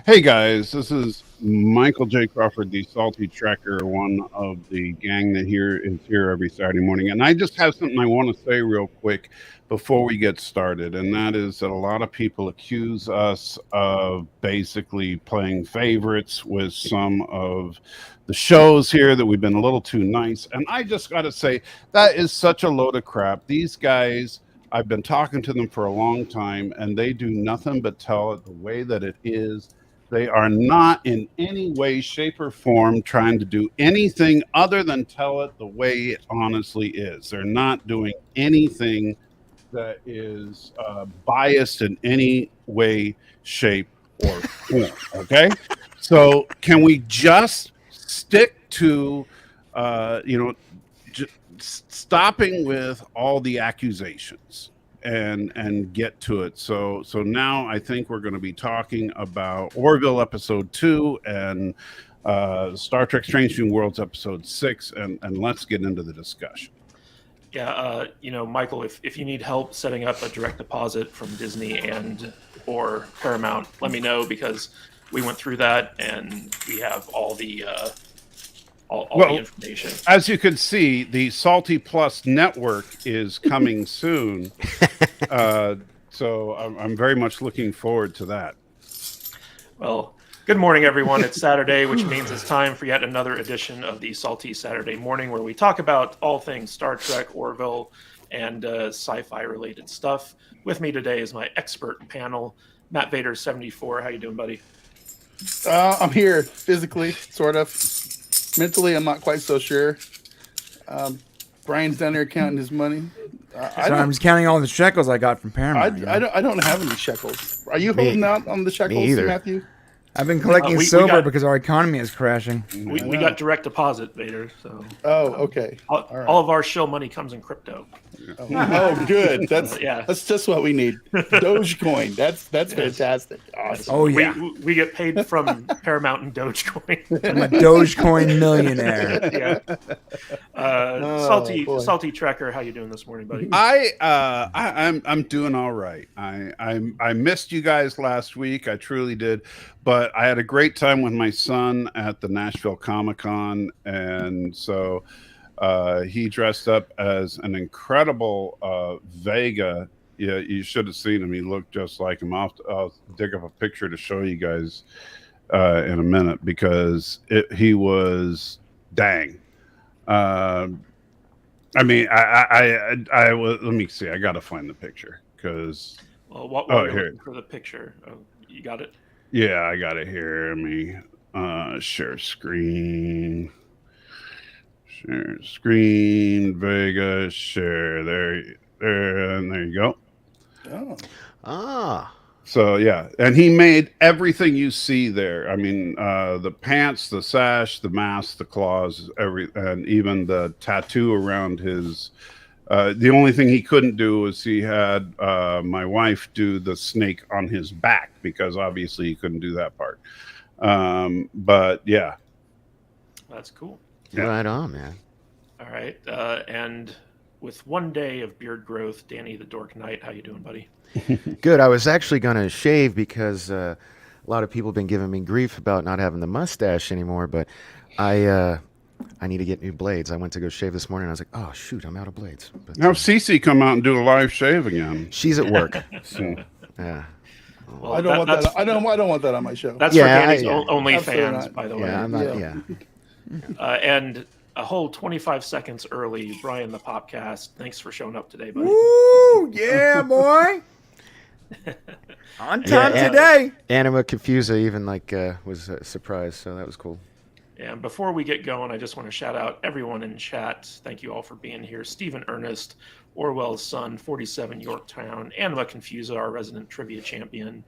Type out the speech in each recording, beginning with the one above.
Hey guys, this is Michael J. Crawford, the Salty Tracker, one of the gang that is here every Saturday morning. And I just have something I want to say real quick before we get started. And that is that a lot of people accuse us of basically playing favorites with some of the shows here, that we've been a little too nice. And I just got to say, that is such a load of crap. These guys, I've been talking to them for a long time, and they do nothing but tell it the way that it is. They are not in any way, shape, or form trying to do anything other than tell it the way it honestly is. They're not doing anything that is biased in any way, shape, or form. Okay? So can we just stick to, stopping with all the accusations and get to it. So now I think we're going to be talking about Orville episode 2 and Star Trek Strange New Worlds episode 6, and let's get into the discussion. Yeah, Michael, if you need help setting up a direct deposit from Disney and or Paramount, let me know, because we went through that and we have all the the information. As you can see, the Salty Plus network is coming soon. So I'm very much looking forward to that. Well, good morning, everyone. It's Saturday, which means it's time for yet another edition of the Salty Saturday Morning, where we talk about all things Star Trek, Orville, and sci-fi related stuff. With me today is my expert panel, Matt Vader 74. How you doing, buddy? I'm here physically, sort of. Mentally, I'm not quite so sure. Brian's down there counting his money. I'm just counting all the shekels I got from Paramount. I don't have any shekels. Are you holding out on the shekels, Matthew? I've been collecting silver because our economy is crashing. We got direct deposit, Vader. So okay. All of our shill money comes in crypto. Oh, good. That's just what we need. Dogecoin. That's fantastic. Awesome. Oh yeah. We get paid from Paramount and Dogecoin. I'm a Dogecoin millionaire. Yeah. Salty Tracker, how you doing this morning, buddy? I'm doing all right. I missed you guys last week. I truly did, but I had a great time with my son at the Nashville Comic-Con, and so he dressed up as an incredible Vega. Yeah, you should have seen him. He looked just like him. I'll dig up a picture to show you guys in a minute, because he was dang. I mean, I was. Let me see. I got to find the picture, because. Well, while you're looking for the picture, you got it. Yeah, I got it here. Let me share screen. Share screen, Vega, share. There, and there you go. Oh. Ah. So, yeah. And he made everything you see there. I mean, the pants, the sash, the mask, the claws, and even the tattoo around his... the only thing he couldn't do was he had my wife do the snake on his back, because obviously he couldn't do that part. But, yeah. That's cool. Yeah. Right on, man. All right, and with 1 day of beard growth, Danny the Dork Knight, how you doing, buddy? Good. I was actually going to shave because a lot of people have been giving me grief about not having the mustache anymore, but I need to get new blades. I went to go shave this morning, and I was like, oh, shoot, I'm out of blades. But, Have Cece come out and do a live shave again. She's at work. So, yeah. Well, I don't want that on my show. That's for Danny's only fans, not. by the way. Yeah, I'm not, yeah. And a whole 25 seconds early, Brian the Popcast. Thanks for showing up today, buddy. Woo! Yeah, boy. On time today. Anima Confusa even was surprised, so that was cool. And before we get going, I just want to shout out everyone in chat. Thank you all for being here. Stephen Ernest, Orwell's son, 47 Yorktown, Anima Confusa, our resident trivia champion.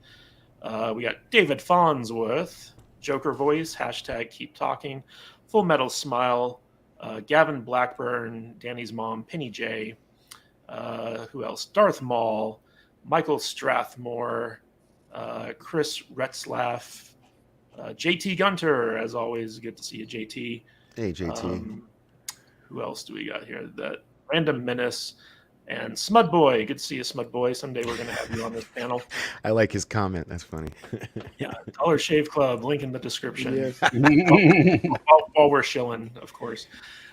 We got David Farnsworth, Joker Voice, hashtag Keep Talking, Full Metal Smile, Gavin Blackburn, Danny's mom, Penny J. Who else? Darth Maul, Michael Strathmore, Chris Retzlaff, JT Gunter, as always, good to see you, JT. Hey, JT. Who else do we got here? That Random Menace, And Smud Boy, good to see you, Smud Boy. Someday we're going to have you on this panel. I like his comment. That's funny. Yeah, Dollar Shave Club, link in the description. Yes. While we're shilling, of course.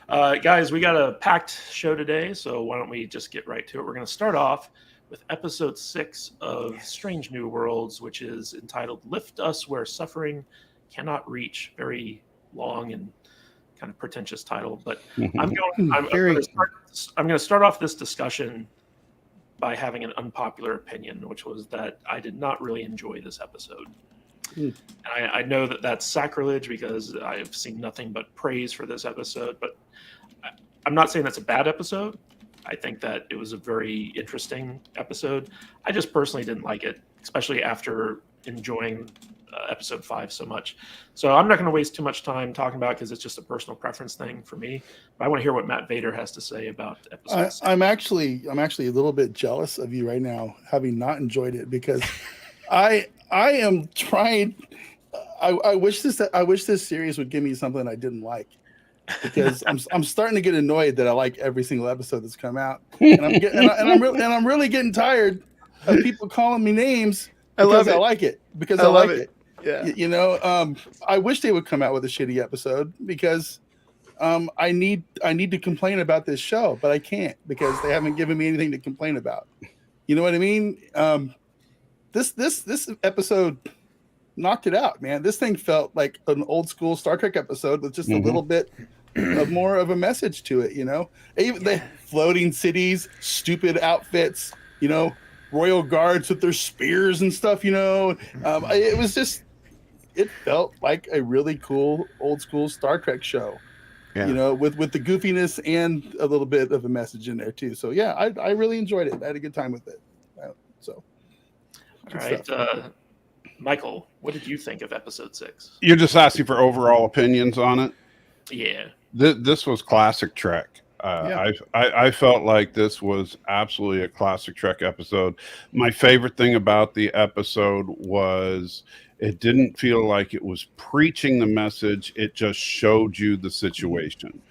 Guys, we got a packed show today, so why don't we just get right to it. We're going to start off with episode 6 of Strange New Worlds, which is entitled Lift Us Where Suffering Cannot Reach. Very long and kind of pretentious title, but I'm going to start off this discussion by having an unpopular opinion, which was that I did not really enjoy this episode. And I know that that's sacrilege because I've seen nothing but praise for this episode, but I'm not saying that's a bad episode. I think that it was a very interesting episode. I just personally didn't like it, especially after enjoying episode 5 so much. So I'm not going to waste too much time talking about it because it's just a personal preference thing for me. But I want to hear what Matt Vader has to say about episode 6. I'm actually a little bit jealous of you right now, having not enjoyed it, because I am trying. I wish this series would give me something I didn't like, because I'm starting to get annoyed that I like every single episode that's come out, and I'm really getting tired of people calling me names because I like it. Because I like it. Yeah. You know, I wish they would come out with a shitty episode, because I need to complain about this show, but I can't because they haven't given me anything to complain about. You know what I mean? This episode knocked it out, man. This thing felt like an old school Star Trek episode with just a little bit of more of a message to it. You know, even the floating cities, stupid outfits. You know, royal guards with their spears and stuff. You know, it was just. It felt like a really cool old school Star Trek show, you know, with the goofiness and a little bit of a message in there too. So yeah, I really enjoyed it. I had a good time with it. So, all right, Michael, what did you think of episode 6? You're just asking for overall opinions on it? Yeah. This was classic Trek. I felt like this was absolutely a classic Trek episode. My favorite thing about the episode was it didn't feel like it was preaching the message. It just showed you the situation.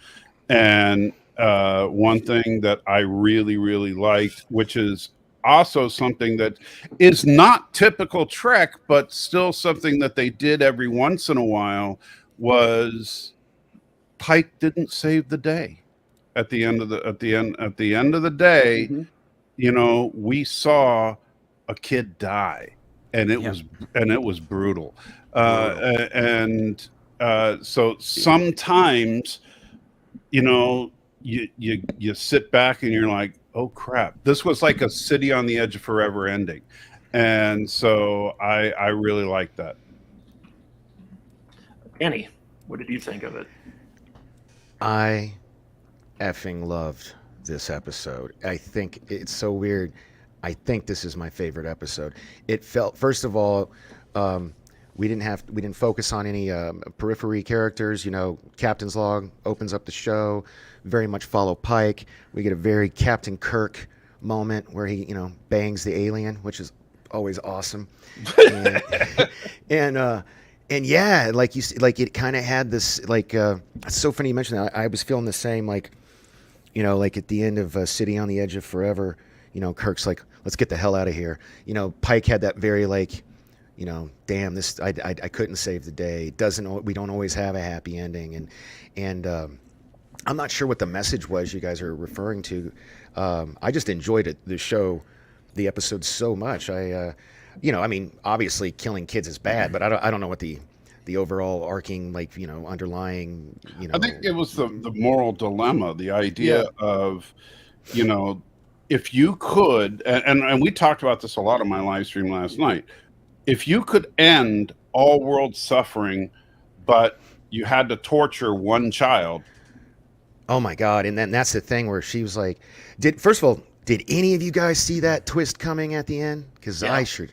And one thing that I really, really liked, which is also something that is not typical Trek, but still something that they did every once in a while, was Pike didn't save the day. At the end of the day, you know, we saw a kid die, and it was brutal. So sometimes, you know, you sit back and you're like, oh crap, this was like a City on the Edge of Forever ending, and so I really like that. Annie, what did you think of it? I effing loved this episode. I think it's so weird. I think this is my favorite episode. It felt, first of all, we didn't focus on any periphery characters. You know, Captain's Log opens up the show, very much follow Pike. We get a very Captain Kirk moment where he, you know, bangs the alien, which is always awesome. And yeah, like you, like it kind of had this, like, it's so funny you mentioned that. I was feeling the same, like, you know, like at the end of City on the Edge of Forever, you know, Kirk's like, let's get the hell out of here. You know, Pike had that very, like, you know, damn, this, I couldn't save the day. We don't always have a happy ending. And I'm not sure what the message was you guys are referring to. I just enjoyed it, the episode so much. You know, I mean, obviously killing kids is bad, but I don't know what the overall arcing, like, you know, underlying, you know. I think it was the moral dilemma, the idea of, you know, if you could, and we talked about this a lot on my live stream last night, if you could end all world suffering, but you had to torture one child. Oh my God. And then that's the thing where she was like, first of all, did any of you guys see that twist coming at the end? Because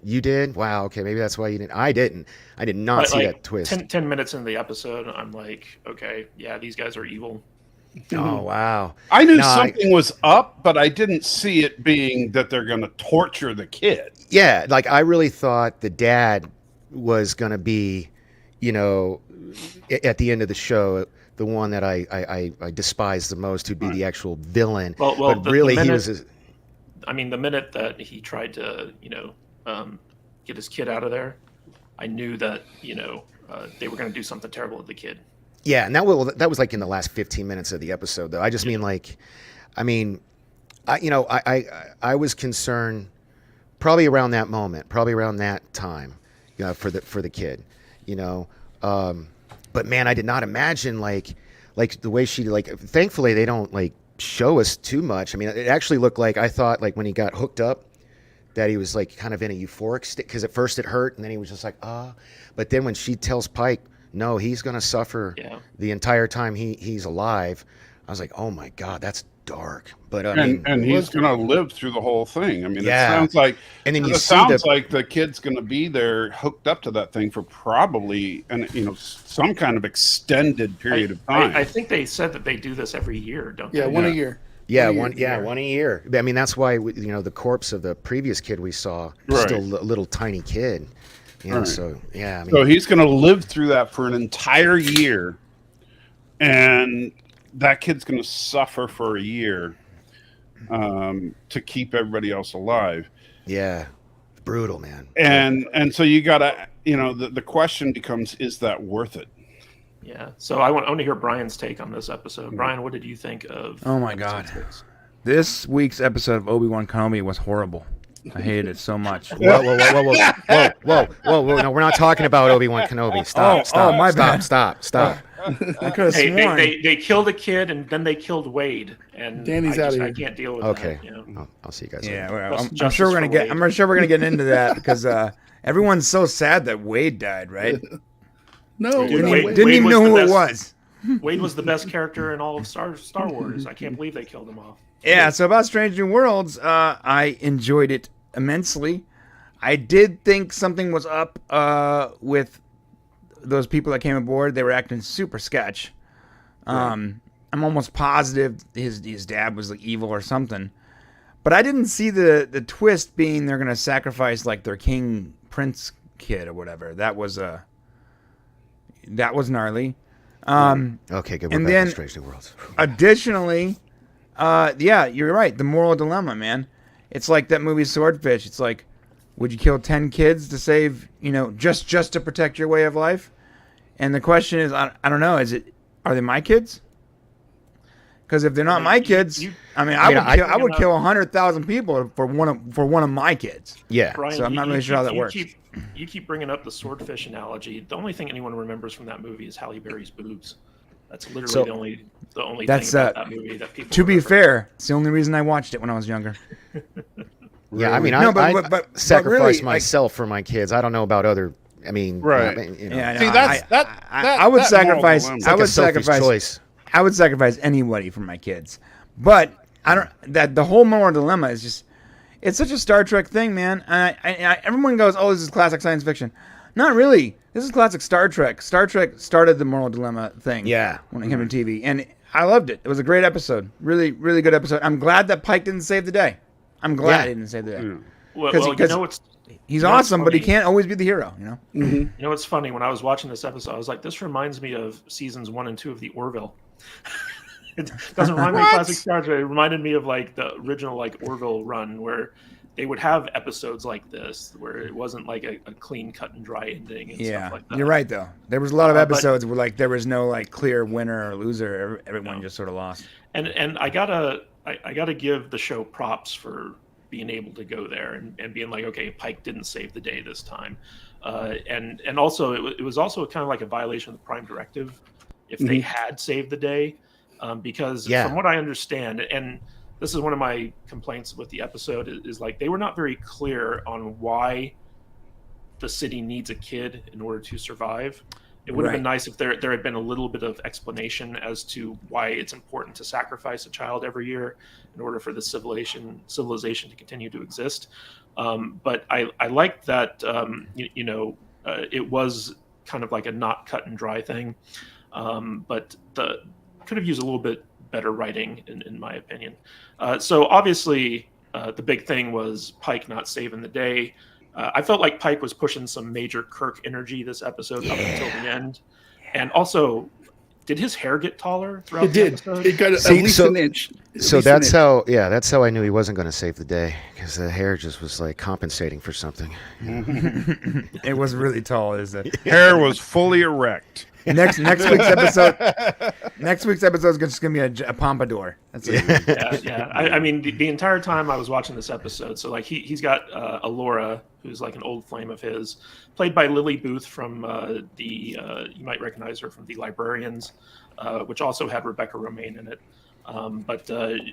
you did? Wow, okay, maybe that's why you didn't. I didn't. I did not see that twist. 10 minutes into the episode, I'm like, okay, yeah, these guys are evil. Oh, wow. I knew something was up, but I didn't see it being that they're going to torture the kid. Yeah, like I really thought the dad was going to be, you know, at the end of the show, the one that I despised the most, who'd be the actual villain. Well, but really, he was... I mean, the minute that he tried to, get his kid out of there, I knew that, they were going to do something terrible with the kid. Yeah, and that was like in the last 15 minutes of the episode, though. I just mean I was concerned probably around that moment, probably around that time, for the kid, But man, I did not imagine like the way she thankfully they don't show us too much. I mean, it actually looked like, I thought like when he got hooked up that he was like kind of in a euphoric state, because at first it hurt and then he was just like, but then when she tells Pike, no, he's going to suffer the entire time he's alive, I was like, oh my God, that's dark. But and he's going to live through the whole thing. I mean, it sounds like, and then like the kid's going to be there hooked up to that thing for probably some kind of extended period of time. I think they said that they do this every year, don't they? Yeah, one a year. Yeah, one a year. I mean, that's why the corpse of the previous kid we saw is still a little tiny kid. So yeah. I mean, so he's going to live through that for an entire year, and that kid's going to suffer for a year to keep everybody else alive. Yeah, brutal, man. And so you got to, the question becomes, is that worth it? Yeah. So I want to hear Brian's take on this episode. Brian, what did you think of? Oh my God, this week's episode of Obi-Wan Kenobi was horrible. I hated it so much. Whoa! No, we're not talking about Obi-Wan Kenobi. Stop! My bad. Stop! I could have sworn. They killed a kid and then they killed Wade. And Danny's out of here. I can't deal with that. Okay. I'll see you guys later. Yeah, well, I'm sure we're gonna get into that because everyone's so sad that Wade died, right? No, didn't even know who it was. Wade was the best character in all of Star Wars. I can't believe they killed him off. Yeah, so about Strange New Worlds, I enjoyed it immensely. I did think something was up with those people that came aboard. They were acting super sketch. I'm almost positive his dad was like evil or something. But I didn't see the twist being they're going to sacrifice like their king prince kid or whatever. That was gnarly. Okay, good. We're and back then to Strange New Worlds. Additionally, yeah, you're right. The moral dilemma, man. It's like that movie Swordfish. It's like, would you kill 10 kids to save, just to protect your way of life? And the question is, I don't know. Are they my kids? Because if they're not my kids, I would kill 100,000 people for one of my kids. Yeah. Brian, so I'm not really sure how that works. You keep bringing up the swordfish analogy. The only thing anyone remembers from that movie is Halle Berry's boobs. That's literally the only thing about that movie that people. To remember. be fair, it's the only reason I watched it when I was younger. Yeah, I mean, I sacrifice myself for my kids. I don't know about other. I mean, right? Yeah, see, I would sacrifice. I would sacrifice choice. I would sacrifice anybody for my kids, but I don't. That the whole moral dilemma is just. It's such a Star Trek thing, man. Everyone goes, "Oh, this is classic science fiction." Not really. This is classic Star Trek. Star Trek started the moral dilemma thing. Yeah. When it came to TV, and I loved it. It was a great episode. Really, really good episode. I'm glad that Pike didn't save the day. I'm glad he didn't save the day. Because he's awesome, but he can't always be the hero. Mm-hmm. You know what's funny? When I was watching this episode, I was like, "This reminds me of seasons 1 and 2 of the Orville." It doesn't remind me of classic Star Trek. It reminded me of like the original Orville run where they would have episodes like this where it wasn't like a clean cut and dry ending and stuff like that. You're right though. There was a lot of episodes where there was no clear winner or loser. Everyone just sort of lost. And I gotta give the show props for being able to go there and being like, okay, Pike didn't save the day this time. And also it was also kind of like a violation of the Prime Directive if they had saved the day. Because from what I understand, and this is one of my complaints with the episode, is like they were not very clear on why the city needs a kid in order to survive. It would have been nice if there had been a little bit of explanation as to why it's important to sacrifice a child every year in order for the civilization to continue to exist. But I like that it was kind of like a not cut and dry thing. But could have used a little bit better writing in my opinion. So obviously the big thing was Pike not saving the day. I felt like Pike was pushing some major Kirk energy this episode up until the end. And also did his hair get taller throughout It the did. episode? It got at See, least so- an inch. At So least an that's inch. that's how I knew he wasn't going to save the day, because the hair just was like compensating for something. It was really tall. Is it? Hair was fully erect. Next week's episode. Next week's episode is just gonna be a pompadour. That's it. Yeah. I mean, the entire time I was watching this episode, so like he's got Alora, who's like an old flame of his, played by Lily Booth from you might recognize her from The Librarians, which also had Rebecca Romaine in it. But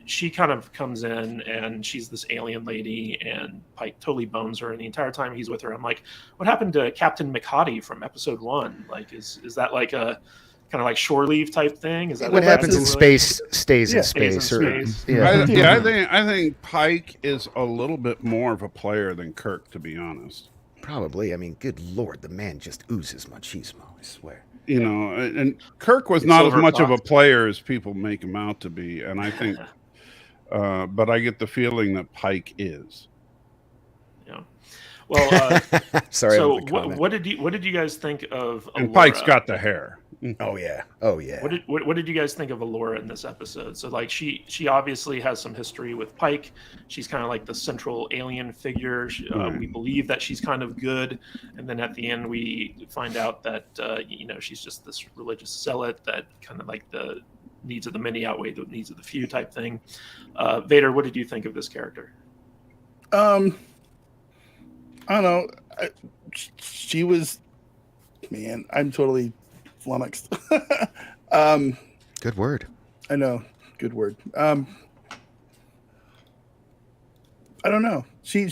she kind of comes in and she's this alien lady, and Pike totally bones her. And the entire time he's with her, I'm like, what happened to Captain McHottie from episode 1? Like, is that like a kind of like shore leave type thing? Is that What happens in really- space stays in stays in space. Or, space. yeah. I think Pike is a little bit more of a player than Kirk, to be honest. Probably. I mean, good Lord, the man just oozes machismo, I swear. You know, and Kirk was not as Silver much of a Fox. player as people make him out to be, and I think, but I get the feeling that Pike is. Yeah. Well, Sorry. so about the comment. what did you guys think of And Alora? Pike's got the hair. Oh yeah. Oh yeah. What did you guys think of Alora in this episode? So like she obviously has some history with Pike. She's kind of like the central alien figure. We believe that she's kind of good, and then at the end we find out that she's just this religious zealot that kind of like the needs of the many outweigh the needs of the few type thing. Vader, what did you think of this character? I don't know. She was, man, I'm totally flummoxed. Good word. I know. Good word. I don't know. She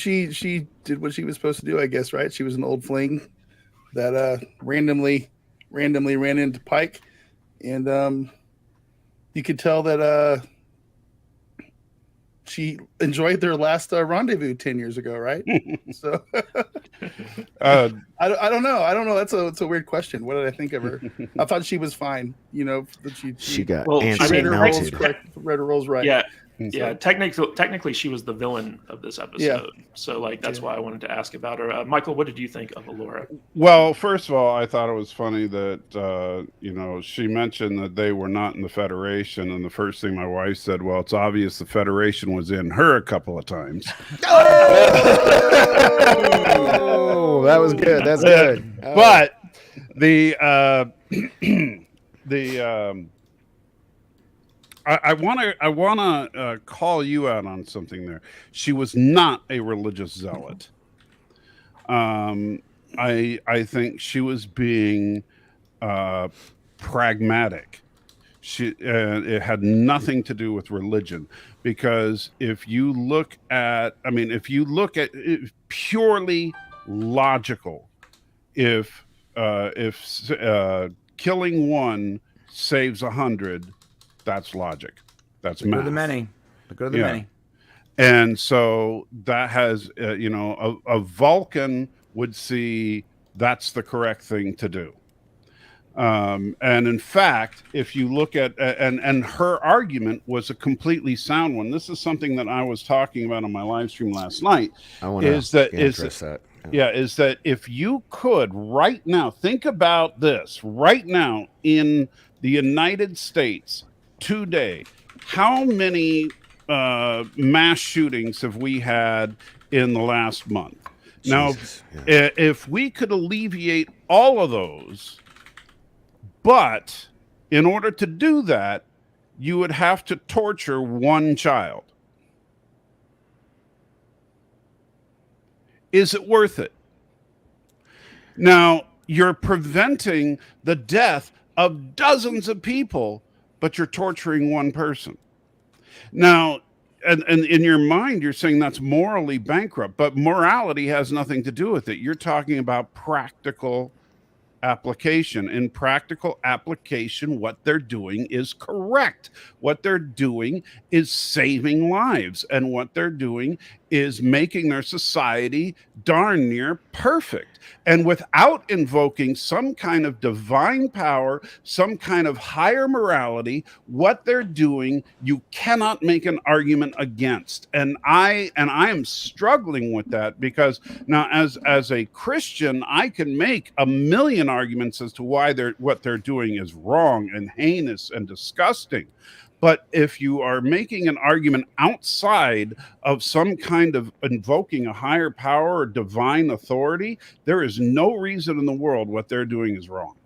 did what she was supposed to do, I guess, right? She was an old fling that randomly ran into Pike, and you could tell that she enjoyed their last rendezvous 10 years ago, right? So I don't know. I don't know. It's a weird question. What did I think of her? I thought she was fine. You know, that She got Well, she antsy read her roles mounted. correct. Read her roles right. Yeah. So- Yeah, technically, she was the villain of this episode. So, like, that's why I wanted to ask about her. Michael, what did you think of Alora? Well, first of all, I thought it was funny that she mentioned that they were not in the Federation, and the first thing my wife said, "Well, it's obvious the Federation was in her a couple of times." Oh, that was good. That's good. Oh. But I want to call you out on something there. She was not a religious zealot. I think she was being pragmatic. It had nothing to do with religion, because if you look at it, purely logical, if killing one saves 100, that's logic. That's Go math. to the many. Go to the Yeah. many. And so that has, a Vulcan would see that's the correct thing to do. And in fact, if you look at, and her argument was a completely sound one. This is something that I was talking about on my live stream last night. I want to Is that address that. is that if you could right now, think about this right now in the United States today, how many mass shootings have we had in the last month? Jesus, Now, yeah. if we could alleviate all of those, but in order to do that, you would have to torture one child. Is it worth it? Now, you're preventing the death of dozens of people, but you're torturing one person. Now, and in your mind, you're saying that's morally bankrupt, but morality has nothing to do with it. You're talking about practical application. In practical application, what they're doing is correct. What they're doing is saving lives, and what they're doing is making their society darn near perfect. And without invoking some kind of divine power, some kind of higher morality, what they're doing, you cannot make an argument against. And I am struggling with that, because now as a Christian, I can make a million arguments as to why what they're doing is wrong and heinous and disgusting. But if you are making an argument outside of some kind of invoking a higher power or divine authority, there is no reason in the world what they're doing is wrong.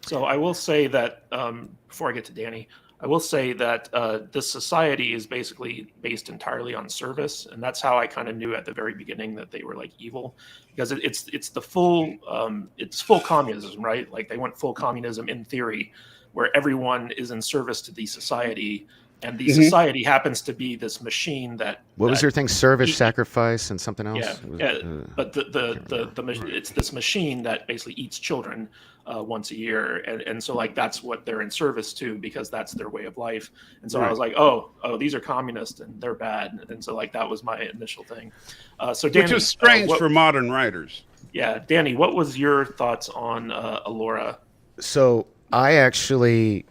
So I will say that, before I get to Danny, I will say that this society is basically based entirely on service, and that's how I kind of knew at the very beginning that they were like evil, because it's full communism, right? Like they went full communism in theory, where everyone is in service to the society, and the society happens to be this machine that. What was your thing? Service, sacrifice, and something else. But it's this machine that basically eats children once a year, and so like that's what they're in service to, because that's their way of life. And so I was like, oh, these are communists and they're bad, and so like that was my initial thing. So Danny, which is strange for modern writers. Yeah, Danny, what was your thoughts on Alora? So I think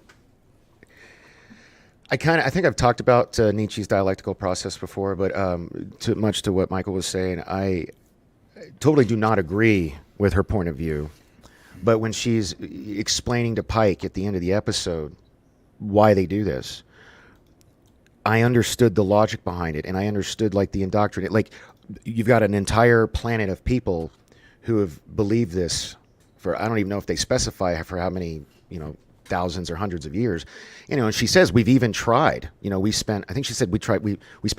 I've talked about Nietzsche's dialectical process before, but much to what Michael was saying, I totally do not agree with her point of view. But when she's explaining to Pike at the end of the episode why they do this, I understood the logic behind it, and I understood like the indoctrinate. Like you've got an entire planet of people who have believed this for, I don't even know if they specify for how many, thousands or hundreds of years, and she says we've even tried, we spent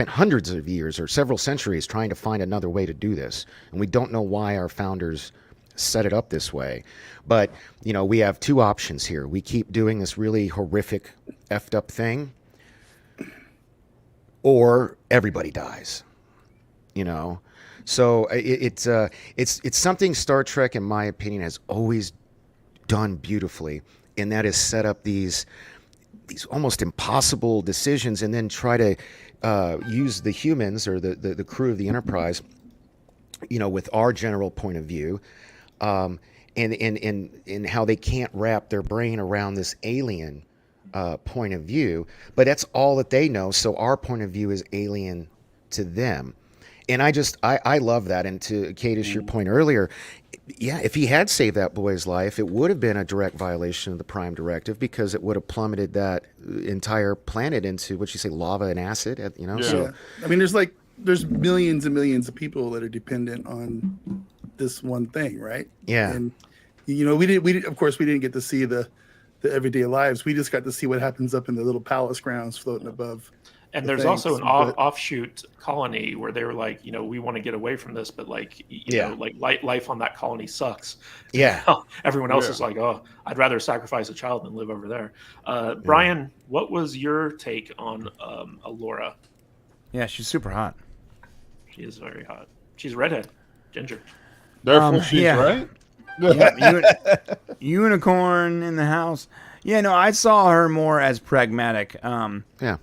hundreds of years or several centuries trying to find another way to do this, and we don't know why our founders set it up this way. But we have two options here. We keep doing this really horrific effed up thing, or everybody dies, so it's something Star Trek, in my opinion, has always done beautifully, and that is set up these almost impossible decisions, and then try to use the humans or the crew of the Enterprise, with our general point of view, and how they can't wrap their brain around this alien point of view, but that's all that they know. So our point of view is alien to them. And I love that. And to Kate, your point earlier, yeah, if he had saved that boy's life, it would have been a direct violation of the Prime Directive, because it would have plummeted that entire planet into, what you say, lava and acid. Yeah. So I mean, there's millions and millions of people that are dependent on this one thing, right? Yeah. And of course we didn't get to see the everyday lives. We just got to see what happens up in the little palace grounds floating above. And there's also an offshoot colony where they were like, we want to get away from this, but like, life on that colony sucks. Yeah. Everyone else is like, oh, I'd rather sacrifice a child than live over there. Brian, what was your take on Alora? Yeah, she's super hot. She is very hot. She's redhead, ginger. Therefore, she's right. Yeah, unicorn in the house. Yeah, no, I saw her more as pragmatic. Yeah.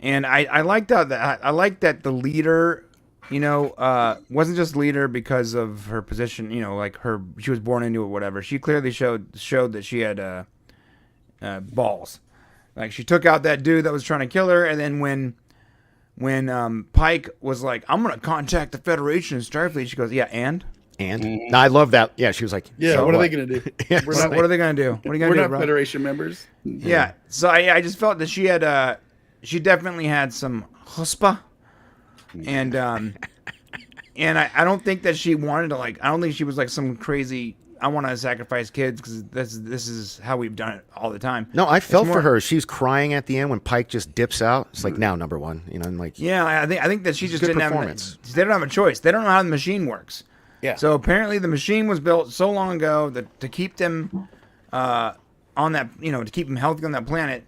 And I liked that. I liked that the leader, wasn't just leader because of her position. Like she was born into it, whatever. She clearly showed that she had balls. Like she took out that dude that was trying to kill her, and then when Pike was like, "I'm gonna contact the Federation and Starfleet," she goes, "Yeah, and." No, I love that. Yeah, she was like, "Yeah, so what are they gonna do? Yeah, what are they gonna do? What are you gonna do, We're not bro?" Federation members." Yeah. So I just felt that she had she definitely had some chutzpah, and I don't think that she wanted to I don't think she was like some crazy, I want to sacrifice kids because this is how we've done it all the time. No, I felt for her. She was crying at the end when Pike just dips out. It's like, now number one, and like, yeah, I think that she just didn't have they don't have a choice. They don't know how the machine works. Yeah. So apparently the machine was built so long ago that to keep them on that, to keep them healthy on that planet,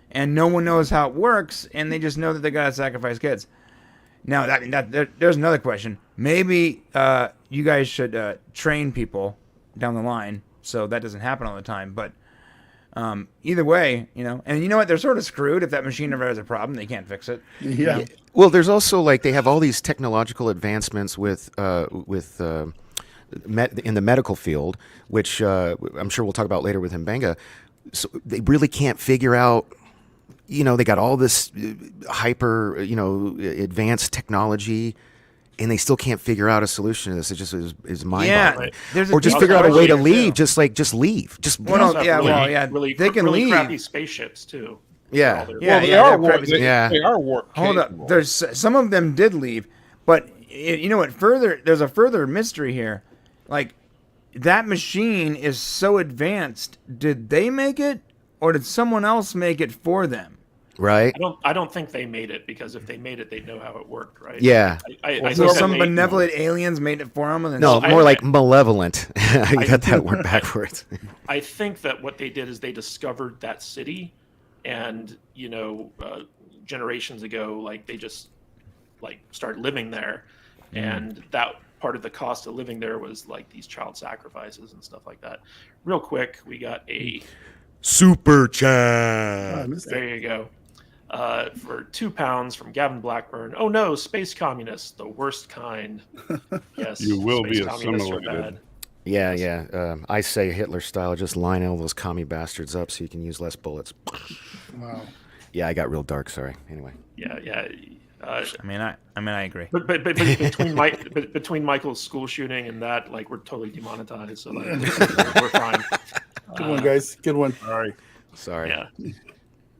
and no one knows how it works, and they just know that they gotta sacrifice kids. Now there's another question. Maybe you guys should train people down the line so that doesn't happen all the time. But Either way, and you know what? They're sort of screwed if that machine ever has a problem. They can't fix it. Yeah. Well, there's also like they have all these technological advancements with in the medical field, which I'm sure we'll talk about later with Mbenga. So they really can't figure out. They got all this hyper, advanced technology, and they still can't figure out a solution to this. It just is mind-boggling. Or just figure out a way to leave. Just leave. Just really, they can really leave. crappy spaceships too. Yeah. They are warp. Hold up. There's some of them did leave, but you know what? There's a further mystery here. Like that machine is so advanced. Did they make it, or did someone else make it for them? Right. I don't think they made it, because if they made it, they'd know how it worked, right? Yeah. So some benevolent aliens made it for them. No, more like malevolent. I got that word backwards. I think that what they did is they discovered that city, and generations ago, like they just started living there, and that part of the cost of living there was like these child sacrifices and stuff like that. Real quick, we got a super chat. There you go. For £2 from Gavin Blackburn. Oh no, space communists, the worst kind. Yes, you will be communists are assimilated. bad. Yeah. I say Hitler style. Just line all those commie bastards up so you can use less bullets. Wow. Yeah, I got real dark. Sorry. Anyway. Yeah. I agree. But between Michael's school shooting and that, like, we're totally demonetized, so like, we're fine. Good one, guys. Good one. Sorry. Yeah.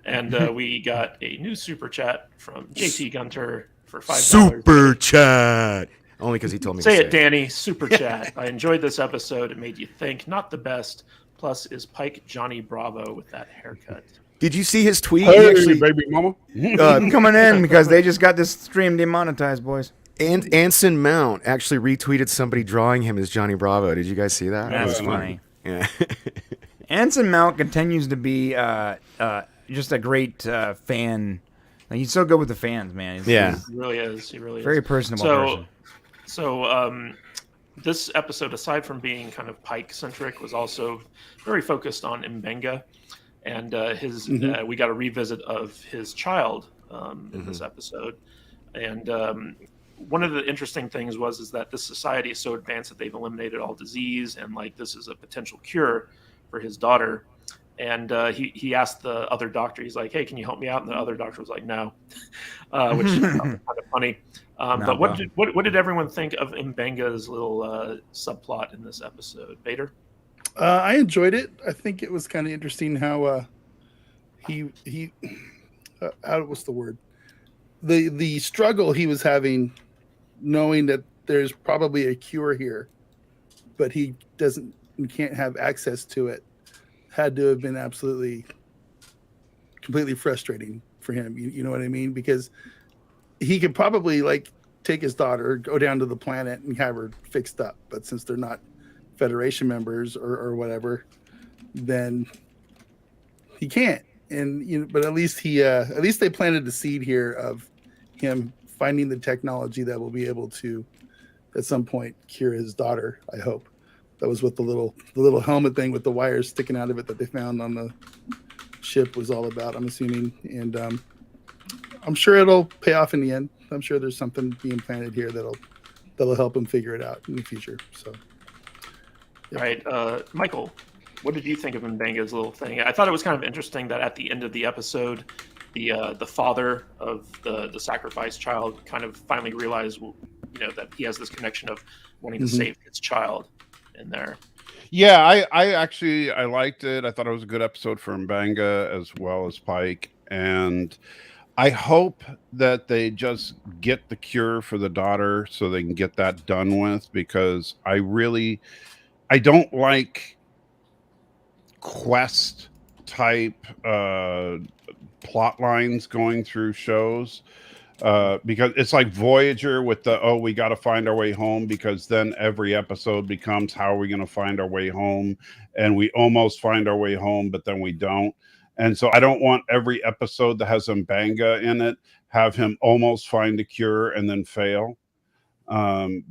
And we got a new super chat from JT Gunter for $5. Super chat. Only because he told me Say to it, Danny. Super chat. I enjoyed this episode. It made you think. Not the best. Plus, is Pike Johnny Bravo with that haircut? Did you see his tweet? Hey, baby mama. I'm coming in because they just got this stream demonetized, boys. And Anson Mount actually retweeted somebody drawing him as Johnny Bravo. Did you guys see that? That's funny. Yeah. Anson Mount continues to be just a great fan. Like, he's so good with the fans, man. He really is. He really is. Very personable person. So this episode, aside from being kind of Pike-centric, was also very focused on Mbenga. And we got a revisit of his child in this episode. And one of the interesting things is that this society is so advanced that they've eliminated all disease, and like this is a potential cure for his daughter. And he asked the other doctor, he's like, "Hey, can you help me out?" And the other doctor was like, "No," which is kind of funny. But what did everyone think of Mbenga's little subplot in this episode, Vader? I enjoyed it. I think it was kind of interesting how what's the word? The struggle he was having, knowing that there's probably a cure here, but he can't have access to it, had to have been completely frustrating for him. You know what I mean? Because he could probably take his daughter, go down to the planet and have her fixed up, but since they're not Federation members or whatever, then he can't. And but at least they planted the seed here of him finding the technology that will be able to at some point cure his daughter. I hope that was what the little helmet thing with the wires sticking out of it that they found on the ship was all about, I'm assuming. And I'm sure it'll pay off in the end. I'm sure there's something being planted here that'll help him figure it out in the future. So. All right, Michael, what did you think of Mbenga's little thing? I thought it was kind of interesting that at the end of the episode, the father of the sacrificed child kind of finally realized, that he has this connection of wanting to save his child in there. Yeah, I liked it. I thought it was a good episode for Mbenga as well as Pike, and I hope that they just get the cure for the daughter so they can get that done with, because I don't like quest type plot lines going through shows because it's like Voyager with we got to find our way home, because then every episode becomes how are we going to find our way home, and we almost find our way home but then we don't. And so I don't want every episode that has Mbenga in it have him almost find a cure and then fail.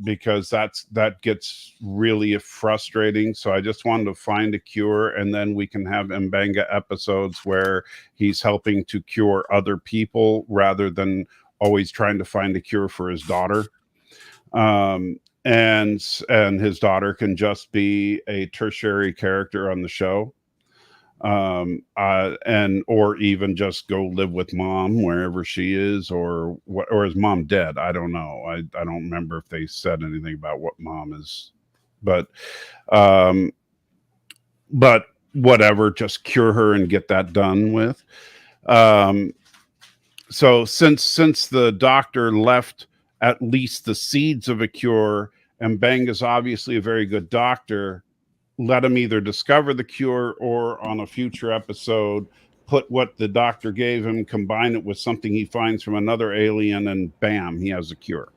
because that gets really frustrating. So I just wanted to find a cure, and then we can have M'Benga episodes where he's helping to cure other people rather than always trying to find a cure for his daughter. And his daughter can just be a tertiary character on the show, and or even just go live with mom wherever she is, or is mom dead? I don't know. I don't remember if they said anything about what mom is, but whatever, just cure her and get that done with. So since the doctor left at least the seeds of a cure, and Bang is obviously a very good doctor, let him either discover the cure or on a future episode put what the doctor gave him, combine it with something he finds from another alien, and bam, he has a cure.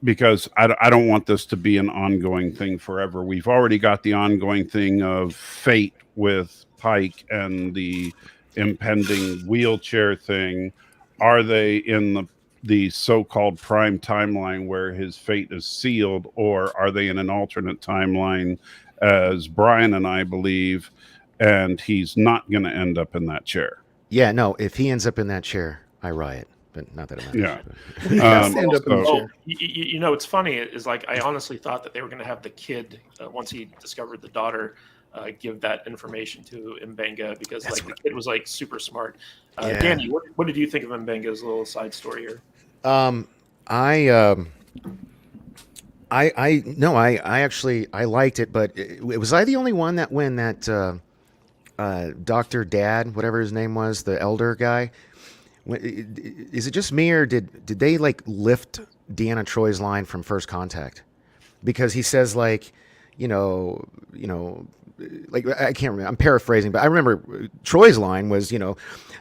Because I don't want this to be an ongoing thing forever. We've already got the ongoing thing of fate with Pike and the impending wheelchair thing. Are they in the so-called prime timeline where his fate is sealed, or are they in an alternate timeline, as Brian and I believe, and he's not going to end up in that chair? Yeah, no, if he ends up in that chair, I riot. But not that it matters. Yeah. He has to end up in the chair. You know, it's funny is like I honestly thought that they were going to have the kid once he discovered the daughter give that information to M'Benga, because That's like the kid was like super smart. Yeah. Danny, what did you think of M'Benga's little side story here? I actually liked it, but was I the only one that when that Dr. Dad, whatever his name was, the elder guy, is it just me, or did they like lift Deanna Troy's line from First Contact? Because he says like, you know, like I can't remember. I'm paraphrasing, but I remember Troy's line was,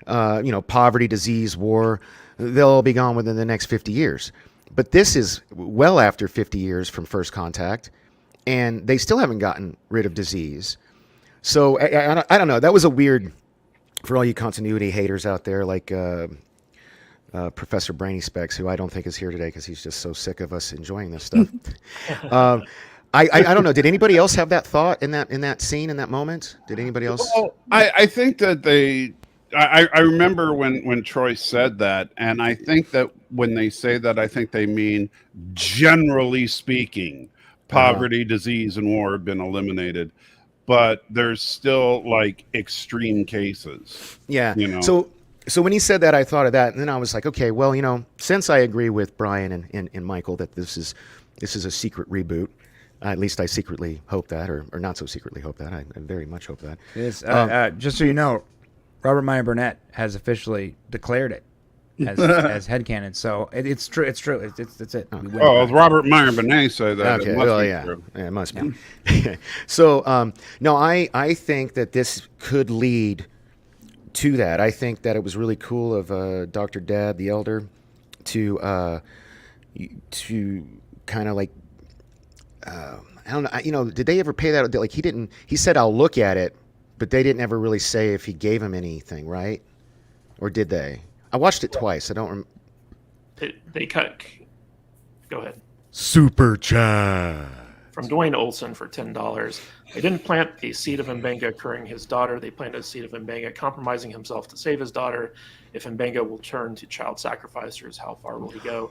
poverty, disease, war, they'll all be gone within the next 50 years. But this is well after 50 years from First Contact, and they still haven't gotten rid of disease. So I don't know. That was a weird, for all you continuity haters out there, like Professor Brainy Specs, who I don't think is here today because he's just so sick of us enjoying this stuff. I don't know. Did anybody else have that thought in that scene, in that moment? Did anybody else? Well, I think that I remember when Troy said that, and I think that when they say that, I think they mean, generally speaking, poverty, disease, and war have been eliminated. But there's still like extreme cases. Yeah. So when he said that, I thought of that, and then I was like, okay, well, since I agree with Brian and Michael that this is a secret reboot, at least I secretly hope that, or not so secretly hope that. I very much hope that. It's, just so you know, Robert Meyer Burnett has officially declared it as headcanon. So it's true. It's true. It's it. Robert Meyer Burnett say that. Okay. It must be yeah. true. Yeah, it must be. So no, I think that this could lead to that. I think that it was really cool of Dr. Dad, the elder, to kind of like. I don't know. Did they ever pay that? Like he said, I'll look at it, but they didn't ever really say if he gave him anything, right? Or did they? I watched it twice. I don't They cut. Go ahead. Super chat. From Dwayne Olson for $10. They didn't plant a seed of M'Benga curing his daughter. They planted a seed of M'Benga compromising himself to save his daughter. If M'Benga will turn to child sacrificers, how far will he go?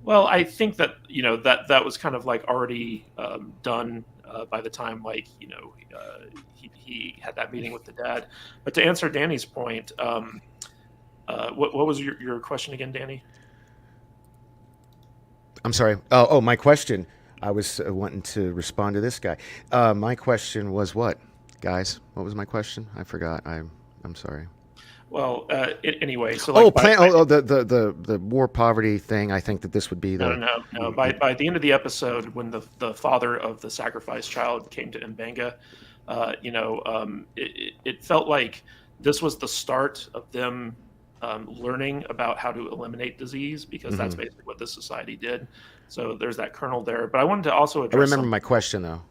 Well, I think that that was kind of like already done by the time he had that meeting with the dad. But to answer Danny's point, what was your question again, Danny? I'm sorry. Oh, my question. I was wanting to respond to this guy. My question was what, guys? What was my question? I forgot. I'm sorry. Well, anyway, so the war poverty thing. I think that this would be the no. By the end of the episode, when the father of the sacrificed child came to M'Benga, it felt like this was the start of them learning about how to eliminate disease, because that's basically what this society did. So there's that kernel there. But I wanted to also address. I remember my question though,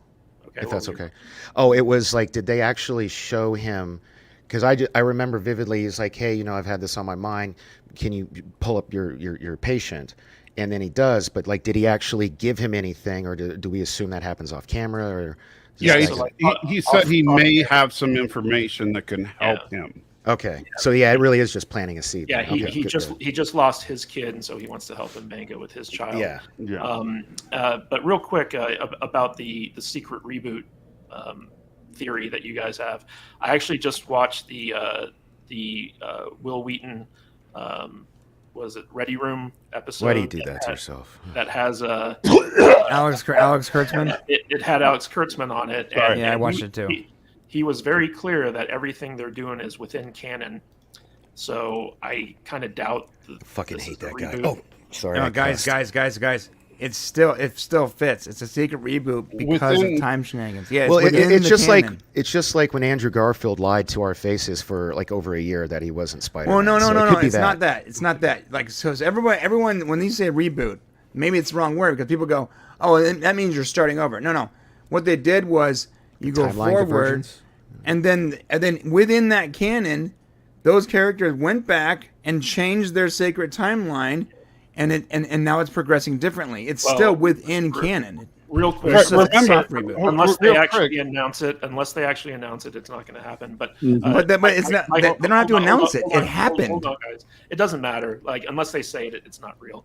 okay, if that's okay. Oh, it was like, did they actually show him? Because I remember vividly, he's like, hey, I've had this on my mind. Can you pull up your patient? and then he does. But like, did he actually give him anything, or do we assume that happens off camera? Or Yeah, just he said he may have some information that can help him. okay. So yeah, it really is just planting a seed. Yeah, then. Okay, he good. just lost his kid, and so he wants to help Mbanga with his child. Yeah. But real quick about the secret reboot theory that you guys have, I actually just watched the Will Wheaton was it Ready Room episode. Why do you do that to yourself? That has Alex Kurtzman. It had Alex Kurtzman on it. Sorry. And, Yeah, I and watched it too. He was very clear that everything they're doing is within canon. So I kind of doubt. I fucking this hate is the that guy. reboot. Oh, sorry. No, I guys, cussed. it still fits. It's a secret reboot because Within- of time shenanigans. Yeah, Well, within it's the just canon. it's just like when Andrew Garfield lied to our faces for like over a year that he wasn't Spider-Man. Well, no. It It's not that. It's not that. Like, so everyone, when they say reboot, maybe it's the wrong word because people go, "Oh, that means you're starting over." No. What they did was you go Timeline forward, divergence? and then within that canon, those characters went back and changed their sacred timeline, and now it's progressing differently. It's still within canon. Real quick, It's just a remember- soft reboot. unless they real actually quick. announce it, it's not going to happen. But But it's not. They don't have to announce it. It happened. Hold on, guys. It doesn't matter. Like unless they say it, it's not real.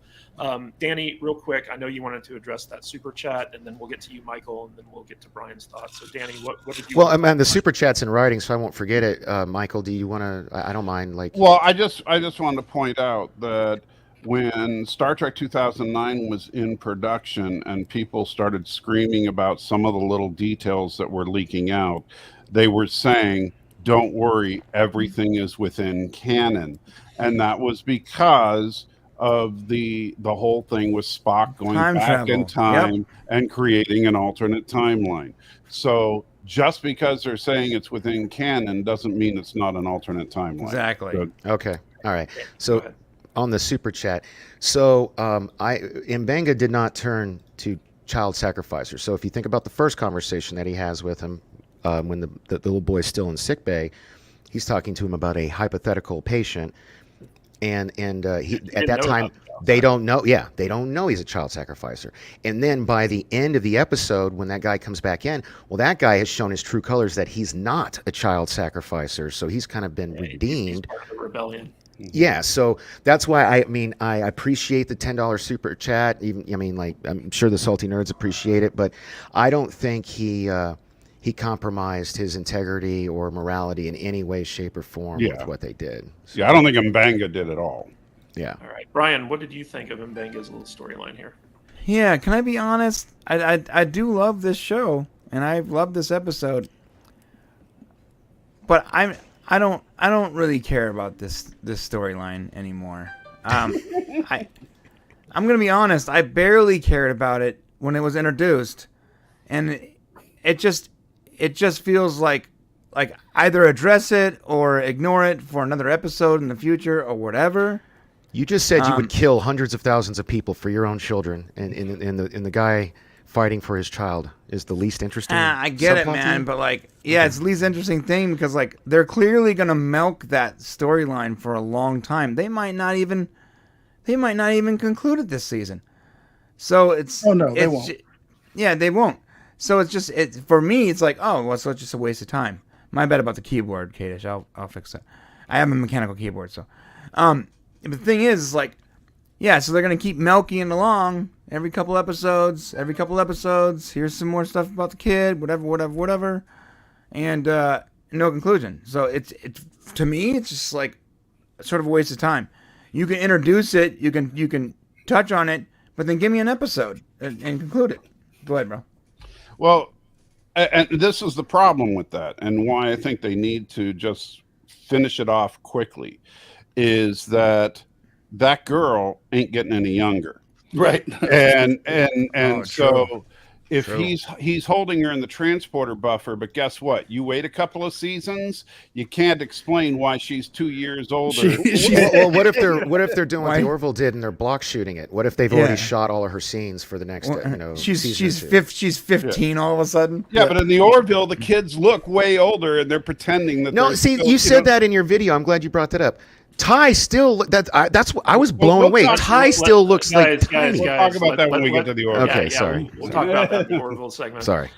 Danny, real quick, I know you wanted to address that super chat, and then we'll get to you, Michael, and then we'll get to Brian's thoughts. So, Danny, what did you? Well, man, the super chat's in writing, so I won't forget it. Michael, do you want to? I don't mind. Like, Well, I just wanted to point out that when Star Trek 2009 was in production and people started screaming about some of the little details that were leaking out, they were saying, "Don't worry, everything is within canon," and that was because of the whole thing with Spock going Time back in travel. time and creating an alternate timeline. So just because they're saying it's within canon doesn't mean it's not an alternate timeline. Exactly. Good. okay, all right. Go So ahead. on the super chat, so Mbanga did not turn to child sacrificer. So if you think about the first conversation that he has with him when the little boy's still in sick bay, he's talking to him about a hypothetical patient. And he at didn't that know time about the child they don't know. Yeah, they don't know he's a child sacrificer. And then by the end of the episode, when that guy comes back in, well, that guy has shown his true colors that he's not a child sacrificer. So he's kind of been He's redeemed. part of the rebellion. Yeah, so that's why I appreciate the $10 super chat. Even like I'm sure the salty nerds appreciate it, but I don't think he compromised his integrity or morality in any way, shape, or form Yeah. with what they did. So, Yeah, I don't think Mbanga did at all. yeah. All right, Brian, what did you think of Mbanga's little storyline here? Yeah, can I be honest? I do love this show, and I love this episode, but I don't really care about this storyline anymore. I'm gonna be honest. I barely cared about it when it was introduced, and it just feels like either address it or ignore it for another episode in the future or whatever. You just said you would kill hundreds of thousands of people for your own children, and the guy fighting for his child is the least interesting. I get it, subplot to man, you? but like, yeah, it's the least interesting thing because like they're clearly gonna milk that storyline for a long time. They might not even conclude it this season. So it's Oh, no, they it's won't. Yeah, they won't. So it's for me. It's like, oh, well, so it's just a waste of time. My bad about the keyboard, Kadish. I'll fix that. I have a mechanical keyboard, so. But the thing is like, yeah, so they're gonna keep milking it along every couple episodes. Here's some more stuff about the kid, whatever, and no conclusion. So it's to me, it's just like sort of a waste of time. You can introduce it, you can touch on it, but then give me an episode and conclude it. Go ahead, bro. Well, and this is the problem with that, and why I think they need to just finish it off quickly, is that girl ain't getting any younger, Right. and Oh, so true. if True. he's holding her in the transporter buffer, but guess what? You wait a couple of seasons, you can't explain why she's 2 years older. Well, what if they're doing what Why? the Orville did and they're block shooting it? What if they've Yeah. already shot all of her scenes for the next She's season or two? she's 15 all of a sudden. Yeah, but in the Orville, the kids look way older, and they're pretending that. No, they're see, still, you said know- that in your video. I'm glad you brought that up. Ty still that's what I was blown we'll away. talk- Ty still looks like guys, tiny. We'll talk about that when we get to the Orville. Okay, sorry. We'll talk about that in the Orville segment. Sorry.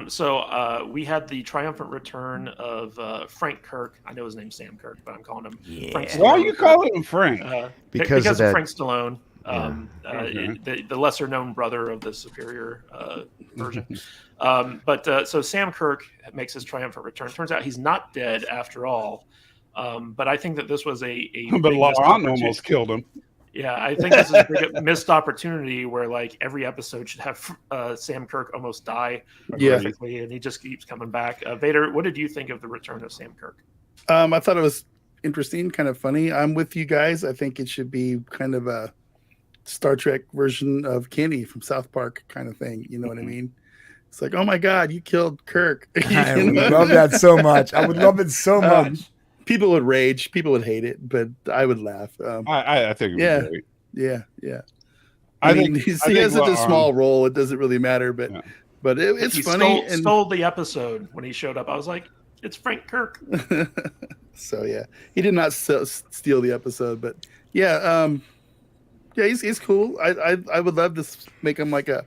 So we had the triumphant return of Frank Kirk. I know his name's Sam Kirk, but I'm calling him Frank Stallone. Why are you calling him Frank? Because of that- Frank Stallone, the lesser known brother of the superior version. So Sam Kirk makes his triumphant return. Turns out he's not dead after all. But I think that this was a But big missed Lon opportunity. almost killed him. Yeah, I think this is a big missed opportunity where like every episode should have Sam Kirk almost die horrifically, and he just keeps coming back. Vader, what did you think of the return of Sam Kirk? I thought it was interesting, kind of funny. I'm with you guys. I think it should be kind of a Star Trek version of Kenny from South Park kind of thing. You know what I mean? It's like, oh my God, you killed Kirk. I would love that so much. I would love it so much. People would rage. People would hate it, but I would laugh. I think it was great. Yeah. I mean, think he has such a small role; it doesn't really matter. But it's He funny. stole the episode when he showed up. I was like, it's Frank Kirk. So yeah, he did not steal the episode, but yeah, he's cool. I would love to make him like a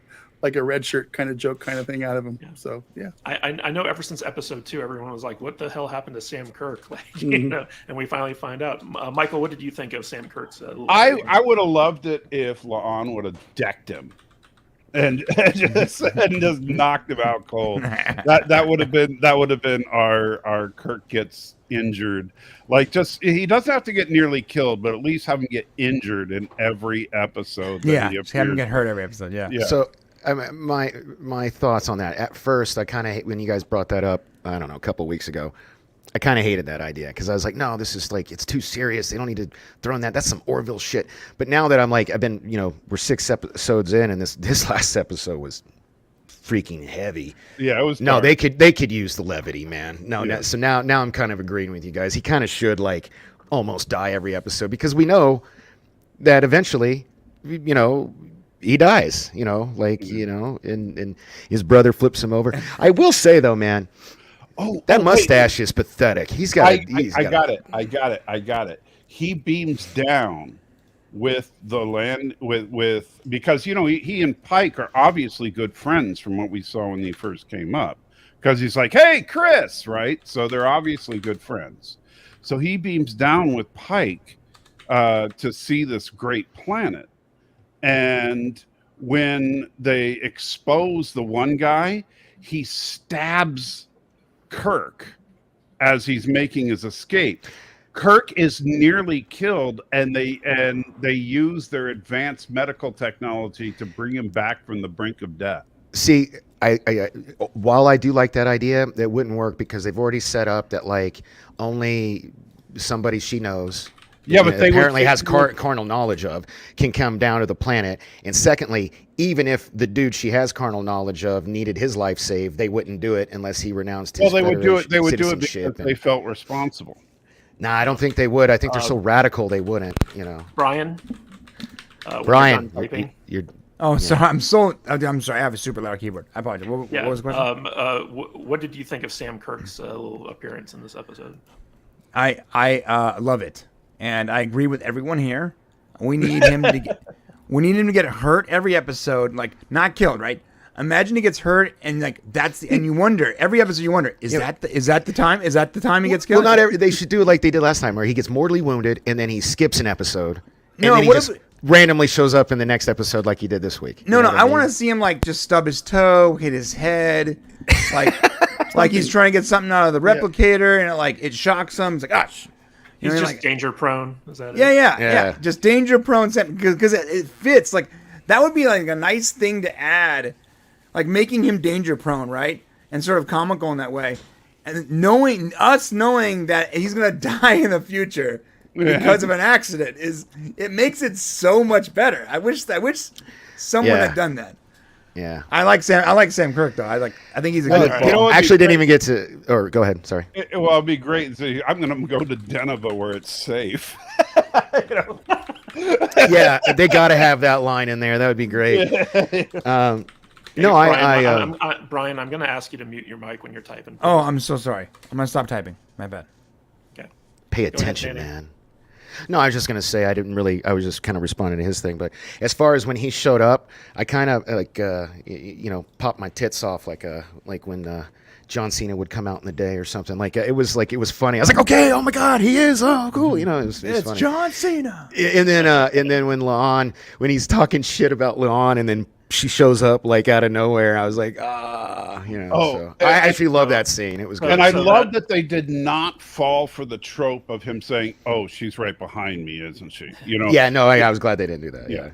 red shirt kind of joke kind of thing out of him. Yeah. So yeah, I know ever since episode 2, everyone was like, "What the hell happened to Sam Kirk?" Like, you know, and we finally find out. Michael, what did you think of Sam Kirk's? I would have loved it if La'an would have decked him and just knocked him out cold. That would have been our Kirk gets injured. Like, just he doesn't have to get nearly killed, but at least have him get injured in every episode. Yeah, have him get hurt every episode. Yeah. So my thoughts on that. At first, I kind of hate when you guys brought that up. I don't know, a couple of weeks ago. I kind of hated that idea because I was like, no, this is like, it's too serious. They don't need to throw in that. That's some Orville shit. But now that I'm like, we're 6 episodes in, and this last episode was freaking heavy. Yeah, it was. No, dark. they could use the levity, man. So now I'm kind of agreeing with you guys. He kind of should like almost die every episode because we know that eventually, he dies, and his brother flips him over. I will say though, man, that mustache is pathetic. He's got. I got it. He beams down with the land with because he and Pike are obviously good friends from what we saw when he first came up. Because he's like, "Hey, Chris," right? So they're obviously good friends. So he beams down with Pike to see this great planet. And when they expose the one guy, he stabs Kirk as he's making his escape. Kirk is nearly killed, and they use their advanced medical technology to bring him back from the brink of death. See, I while I do like that idea, that wouldn't work because they've already set up that like only somebody she knows. Yeah, but they apparently has carnal knowledge of can come down to the planet. And secondly, even if the dude she has carnal knowledge of needed his life saved, they wouldn't do it unless he renounced his. Well, they would do it. They would do it citizenship because they felt responsible. Nah, I don't think they would. I think they're so radical they wouldn't. Brian. Brian, you're sorry. I'm sorry. I have a super loud keyboard. I apologize. What was the question? What did you think of Sam Kirk's little appearance in this episode? I love it. And I agree with everyone here. We need him to get hurt every episode, like not killed, right? Imagine he gets hurt, and like and you wonder every episode. You wonder is that the time? Is that the time he gets killed? Well, they should do it like they did last time, where he gets mortally wounded, and then he skips an episode, and No, then he what just if- randomly shows up in the next episode, like he did this week. No, You know what I mean? want to see him like just stub his toe, hit his head, like he's trying to get something out of the replicator, and it shocks him. It's like, gosh. He's You know, just danger prone. Is that it? Yeah. Just danger prone because it fits. Like that would be like a nice thing to add, like making him danger prone, right? And sort of comical in that way. And knowing that he's gonna die in the future because of an accident it makes it so much better. I wish someone had done that. Yeah. I like Sam Kirk though. I think he's a good. Actually, didn't even get to. Or go ahead. Sorry. It'd be great. So I'm going to go to Deneva where it's safe. Yeah, they got to have that line in there. That would be great. Brian, I'm going to ask you to mute your mic when you're typing. Oh, I'm so sorry. I'm gonna stop typing. My bad. Okay. Pay Go ahead, attention, Danny. man. No, I was just gonna say I was just kind of responding to his thing. But as far as when he showed up, I kind of popped my tits off like when John Cena would come out in the day or something. It was funny. I was like, okay, oh my God, he is. Oh, cool. It was funny. John Cena. And then when he's talking shit about La'an, and then she shows up out of nowhere, I was like, so I actually love that scene. It was good. And I love that they did not fall for the trope of him saying, "Oh, she's right behind me, isn't she?" Yeah, no, I was glad they didn't do that. Yeah.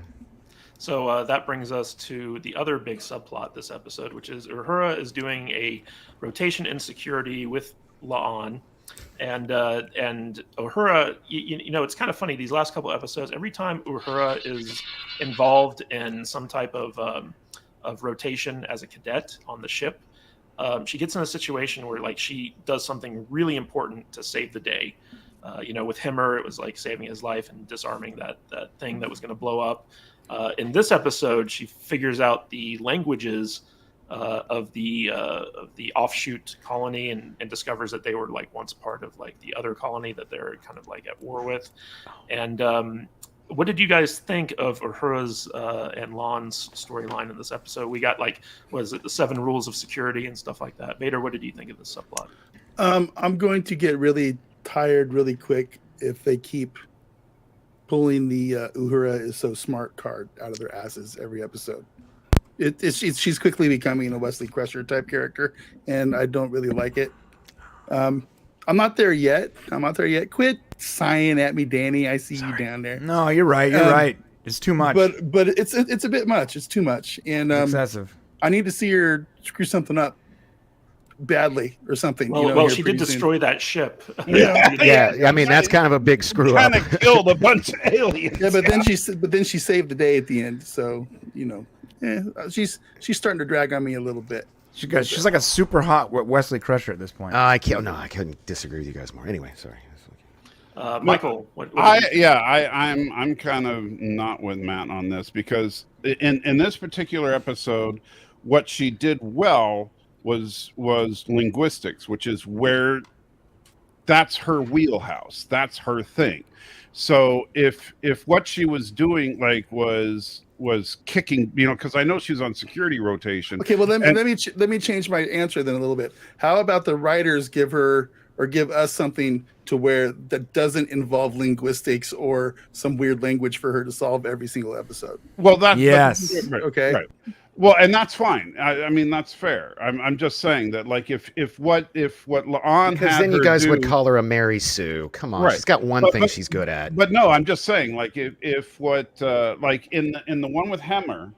So that brings us to the other big subplot this episode, which is Uhura is doing a rotation in security with La'an. And Uhura, it's kind of funny, these last couple episodes, every time Uhura is involved in some type of rotation as a cadet on the ship, she gets in a situation where she does something really important to save the day. With Himmer, it was like saving his life and disarming that thing that was going to blow up. In this episode, she figures out the languages of the offshoot colony and discovers that they were once part of the other colony that they're kind of at war with. And what did you guys think of Uhura's and La'an's storyline in this episode? We got was it the 7 rules of security and stuff like that? Vader, what did you think of this subplot? I'm going to get really tired really quick if they keep pulling the Uhura is so smart card out of their asses every episode. She's quickly becoming a Wesley Crusher type character, and I don't really like it. I'm not there yet. Quit sighing at me, Danny. I see you down there. No, you're right. You're right. It's too much. But it's a bit much. It's too much, and excessive. I need to see her screw something up badly or something. Well, she did destroy that ship. Yeah. I mean, that's kind of a big screw up. Kind of killed a bunch of aliens. Yeah, but then she saved the day at the end. So she's starting to drag on me a little bit. She's like a super hot Wesley Crusher at this point. I couldn't disagree with you guys more. Anyway, sorry. Michael, I'm kind of not with Matt on this, because in this particular episode, what she did well was linguistics, which is where that's her wheelhouse, that's her thing. So if what she was doing was kicking, because I know she's on security rotation. Okay, well let me change my answer then a little bit. How about the writers give us something to where that doesn't involve linguistics or some weird language for her to solve every single episode? Well, that's right. Okay. Right. Well, and that's fine. I mean, that's fair. I'm just saying that, if what La'an because had then you guys would call her a Mary Sue. Come on, right. She's got one thing she's good at. But no, I'm just saying, if what in the one with Hemmer,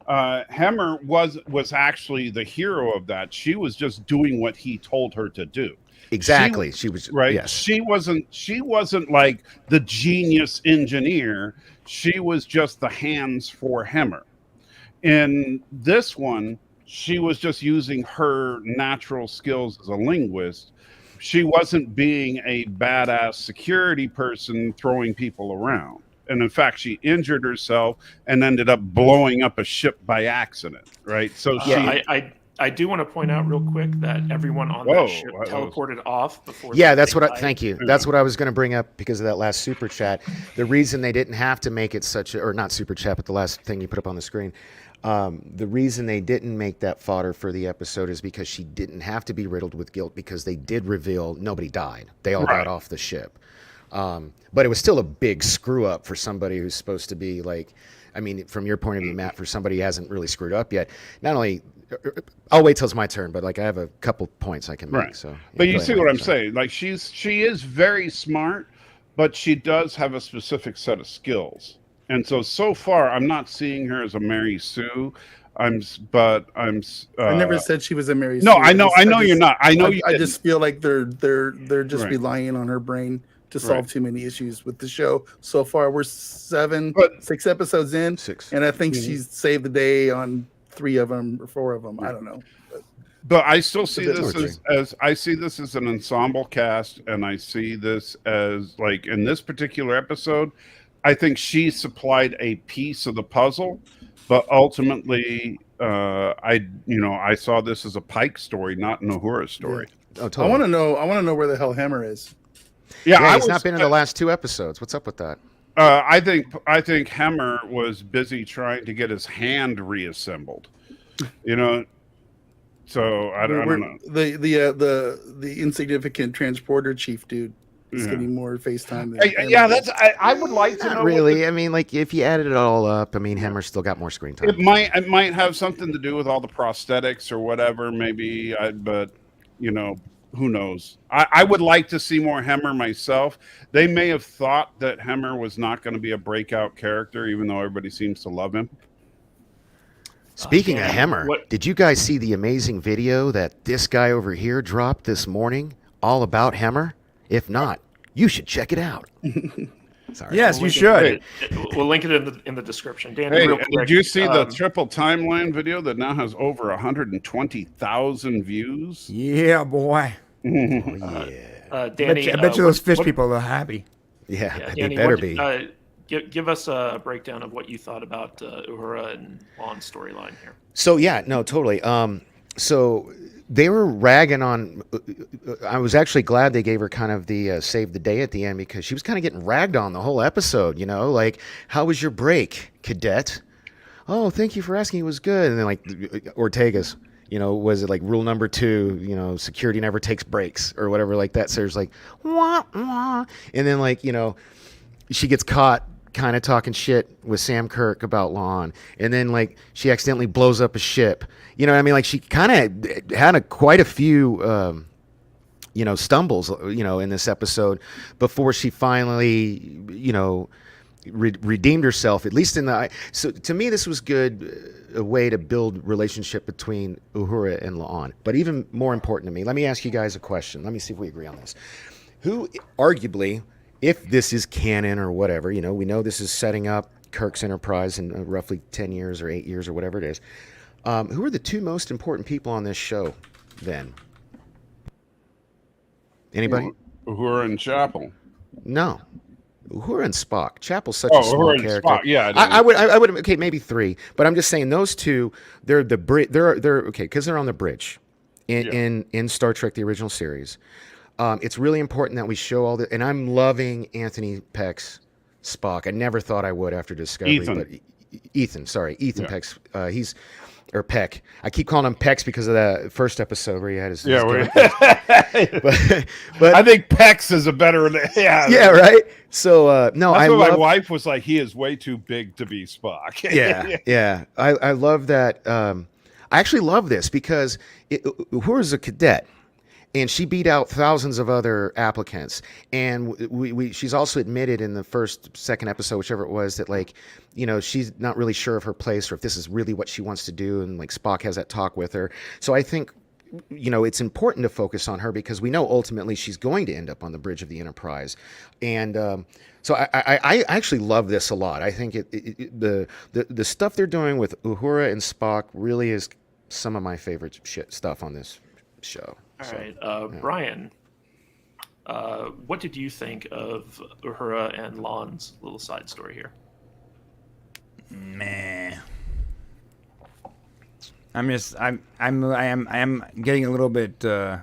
Hemmer was actually the hero of that. She was just doing what he told her to do. Exactly. She was right. Yes. She wasn't like the genius engineer. She was just the hands for Hemmer. In this one, she was just using her natural skills as a linguist. She wasn't being a badass security person throwing people around. And in fact, she injured herself and ended up blowing up a ship by accident, right? So I do want to point out real quick that everyone on that ship teleported off before. Yeah, thank you. That's what I was going to bring up because of that last super chat. The reason they didn't have to make it or not super chat, but the last thing you put up on the screen. The reason they didn't make that fodder for the episode is because she didn't have to be riddled with guilt, because they did reveal nobody died. They all got off the ship. But it was still a big screw up for somebody who's supposed to be from your point of view, Matt, for somebody who hasn't really screwed up yet. Not only, I'll wait till it's my turn, but I have a couple points I can make. Right. So, but you see what I'm saying? She is very smart, but she does have a specific set of skills. And so far, I'm not seeing her as a Mary Sue. I never said she was a Mary Sue. No, I know you're not. I know I just feel like they're just relying on her brain to solve too many issues with the show. So far, we're 6 episodes in, and I think she's saved the day on 3 of them or 4 of them. I don't know. But I still see this as an ensemble cast, and I see this as in this particular episode, I think she supplied a piece of the puzzle, but ultimately, I saw this as a Pike story, not an Uhura story. Yeah. Oh, totally. I want to know where the hell Hemmer is. Yeah, he's not been in the last 2 episodes. What's up with that? I think Hemmer was busy trying to get his hand reassembled. So I don't know. The insignificant transporter chief dude is getting more FaceTime than I would like to know. Not really. I mean, like if you added it all up, I mean, Hemmer's still got more screen time. It might have something to do with all the prosthetics or whatever, maybe. But who knows? I would like to see more Hemmer myself. They may have thought that Hemmer was not going to be a breakout character, even though everybody seems to love him. Speaking of Hemmer, did you guys see the amazing video that this guy over here dropped this morning all about Hemmer? If not, you should check it out. Sorry. Yes, you should. We'll link it in the description. Dan, hey, real quick, did you see the triple timeline video that now has over 120,000 views? Yeah, boy. Danny, I bet you those fish people are happy. Yeah, Danny, they better be. Give us a breakdown of what you thought about Uhura and Lon's storyline here. So yeah, no, totally. So they were ragging on. I was actually glad they gave her kind of the save the day at the end, because she was kind of getting ragged on the whole episode. Like, how was your break, cadet? Oh, thank you for asking. It was good. And then like Ortega's, was it like rule number 2? Security never takes breaks or whatever like that. So there's like wah, wah. And then like she gets caught kind of talking shit with Sam Kirk about Lon, and then like she accidentally blows up a ship. You know what I mean? Like she kind of had quite a few stumbles in this episode before she finally redeemed herself, at least in the. So to me, this was good, a way to build relationship between Uhura and Lon. But even more important to me, let me ask you guys a question. Let me see if we agree on this. Who arguably, if this is canon or whatever, we know this is setting up Kirk's Enterprise in roughly 10 years or 8 years or whatever it is. Who are the 2 most important people on this show then? Anybody? Uhura and Chapel. No. Uhura and Spock. Chapel's such a small Uhura character. And Spock. Yeah, I would okay, maybe 3, but I'm just saying those 2. They're the they're okay because they're on the bridge in Star Trek the original series. It's really important that we show all the, and I'm loving Anthony Peck's Spock. I never thought I would after Discovery, but Ethan Peck's, or Peck. I keep calling him Peck's because of that first episode where he had his but I think Peck's is a better yeah, right. So no, that's what my wife was like. He is way too big to be Spock. yeah. I love that. I actually love this because Uhura's a cadet. And she beat out thousands of other applicants. And she's also admitted in the second episode, whichever it was, that like, she's not really sure of her place or if this is really what she wants to do. And like Spock has that talk with her. So I think, it's important to focus on her because we know ultimately she's going to end up on the bridge of the Enterprise. And so I actually love this a lot. I think the stuff they're doing with Uhura and Spock really is some of my favorite stuff on this show. All right, Brian, what did you think of Uhura and Lon's little side story here? Meh. I am getting a little bit. I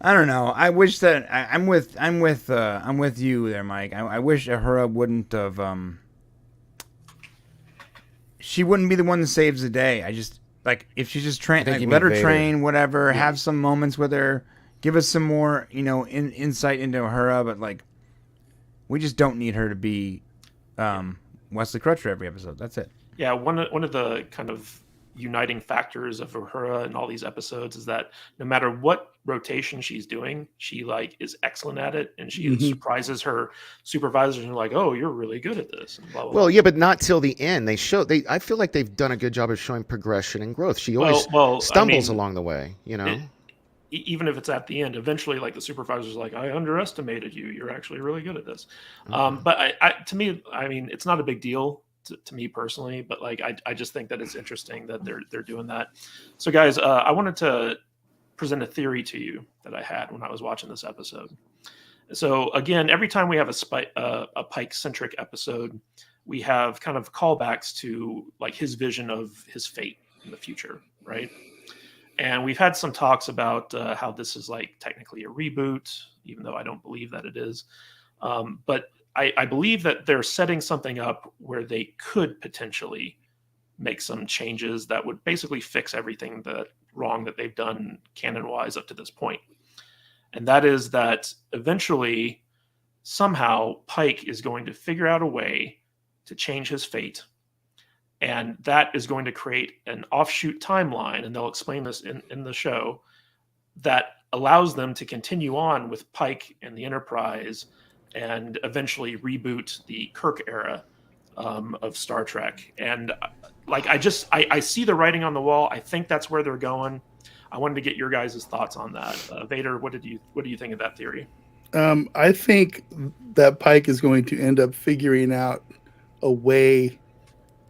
don't know. I wish that I'm with you there, Mike. I wish Uhura wouldn't have. She wouldn't be the one that saves the day. I just. Like, if she's just train, like, let her train, whatever, have some moments with her, give us some more, insight into Uhura, but, like, we just don't need her to be Wesley Crutcher every episode. That's it. Yeah, one of the kind of uniting factors of Uhura in all these episodes is that no matter what rotation she's doing, she like is excellent at it, and she surprises her supervisors and like, "Oh, you're really good at this." And blah, blah, well, yeah, but not till the end. I feel like they've done a good job of showing progression and growth. She always stumbles along the way, even if it's at the end, eventually, like the supervisor's like, "I underestimated you. You're actually really good at this." But to me, it's not a big deal. To me personally, but like I just think that it's interesting that they're doing that. So guys, I wanted to present a theory to you that I had when I was watching this episode. So again, every time we have a Pike centric episode, we have kind of callbacks to like his vision of his fate in the future, right? And we've had some talks about how this is like technically a reboot. even though I don't believe that it is. But I believe that they're setting something up where they could potentially make some changes that would basically fix everything that wrong that they've done canon-wise up to this point. And that is that eventually, somehow, Pike is going to figure out a way to change his fate. And that is going to create an offshoot timeline, and they'll explain this in the show, that allows them to continue on with Pike and the Enterprise and eventually reboot the Kirk era of Star Trek. And like I see the writing on the wall. I think that's where they're going. I wanted to get your guys' thoughts on that. Vader, what do you think of that theory? I think that Pike is going to end up figuring out a way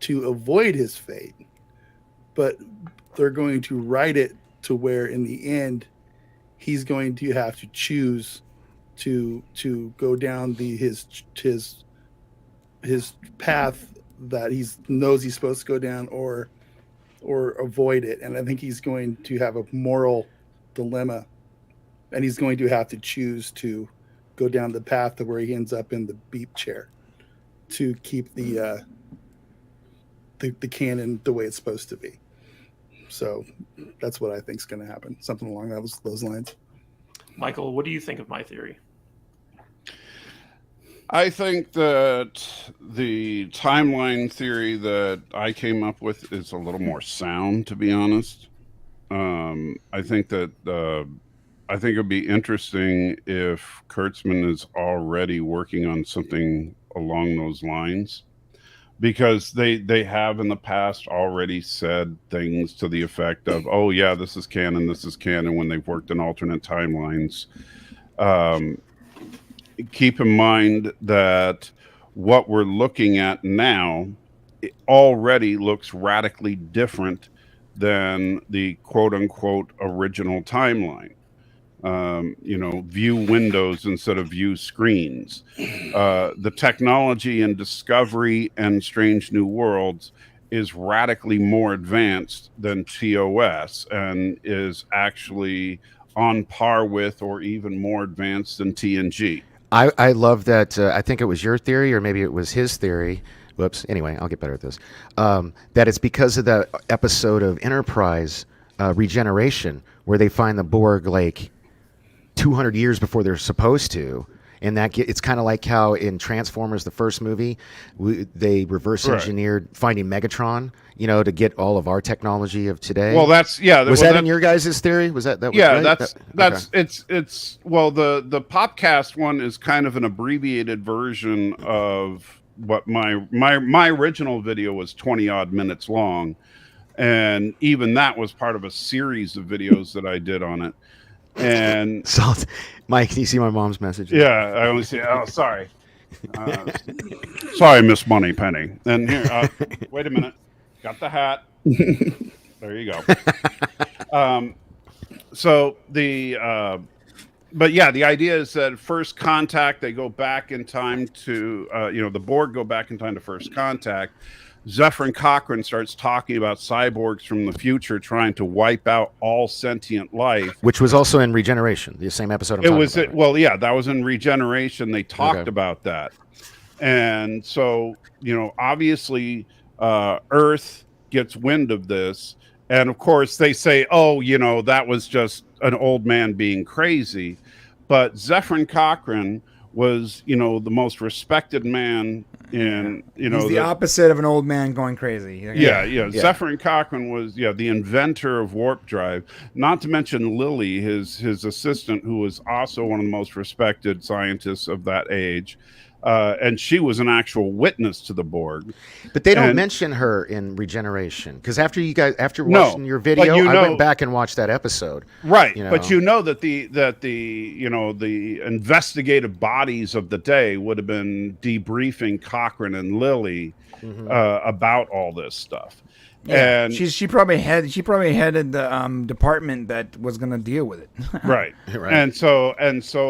to avoid his fate, but they're going to write it to where in the end he's going to have to choose to go down his path that he knows he's supposed to go down, or avoid it. And I think he's going to have a moral dilemma, and he's going to have to choose to go down the path to where he ends up in the beep chair to keep the canon the way it's supposed to be. So that's what I think is going to happen. Something along those lines. Michael, what do you think of my theory? I think that the timeline theory that I came up with is a little more sound, to be honest. I think it'd be interesting if Kurtzman is already working on something along those lines, because they have in the past already said things to the effect of, oh yeah, this is canon, when they've worked in alternate timelines. Keep in mind that what we're looking at now already looks radically different than the quote-unquote original timeline. View windows instead of view screens. The technology in Discovery and Strange New Worlds is radically more advanced than TOS, and is actually on par with or even more advanced than TNG. I love that. I think it was your theory, or maybe it was his theory. Whoops. Anyway, I'll get better at this. That it's because of the episode of Enterprise, Regeneration, where they find the Borg like 200 years before they're supposed to. And it's kind of like how in Transformers, the first movie, they reverse engineered finding Megatron, to get all of our technology of today. Well, was that in your guys' theory? Was that was yeah? right? That's it's the Popcast one is kind of an abbreviated version of what my original video was 20 odd minutes long, and even that was part of a series of videos that I did on it. And Salt, Mike, can you see my mom's message? Yeah, I only see. Oh, sorry, sorry, Miss Moneypenny. And here, wait a minute, got the hat. There you go. But yeah, the idea is that First Contact, they go back in time to, the Borg go back in time to First Contact. Zefram Cochrane starts talking about cyborgs from the future trying to wipe out all sentient life, which was also in Regeneration, the same episode. That was in Regeneration. They talked about that, and so obviously, Earth gets wind of this, and of course they say, "Oh, that was just an old man being crazy," but Zefram Cochrane was, the most respected man in, he's the opposite of an old man going crazy. Yeah. Zefram Cochrane was, the inventor of warp drive. Not to mention Lily, his assistant, who was also one of the most respected scientists of that age. And she was an actual witness to the Borg. But they don't mention her in Regeneration, because after watching your video, I went back and watched that episode. Right, but that the investigative bodies of the day would have been debriefing Cochrane and Lily about all this stuff. Yeah, and she probably headed the department that was going to deal with it. Right. And so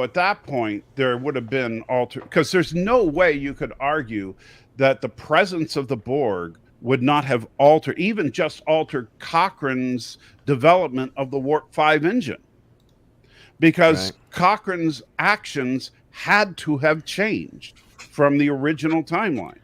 at that point there would have been because there's no way you could argue that the presence of the Borg would not have altered Cochrane's development of the Warp 5 engine, because Cochrane's actions had to have changed from the original timeline.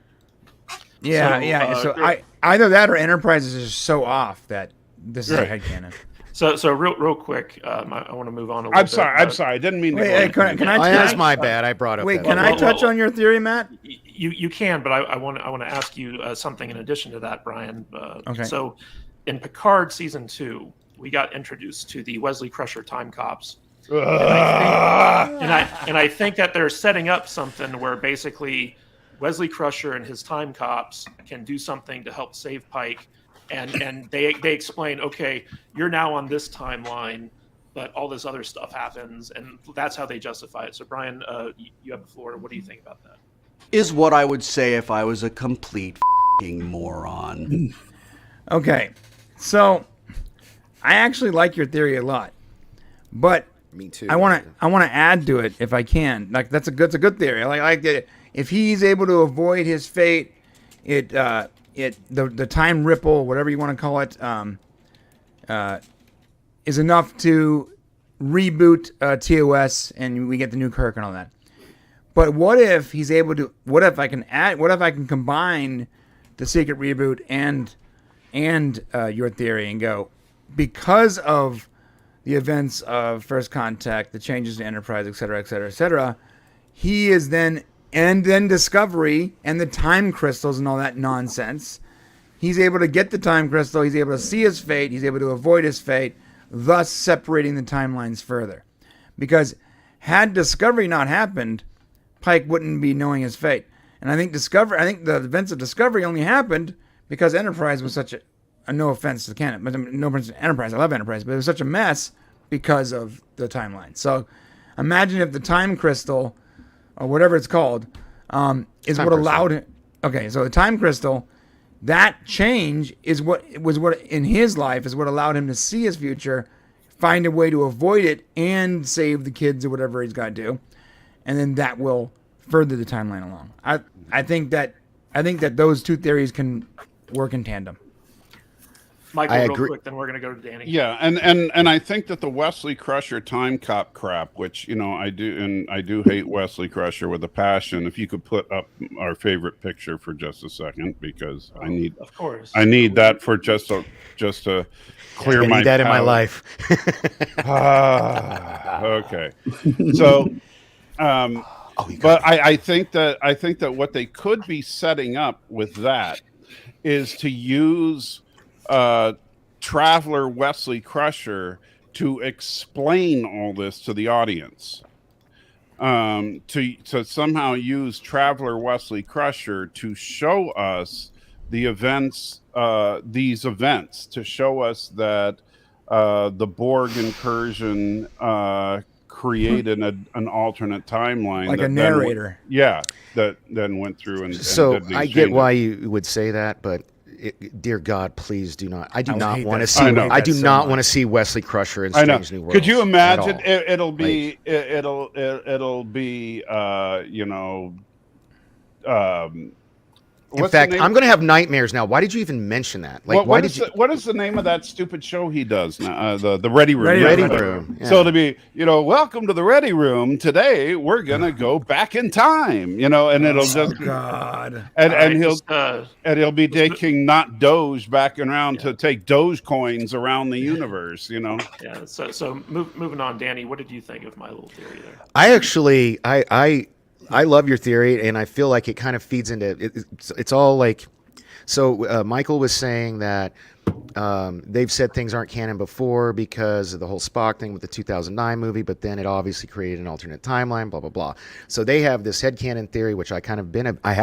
Yeah. So either that or Enterprise is just so off that this is a headcanon. So real quick, I want to move on a little bit. I'm sorry. I didn't mean to. Can I That's my bad. I brought up. Wait, can I touch on your theory, Matt? You can, but I want to ask you something in addition to that, Brian. Okay. So, in Picard season 2, we got introduced to the Wesley Crusher time cops, and I think that they're setting up something where basically Wesley Crusher and his time cops can do something to help save Pike, and they explain, okay, you're now on this timeline, but all this other stuff happens, and that's how they justify it. So, Brian, you have the floor. What do you think about that? Is what I would say if I was a complete f***ing moron. Okay, so I actually like your theory a lot, but Me too. I want to add to it if I can. Like that's a good theory. I like it. If he's able to avoid his fate, the time ripple, whatever you want to call it, is enough to reboot TOS, and we get the new Kirk and all that. But what if he's able to? What if I can combine the secret reboot and your theory and go, because of the events of First Contact, the changes to Enterprise, et cetera, he is then Discovery and the time crystals and all that nonsense. He's able to get the time crystal. He's able to see his fate. He's able to avoid his fate, thus separating the timelines further. Because had Discovery not happened, Pike wouldn't be knowing his fate. And I think the events of Discovery only happened because Enterprise was such a no offense to canon, but no offense to Enterprise. I love Enterprise, but it was such a mess because of the timeline. So imagine if the time crystal, or whatever it's called, is what allowed him. Okay, so the time crystal, that change is what in his life is what allowed him to see his future, find a way to avoid it, and save the kids or whatever he's got to do, and then that will further the timeline along. I think that those two theories can work in tandem. Michael, I real agree. quick, then we're going to go to Danny. Yeah, and I think that the Wesley Crusher time cop crap, which I do hate Wesley Crusher with a passion. If you could put up our favorite picture for just a second, because I need that for just to clear my. I need that in my life. Okay, so. But I think that what they could be setting up with that is to use Traveler Wesley Crusher to explain all this to the audience. To somehow use Traveler Wesley Crusher to show us the events, these events, to show us that the Borg incursion created an alternate timeline, like a narrator. That then went through and So did these I get changes. why you would say that, but dear God, please do not. I do not hate want to that see. so much. I do so not much. want to see Wesley Crusher in I know. Strange New Worlds. Could you imagine? at all. It'll be In fact, I'm going to have nightmares now. Why did you even mention that? Like, what is the name of that stupid show he does now? The Ready Room. Ready Room. Yeah. So to be, welcome to the Ready Room. Today we're gonna go back in time. And it'll just God. and he'll be taking not Doge back around to take Doge coins around the universe. Yeah. So moving on, Danny, what did you think of my little theory there? I actually, I love your theory, and I feel like it kind of feeds into it. It's all like, so Michael was saying that they've said things aren't canon before because of the whole Spock thing with the 2009 movie, but then it obviously created an alternate timeline, blah, blah, blah. So they have this headcanon theory, which I have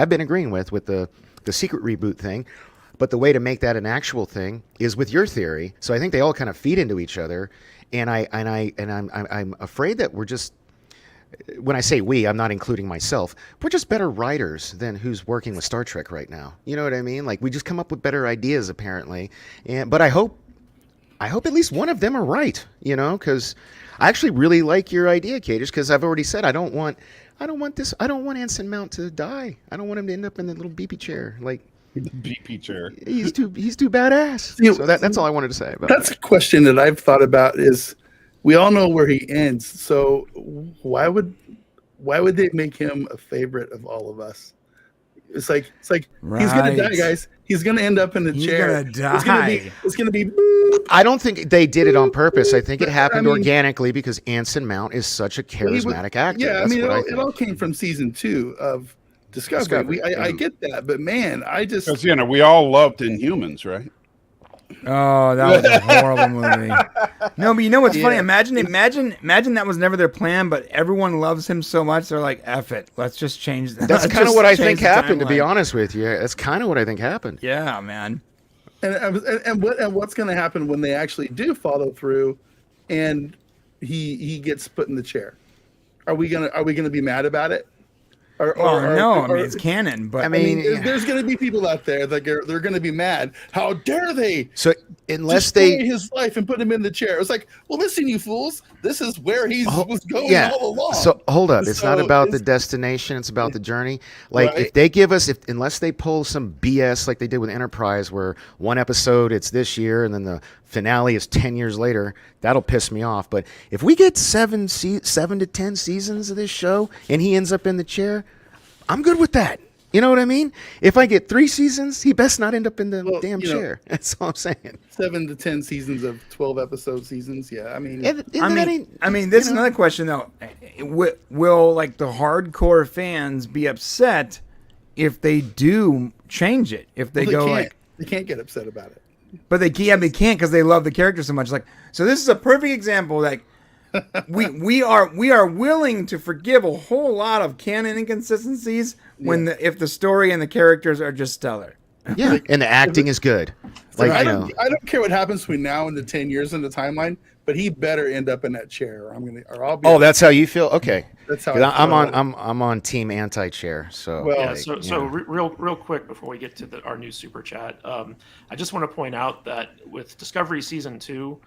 been agreeing with the secret reboot thing. But the way to make that an actual thing is with your theory. So I think they all kind of feed into each other, and I'm afraid that we're just. When I say we, I'm not including myself. We're just better writers than who's working with Star Trek right now. You know what I mean? Like, we just come up with better ideas, apparently. But I hope at least one of them are right. Because I actually really like your idea, Cage. Because I've already said I don't want Anson Mount to die. I don't want him to end up in the little beepy chair. Like, BP chair. He's too badass. So that's all I wanted to say about that's that. a question that I've thought about is we all know where he ends. So why would they make him a favorite of all of us? It's like he's gonna die, guys. He's gonna end up in the chair. He's gonna die. It's gonna be. I don't think they did it on purpose. I think it happened organically because Anson Mount is such a charismatic actor. Yeah, That's I mean, what it all came from season 2 of Discovery. I get that, but man, I just Because we all loved Inhumans, right? Oh, that was a horrible movie. No, but you know what's funny? Imagine that was never their plan, but everyone loves him so much, they're like, F it. Let's just change that. That's kind of what I think happened, to be honest with you. That's kind of what I think happened. Yeah, man. And what's going to happen when they actually do follow through, and he gets put in the chair? Are we gonna be mad about it? No, I mean, it's canon, but I mean, there's going to be people out there that they're going to be mad. How dare they? So unless destroy his life and put him in the chair, it's like, well, listen, you fools, this is where he was going all along. So hold up, it's not about the destination; it's about the journey. Like if they give us, unless they pull some BS like they did with Enterprise, where one episode it's this year and then the finale is 10 years later, that'll piss me off. But if we get 7 to 10 seasons of this show and he ends up in the chair, I'm good with that. You know what I mean? If I get 3 seasons, he best not end up in the damn chair. That's all I'm saying. 7 to 10 seasons of 12 episode seasons. Yeah, I mean, this is another question though. Will like the hardcore fans be upset if they do change it? If they they can't get upset about it. But they can't because they love the character so much. Like, so this is a perfect example. Like, we are willing to forgive a whole lot of canon inconsistencies if the story and the characters are just stellar. Yeah, and the acting is good. Like, I don't care what happens between now and the 10 years in the timeline, but he better end up in that chair, or I'll be. Oh, that's how you feel? Okay. That's how I'm on team anti-chair. So real quick before we get to our new super chat, I just want to point out that with Discovery season 2,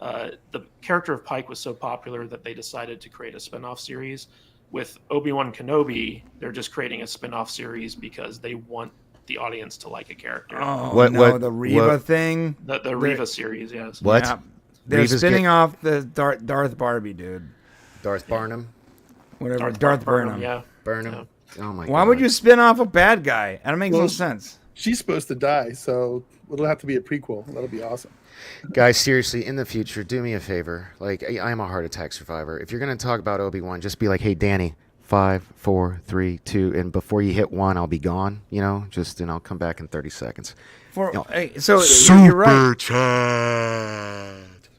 the character of Pike was so popular that they decided to create a spin-off series. With Obi-Wan Kenobi, they're just creating a spin-off series because they want the audience to like a character. Oh, the Reva thing? The Reva series, yes. What? Yeah. They're spinning off the Darth Barbie, dude. Darth Barnum? Whatever, Darth Burnham. Yeah. Burnham? Yeah. Oh my God. Why would you spin off a bad guy? That makes no sense. She's supposed to die, so it'll have to be a prequel. That'll be awesome. Guys, seriously, in the future, do me a favor. Like, I am a heart attack survivor. If you're going to talk about Obi-Wan, just be like, hey, Danny, 5, 4, 3, 2, and before you hit 1, I'll be gone. And I'll come back in 30 seconds. So you're right.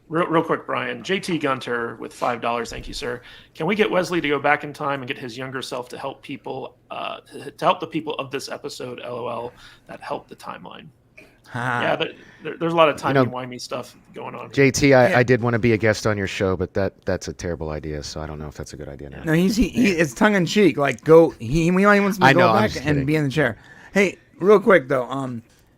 Real quick, Brian. JT Gunter with $5. Thank you, sir. Can we get Wesley to go back in time and get his younger self to help people, to help the people of this episode, LOL, that helped the timeline? Yeah, there's a lot of timey-wimey stuff going on. JT, I did want to be a guest on your show, but that's a terrible idea, so I don't know if that's a good idea now. No, it's tongue-in-cheek. Like, go. He wants to go back and be in the chair. Hey, real quick, though.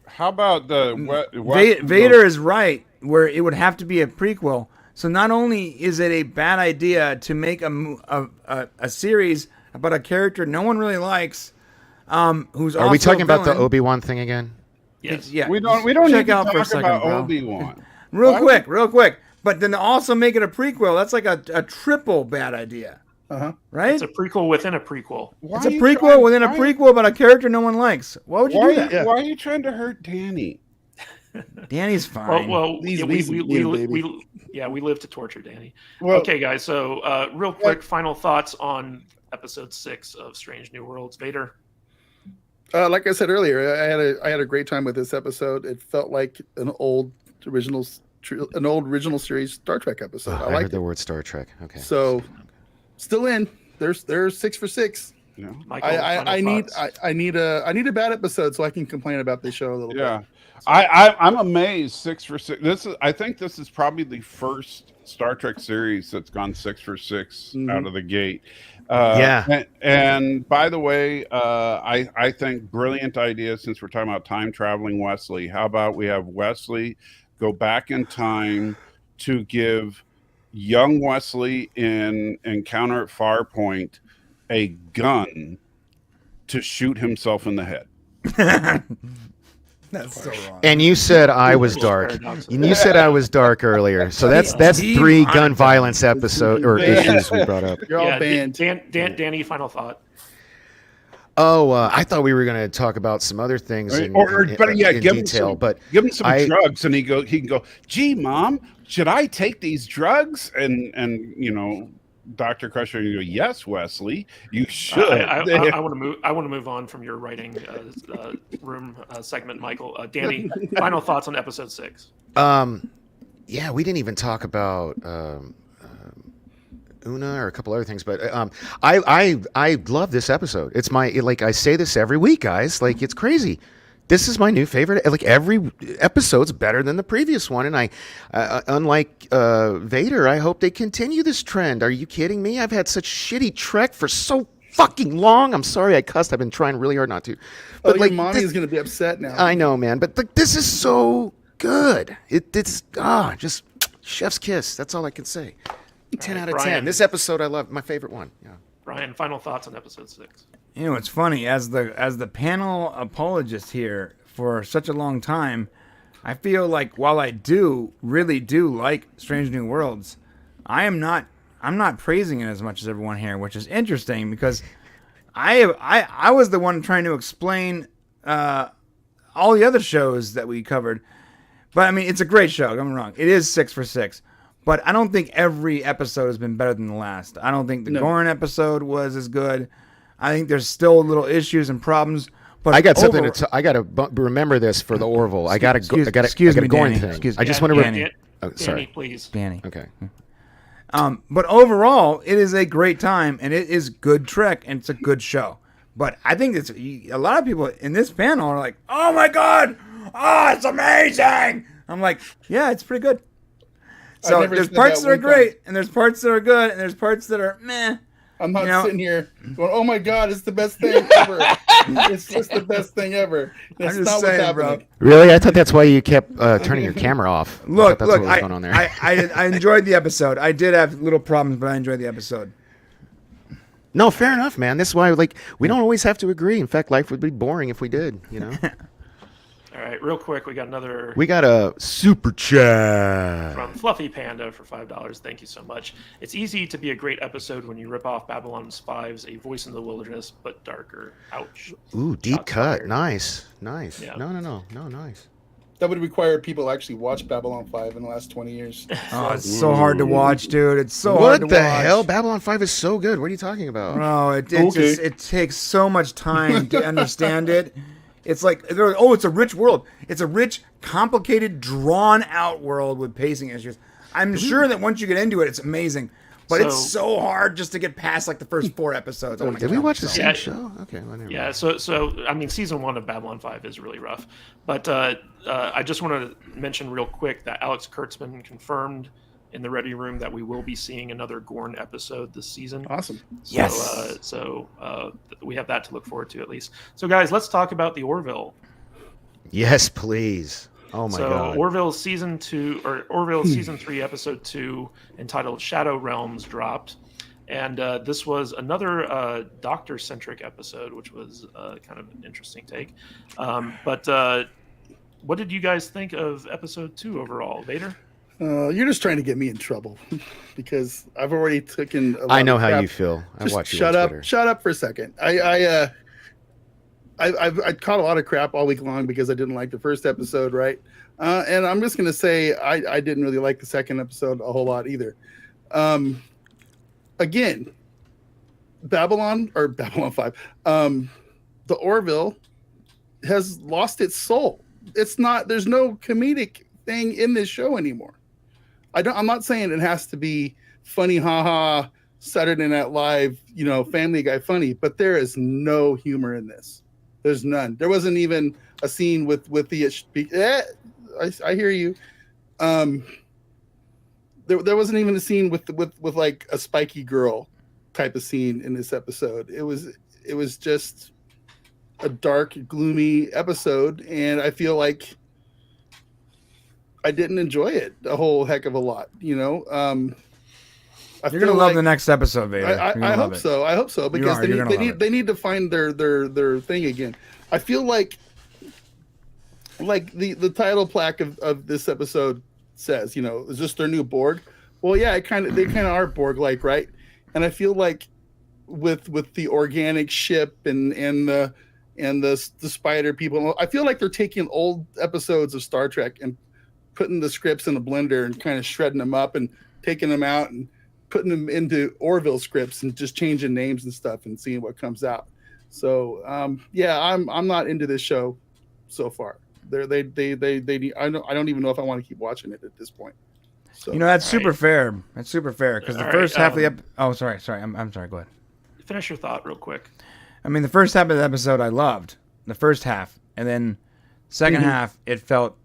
How about Vader is right, where it would have to be a prequel. So not only is it a bad idea to make a series about a character no one really likes, who's Are we talking about the Obi-Wan thing again? Yes. We don't need to talk about Obi-Wan. Real quick. But then also make it a prequel. That's like a triple bad idea. Right? It's a prequel within a prequel. It's a prequel within a prequel about a character no one likes. Why would you do that? Why are you trying to hurt Danny? Danny's fine. We live to torture Danny. Okay, guys. So real quick, final thoughts on episode 6 of Strange New Worlds. Vader. Like I said earlier, I had a great time with this episode. It felt like an old original series Star Trek episode. I heard the word Star Trek. Okay. So, still in. There's 6 for 6. Yeah. I need a bad episode so I can complain about this show a little bit. I'm amazed 6 for 6. I think this is probably the first Star Trek series that's gone 6 for 6 out of the gate. And by the way, I think brilliant idea, since we're talking about time traveling Wesley. How about we have Wesley go back in time to give young Wesley in Encounter at Farpoint a gun to shoot himself in the head. That's so wrong. And you said I was dark. And you said I was dark earlier. So that's three gun violence episode or issues we brought up. You're all banned. Danny, final thought. Oh, I thought we were going to talk about some other things in better yet, in give him detail, some, but give him some drugs, and he can go, gee, Mom, should I take these drugs? And Dr. Crusher, you go, yes, Wesley, you should. I want to move on from your writing room segment, Michael. Danny, final thoughts on episode 6. Yeah, we didn't even talk about Una or a couple other things, but I love this episode. It's I say this every week, guys. Like, it's crazy. This is my new favorite. Like, every episode's better than the previous one, and I unlike Vader, I hope they continue this trend. Are you kidding me? I've had such shitty Trek for so fucking long. I'm sorry I cussed. I've been trying really hard not to. But your mommy's gonna be upset now. I know, man. But this is so good. It's just chef's kiss. That's all I can say. 10 out of 10. This episode I love. My favorite one. Yeah. Brian, final thoughts on episode 6. You know, it's funny, as the panel apologist here for such a long time, I feel like while I really do like Strange New Worlds, I'm not praising it as much as everyone here, which is interesting because I was the one trying to explain all the other shows that we covered. But I mean, it's a great show, don't get me wrong. It is 6 for 6. But I don't think every episode has been better than the last. I don't think the Gorn episode was as good. I think there's still little issues and problems. But I got something I got to remember this for the Orville. I got to Gorn thing. Excuse me. I just want to. Danny, sorry, please. Danny. Okay. But overall, it is a great time, and it is good Trek, and it's a good show. But I think it's a lot of people in this panel are like, "Oh my god, it's amazing!" I'm like, "Yeah, it's pretty good." So there's parts that are great, and there's parts that are good, and there's parts that are meh. I'm not sitting here going, "Oh my god, it's the best thing ever." It's just the best thing ever. That's not what's happening. Really? I thought that's why you kept turning your camera off. Look, that's what was going on there. I enjoyed the episode. I did have little problems, but I enjoyed the episode. No, fair enough, man. This is why, we don't always have to agree. In fact, life would be boring if we did, All right, real quick, we got a super chat from Fluffy Panda for $5. Thank you so much. It's easy to be a great episode when you rip off Babylon's 5's A Voice in the Wilderness, but darker. Ouch. Ooh, deep Shots cut. fired. Nice. Yeah. No, nice. That would require people to actually watch Babylon 5 in the last 20 years. Oh, it's so hard to watch, dude. It's so hard to watch. What the hell? Babylon 5 is so good. What are you talking about? No, it takes so much time to understand it. It's like, it's a rich world. It's a rich, complicated, drawn-out world with pacing issues. I'm sure that once you get into it, it's amazing. But it's so hard just to get past the first 4 episodes. Did we watch the same show? Okay. Yeah, so I mean, season 1 of Babylon 5 is really rough. But I just want to mention real quick that Alex Kurtzman confirmed in the Ready Room that we will be seeing another Gorn episode this season. Awesome. So, Yes. We have that to look forward to at least. So, guys, let's talk about the Orville. Yes, please. Oh my god. Orville season 3, episode 2, entitled Shadow Realms, dropped, and this was another Doctor-centric episode, which was kind of an interesting take. But what did you guys think of episode 2 overall, Vader? You're just trying to get me in trouble because I've already taken. I know how you feel. I watch you. Shut on up! Twitter. Shut up for a second. I caught a lot of crap all week long because I didn't like the first episode, right? And I'm just gonna say I didn't really like the second episode a whole lot either. Again, Babylon 5. The Orville has lost its soul. It's not. There's no comedic thing in this show anymore. I'm not saying it has to be funny, haha, Saturday Night Live, Family Guy funny, but there is no humor in this. There's none. There wasn't even a scene with the. I hear you. There wasn't even a scene with like a spiky girl type of scene in this episode. It was just a dark, gloomy episode, and I feel like I didn't enjoy it a whole heck of a lot. You're gonna love the next episode, Vader. I hope so. I hope so because they need to find their thing again. I feel like, like the title plaque of this episode says, you know, is this their new Borg? Well, yeah, they kind of are Borg like, right? And I feel like with the organic ship and the spider people, I feel like they're taking old episodes of Star Trek and putting the scripts in a blender and kind of shredding them up and taking them out and putting them into Orville scripts and just changing names and stuff and seeing what comes out. So yeah, I'm not into this show so far. They I don't even know if I want to keep watching it at this point. So You know, that's super fair. That's super fair because the All first right, half of the oh, sorry, I'm sorry. Go ahead. Finish your thought real quick. I mean, the first half of the episode I loved, the first half, and then second half it felt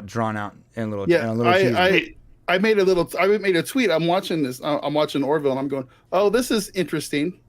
drawn out and a little. yeah, and a little cheesy. I made a tweet. I'm watching this. I'm watching Orville, and I'm going, "Oh, this is interesting."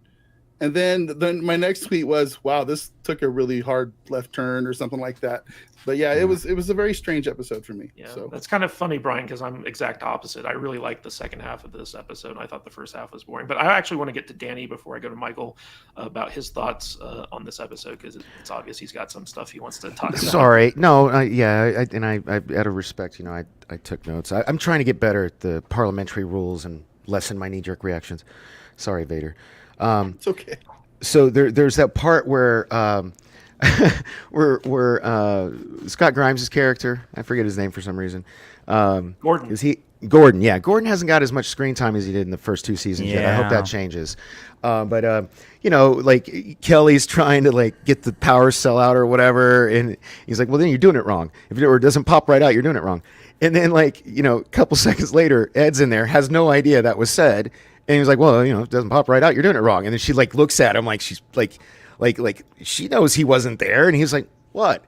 And then my next tweet was, "Wow, this took a really hard left turn," or something like that. But yeah, it was a very strange episode for me. Yeah, So that's kind of funny, Brian, because I'm exact opposite. I really liked the second half of this episode. I thought the first half was boring. But I actually want to get to Danny before I go to Michael about his thoughts on this episode, because it's obvious he's got some stuff he wants to talk about. Sorry, no, yeah, I out of respect, you know, I took notes. I'm trying to get better at the parliamentary rules and lessen my knee-jerk reactions. Sorry, Vader. it's okay. So there's that part where where Scott Grimes' character, I forget his name for some reason. Gordon. Gordon, yeah. Gordon hasn't got as much screen time as he did in the first two seasons yet. I hope Yeah. that changes. But you know, like Kelly's trying to like get the power cell out or whatever, and he's like, "Well, then you're doing it wrong. If it doesn't pop right out, you're doing it wrong." And then, like, you know, a couple seconds later, Ed's in there, has no idea that was said, and he was like, "Well, you know, if it doesn't pop right out, you're doing it wrong." And then she like looks at him like she's like she knows he wasn't there, and he's like, "What?"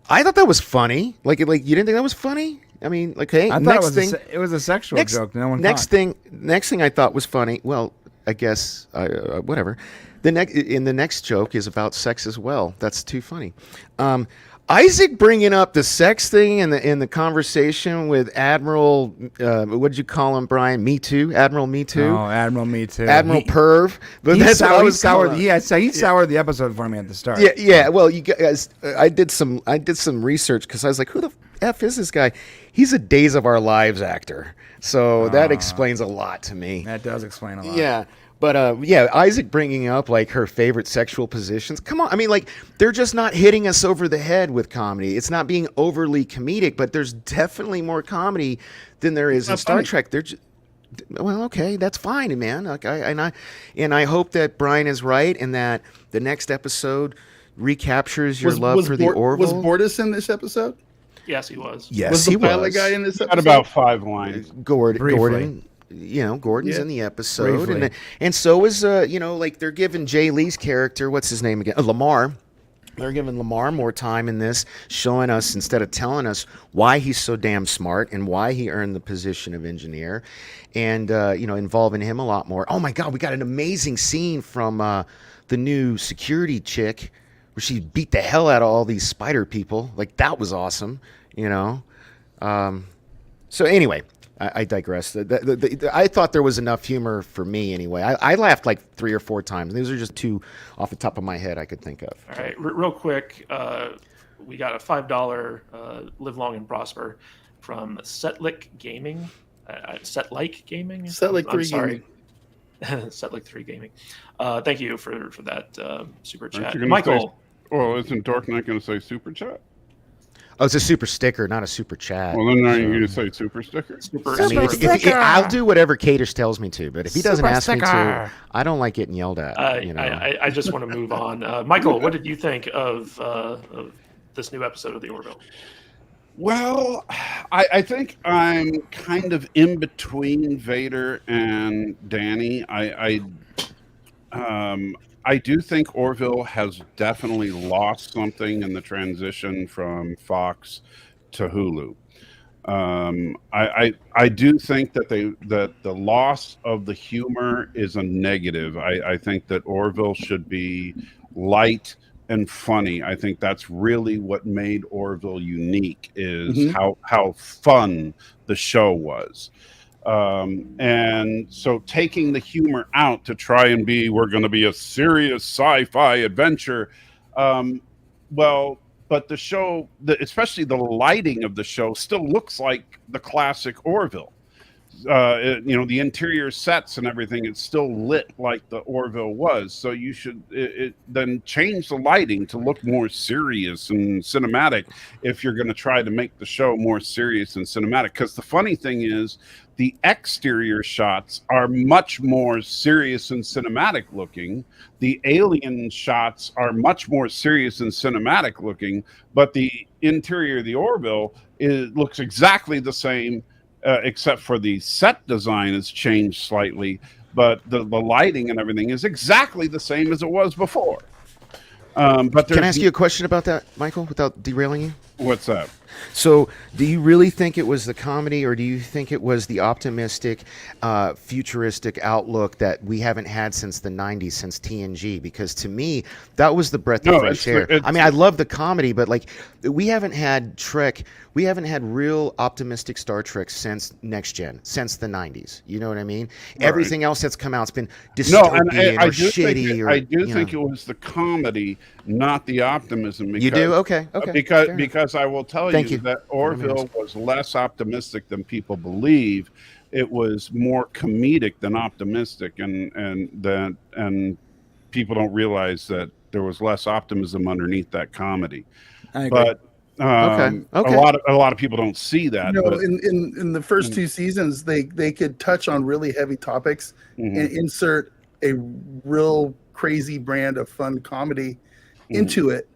I thought that was funny. Like you didn't think that was funny? I mean, like, hey, I thought next thing, it was a sexual joke. No one next caught. next thing I thought was funny. Well, I guess whatever. The next joke is about sex as well. That's too funny. Isaac bringing up the sex thing in the conversation with Admiral, what did you call him, Brian? Me Too? Admiral Me Too? Oh, Admiral Me Too. Admiral Perv. But He that's what I was soured. calling He soured the episode for me at the start. yeah. Well, you guys, I did some research because I was like, who the F is this guy? He's a Days of Our Lives actor. So that explains a lot to me. That does explain a lot. Yeah. But yeah, Isaac bringing up like her favorite sexual positions. Come on, I mean, like they're just not hitting us over the head with comedy. It's not being overly comedic, but there's definitely more comedy than there is in Star Trek. They're just, well, okay, that's fine, man. Like I hope that Brian is right and that the next episode recaptures your love for the Orville. Was Bortus in this episode? Yes, he was. Yes, Was the he pilot was. guy in this episode? Got about 5 lines. Gordon. You know, Gordon's in the episode, Briefly. and so is you know, like they're giving Jay Lee's character, what's his name again, Lamar. They're giving Lamar more time in this, showing us instead of telling us why he's so damn smart and why he earned the position of engineer, and you know, involving him a lot more. Oh my God, we got an amazing scene from the new security chick where she beat the hell out of all these spider people. Like that was awesome, you know. So anyway. I digress. I thought there was enough humor for me anyway. I laughed like 3 or 4 times. These are just 2 off the top of my head I could think of. All right, real quick, we got a $5 Live Long and Prosper from Setlick Gaming. Setlick Gaming? Setlick 3 sorry. Setlick 3 Gaming. Thank you for that super Aren't chat. you gonna Michael. Well, isn't Dork not going to say super chat? Oh, it's a super sticker, not a super chat. Well, then are you going to say super sticker? I mean, I'll do whatever Kadish tells me to, but if he doesn't ask me to, I don't like getting yelled at. You know? I just want to move on. Michael, what did you think of this new episode of The Orville? Well, I think I'm kind of in between Vader and Danny. I do think Orville has definitely lost something in the transition from Fox to Hulu. I do think that the loss of the humor is a negative. I think that Orville should be light and funny. I think that's really what made Orville unique is how fun the show was. And so taking the humor out to try and we're going to be a serious sci-fi adventure. Well, but the show, especially the lighting of the show, still looks like the classic Orville. The interior sets and everything, it's still lit like the Orville was. So you should then change the lighting to look more serious and cinematic if you're going to try to make the show more serious and cinematic. Because the funny thing is, the exterior shots are much more serious and cinematic looking. The alien shots are much more serious and cinematic looking, but the interior of the Orville looks exactly the same. Except for the set design has changed slightly, but the lighting and everything is exactly the same as it was before. But can I ask you a question about that, Michael, without derailing you? What's that? So, do you really think it was the comedy, or do you think it was the optimistic, futuristic outlook that we haven't had since the 90s, since TNG? Because to me, that was the breath of fresh air. I mean, I love the comedy, but like, we haven't had Trek, we haven't had real optimistic Star Trek since Next Gen, since the 90s. You know what I mean? Right. Everything else that's come out, it's been dystopian or shitty. I do think it was the comedy, not the optimism. Because, you do? Okay. Because I will tell you that Orville was less optimistic than people believe. It was more comedic than optimistic, and people don't realize that there was less optimism underneath that comedy. I agree. But a lot of people don't see that. In the first two seasons, they could touch on really heavy topics and insert a real crazy brand of fun comedy into it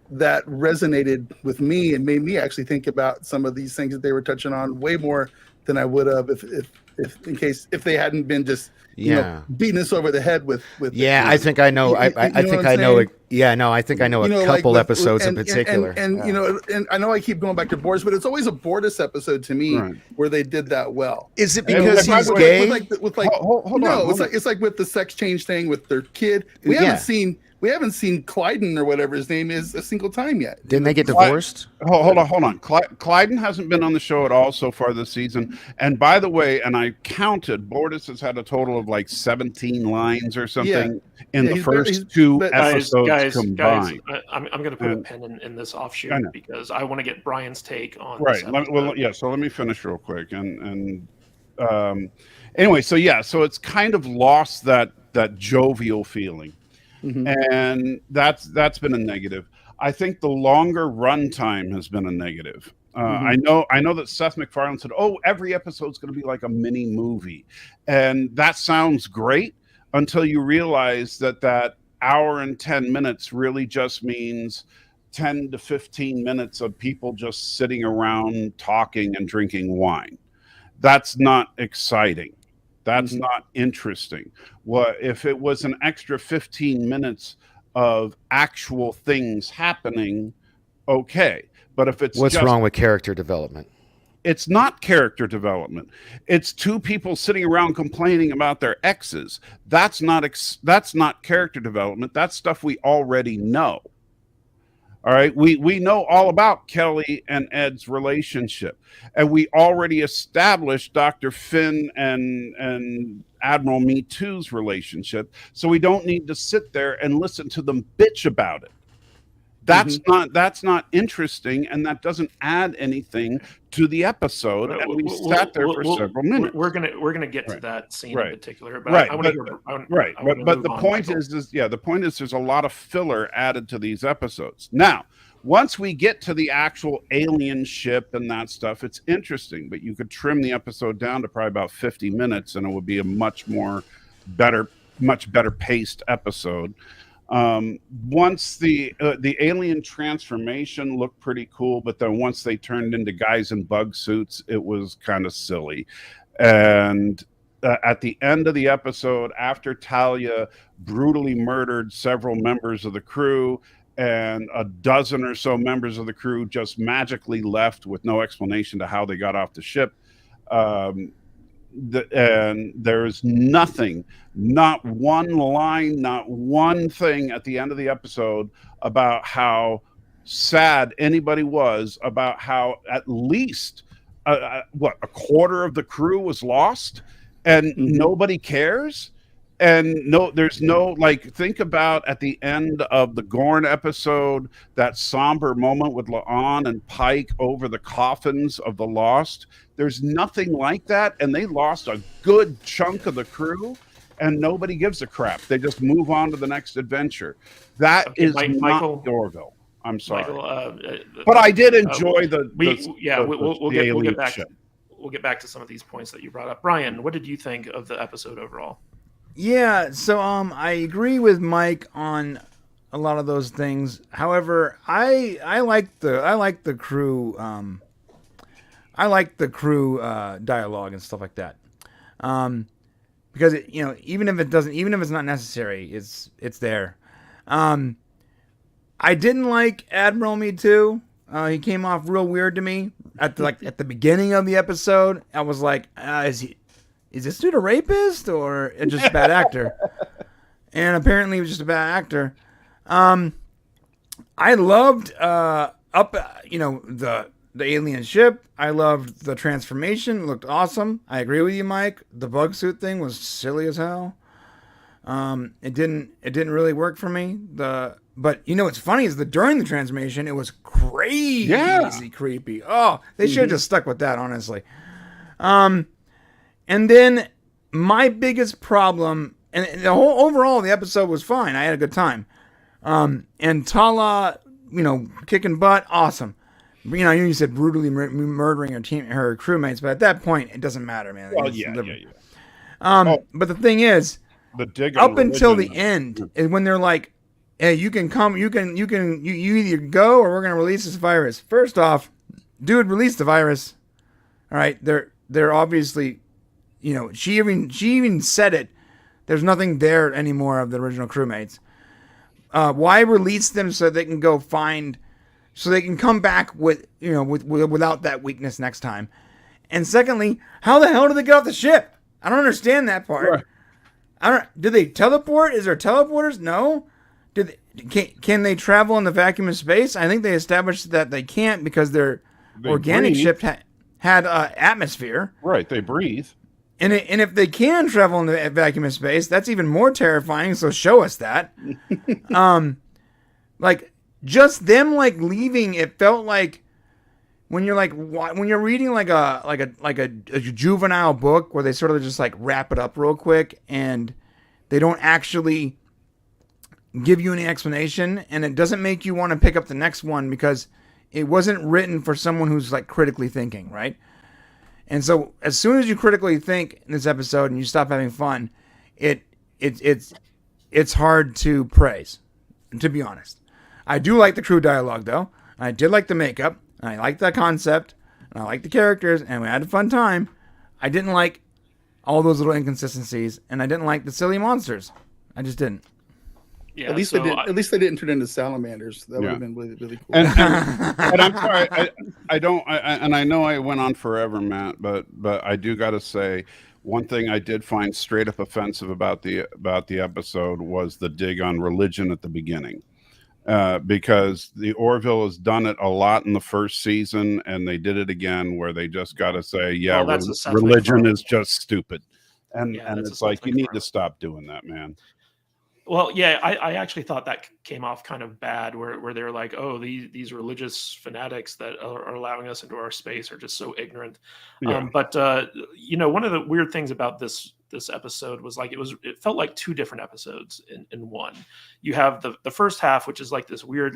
that resonated with me and made me actually think about some of these things that they were touching on way more than I would have if they hadn't been just beating us over the head with I think I know. I think I know it. Yeah, no, I think I know a couple episodes in particular. And I know I keep going back to Borg, but it's always a Bortus episode to me where they did that well. Is it because he's gay? Hold on. It's like with the sex change thing with their kid. We haven't seen Clyden or whatever his name is a single time yet. Didn't they get divorced? Hold on. Clyden hasn't been on the show at all so far this season. And by the way, and I counted, Bortus has had a total of like 17 lines or something in the first two episodes combined. I'm going to put a pin in this offshoot because I want to get Brian's take on this. So let me finish real quick. Anyway, so it's kind of lost that jovial feeling. And that's been a negative. I think the longer runtime has been a negative. I know that Seth MacFarlane said, every episode's going to be like a mini movie. And that sounds great until you realize that hour and 10 minutes really just means 10 to 15 minutes of people just sitting around talking and drinking wine. That's not exciting. That's not interesting. If it was an extra 15 minutes of actual things happening, okay. But if it's what's wrong with character development? It's not character development. It's two people sitting around complaining about their exes. That's not character development. That's stuff we already know. All right, we know all about Kelly and Ed's relationship, and we already established Dr. Finn and Admiral Me Too's relationship, so we don't need to sit there and listen to them bitch about it. That's not interesting, and that doesn't add anything to the episode. And we sat there for several minutes. We're gonna get to that scene in particular, but but the point is the point is there's a lot of filler added to these episodes. Now, once we get to the actual alien ship and that stuff, it's interesting, but you could trim the episode down to probably about 50 minutes, and it would be a much better paced episode. Once the alien transformation looked pretty cool, but then once they turned into guys in bug suits, it was kind of silly. And at the end of the episode, after Talia brutally murdered several members of the crew and a dozen or so members of the crew just magically left with no explanation to how they got off the ship, and there's nothing, not one line, not one thing at the end of the episode about how sad anybody was about how at least a quarter of the crew was lost and nobody cares. And no, there's no, like, think about at the end of the Gorn episode, that somber moment with La'an and Pike over the coffins of the lost. There's nothing like that, and they lost a good chunk of the crew, and nobody gives a crap. They just move on to the next adventure. That Okay, is Michael, not Orville. I'm sorry, Michael, but I did enjoy the we'll alien get back. ship. We'll get back to some of these points that you brought up. Brian, what did you think of the episode overall? Yeah, so I agree with Mike on a lot of those things. However, I like the crew dialogue and stuff like that. Because even if it's not necessary, it's there. I didn't like Admiral Me Too. He came off real weird to me at the beginning of the episode. I was like, is this dude a rapist or just a bad actor? And apparently he was just a bad actor. I loved the alien ship. I loved the transformation. It looked awesome. I agree with you, Mike. The bug suit thing was silly as hell. It didn't really work for me. But what's funny is that during the transformation, it was crazy creepy. Oh, they should have just stuck with that, honestly. And then my biggest problem, and the whole overall the episode was fine. I had a good time. And Tala, kicking butt, awesome. You said brutally murdering her crewmates, but at that point it doesn't matter, man. Well, But the thing is, the dig up until the end is when they're like, "Hey, you can come. You either go or we're gonna release this virus." First off, dude, release the virus. All right, they're obviously. She even said it. There's nothing there anymore of the original crewmates. Why release them so they can go find, so they can come back without that weakness next time? And secondly, how the hell did they get off the ship? I don't understand that part. Right. Did they teleport? Is there teleporters? No. Can they travel in the vacuum of space? I think they established that they can't because their organic ship had atmosphere. Right, they breathe. And if they can travel in the vacuum of space, that's even more terrifying. So show us that. Just them leaving, it felt like when you're reading like a juvenile book where they sort of just wrap it up real quick and they don't actually give you any explanation, and it doesn't make you want to pick up the next one because it wasn't written for someone who's critically thinking, right? And so as soon as you critically think in this episode and you stop having fun, it's hard to praise, to be honest. I do like the crew dialogue, though. I did like the makeup. And I like the concept. And I like the characters. And we had a fun time. I didn't like all those little inconsistencies. And I didn't like the silly monsters. I just didn't. Yeah, at least they didn't turn into salamanders. That would have been really, really cool. And I'm sorry, I know I went on forever, Matt, but I do got to say, one thing I did find straight up offensive about the episode was the dig on religion at the beginning, because the Orville has done it a lot in the first season, and they did it again where they just got to say, religion is just stupid, and it's like you need to stop doing that, man. Well, yeah, I actually thought that came off kind of bad, where they're like, oh, these religious fanatics that are allowing us into our space are just so ignorant. Yeah. But one of the weird things about this episode was it felt like two different episodes in one. You have the first half, which is like this weird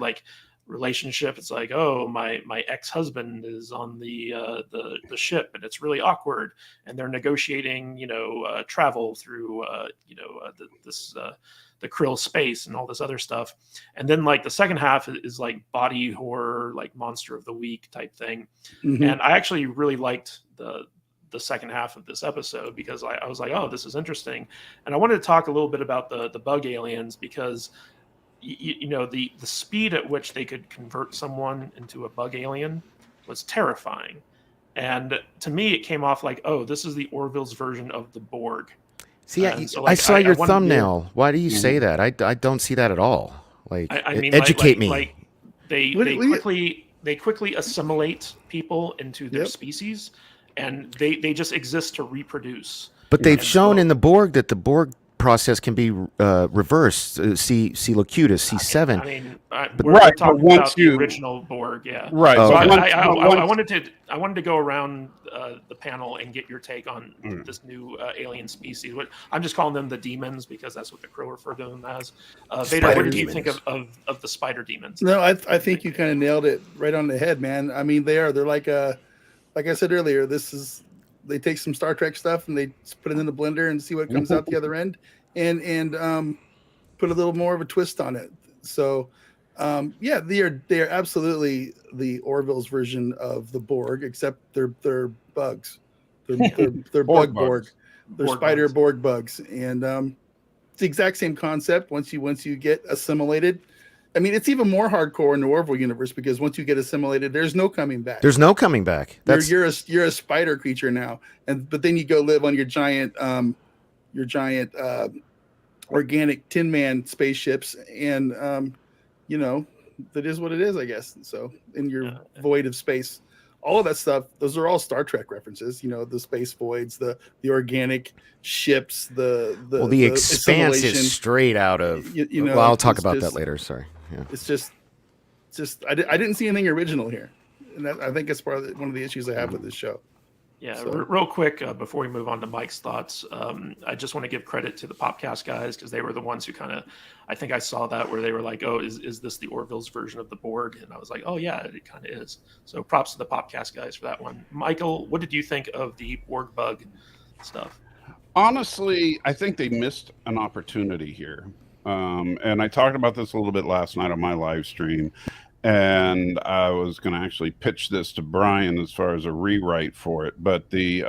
relationship. It's like, oh, my ex-husband is on the ship and it's really awkward, and they're negotiating travel through the Krill space and all this other stuff. And then the second half is body horror, monster of the week type thing. Mm-hmm. And I actually really liked the second half of this episode because I was like, oh, this is interesting. And I wanted to talk a little bit about the bug aliens because the speed at which they could convert someone into a bug alien was terrifying. And to me, it came off like, oh, this is the Orville's version of the Borg. See, I saw your thumbnail. Why do you say that? I don't see that at all. Educate me. They quickly assimilate people into their species, and they just exist to reproduce. But they've shown in the Borg that the Borg process can be reversed. See Locutus, C7. I mean, Right, we're but talking once about the you- original Borg, yeah. Right. Oh, but okay. I once- wanted to go around the panel and get your take on Mm. this new alien species. I'm just calling them the demons because that's what the Crow referred to them as. Vader, what Spider did you think demons. of the spider demons? No, I think you kind of nailed it right on the head, man. I mean, they're like I said earlier, they take some Star Trek stuff and they just put it in the blender and see what comes out the other end, and put a little more of a twist on it. So, yeah, they are absolutely the Orville's version of the Borg, except they're bugs. They're Borg bug Borg. bugs. They're Borg spider bugs. Borg bugs, and it's the exact same concept. Once you get assimilated, I mean, it's even more hardcore in the Orville universe because once you get assimilated, there's no coming back. There's no coming back. You're a spider creature now, but then you go live on your giant organic Tin Man spaceships, and that is what it is, I guess. So in your void of space, all of that stuff, those are all Star Trek references. The space voids, the organic ships, the Expanse assimilation. is straight out of. Well, I'll talk it's about just- that later. Sorry. Yeah. It's just I didn't see anything original here, and I think it's one of the issues I have with this show. Yeah, So- real quick before we move on to Mike's thoughts, I just want to give credit to the Popcast guys because they were the ones who I think I saw that where they were like, "Oh, is this the Orville's version of the Borg?" And I was like, "Oh yeah, it kind of is." So props to the Popcast guys for that one. Michael, what did you think of the Borg bug stuff? Honestly, I think they missed an opportunity here. And I talked about this a little bit last night on my live stream. And I was going to actually pitch this to Brian as far as a rewrite for it. But the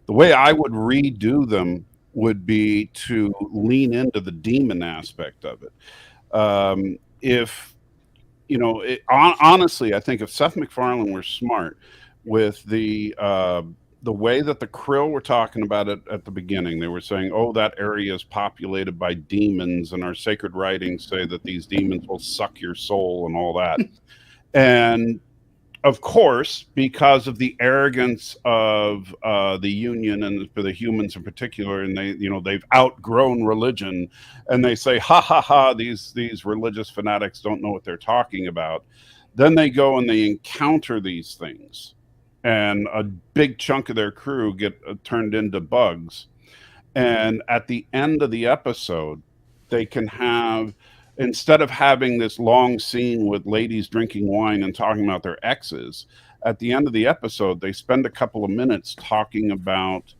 way I would redo them would be to lean into the demon aspect of it. Honestly, I think if Seth MacFarlane were smart with the way that the Krill were talking about it at the beginning, they were saying, "Oh, that area is populated by demons, and our sacred writings say that these demons will suck your soul and all that." And of course, because of the arrogance of the Union and for the humans in particular, and they've outgrown religion, and they say, "Ha ha ha! These religious fanatics don't know what they're talking about." Then they go and they encounter these things, and a big chunk of their crew get turned into bugs. And at the end of the episode, they can have, instead of having this long scene with ladies drinking wine and talking about their exes, at the end of the episode, they spend a couple of minutes talking about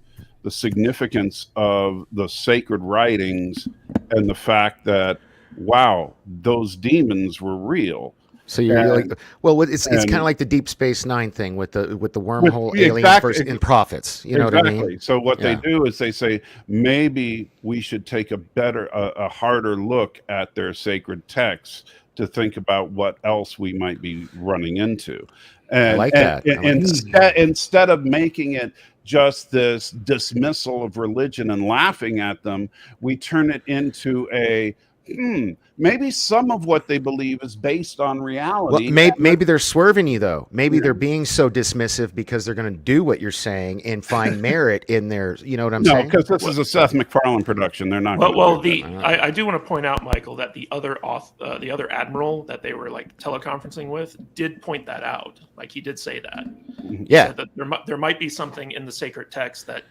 the significance of the sacred writings and the fact that, wow, those demons were real. So you're it's kind of like the Deep Space Nine thing with the wormhole aliens exactly, versus in prophets. You know what I mean? So what Yeah. they do is they say maybe we should take a harder look at their sacred texts to think about what else we might be running into. And I like that. Instead of making it just this dismissal of religion and laughing at them, we turn it into maybe some of what they believe is based on reality. Well, maybe they're swerving you though. Maybe they're being so dismissive because they're going to do what you're saying and find merit in their. You know what I'm saying? No, because this is a Seth MacFarlane production. They're not. I do want to point out, Michael, that the other admiral that they were like teleconferencing with did point that out. Like he did say that. Yeah. He said that there might be something in the sacred text that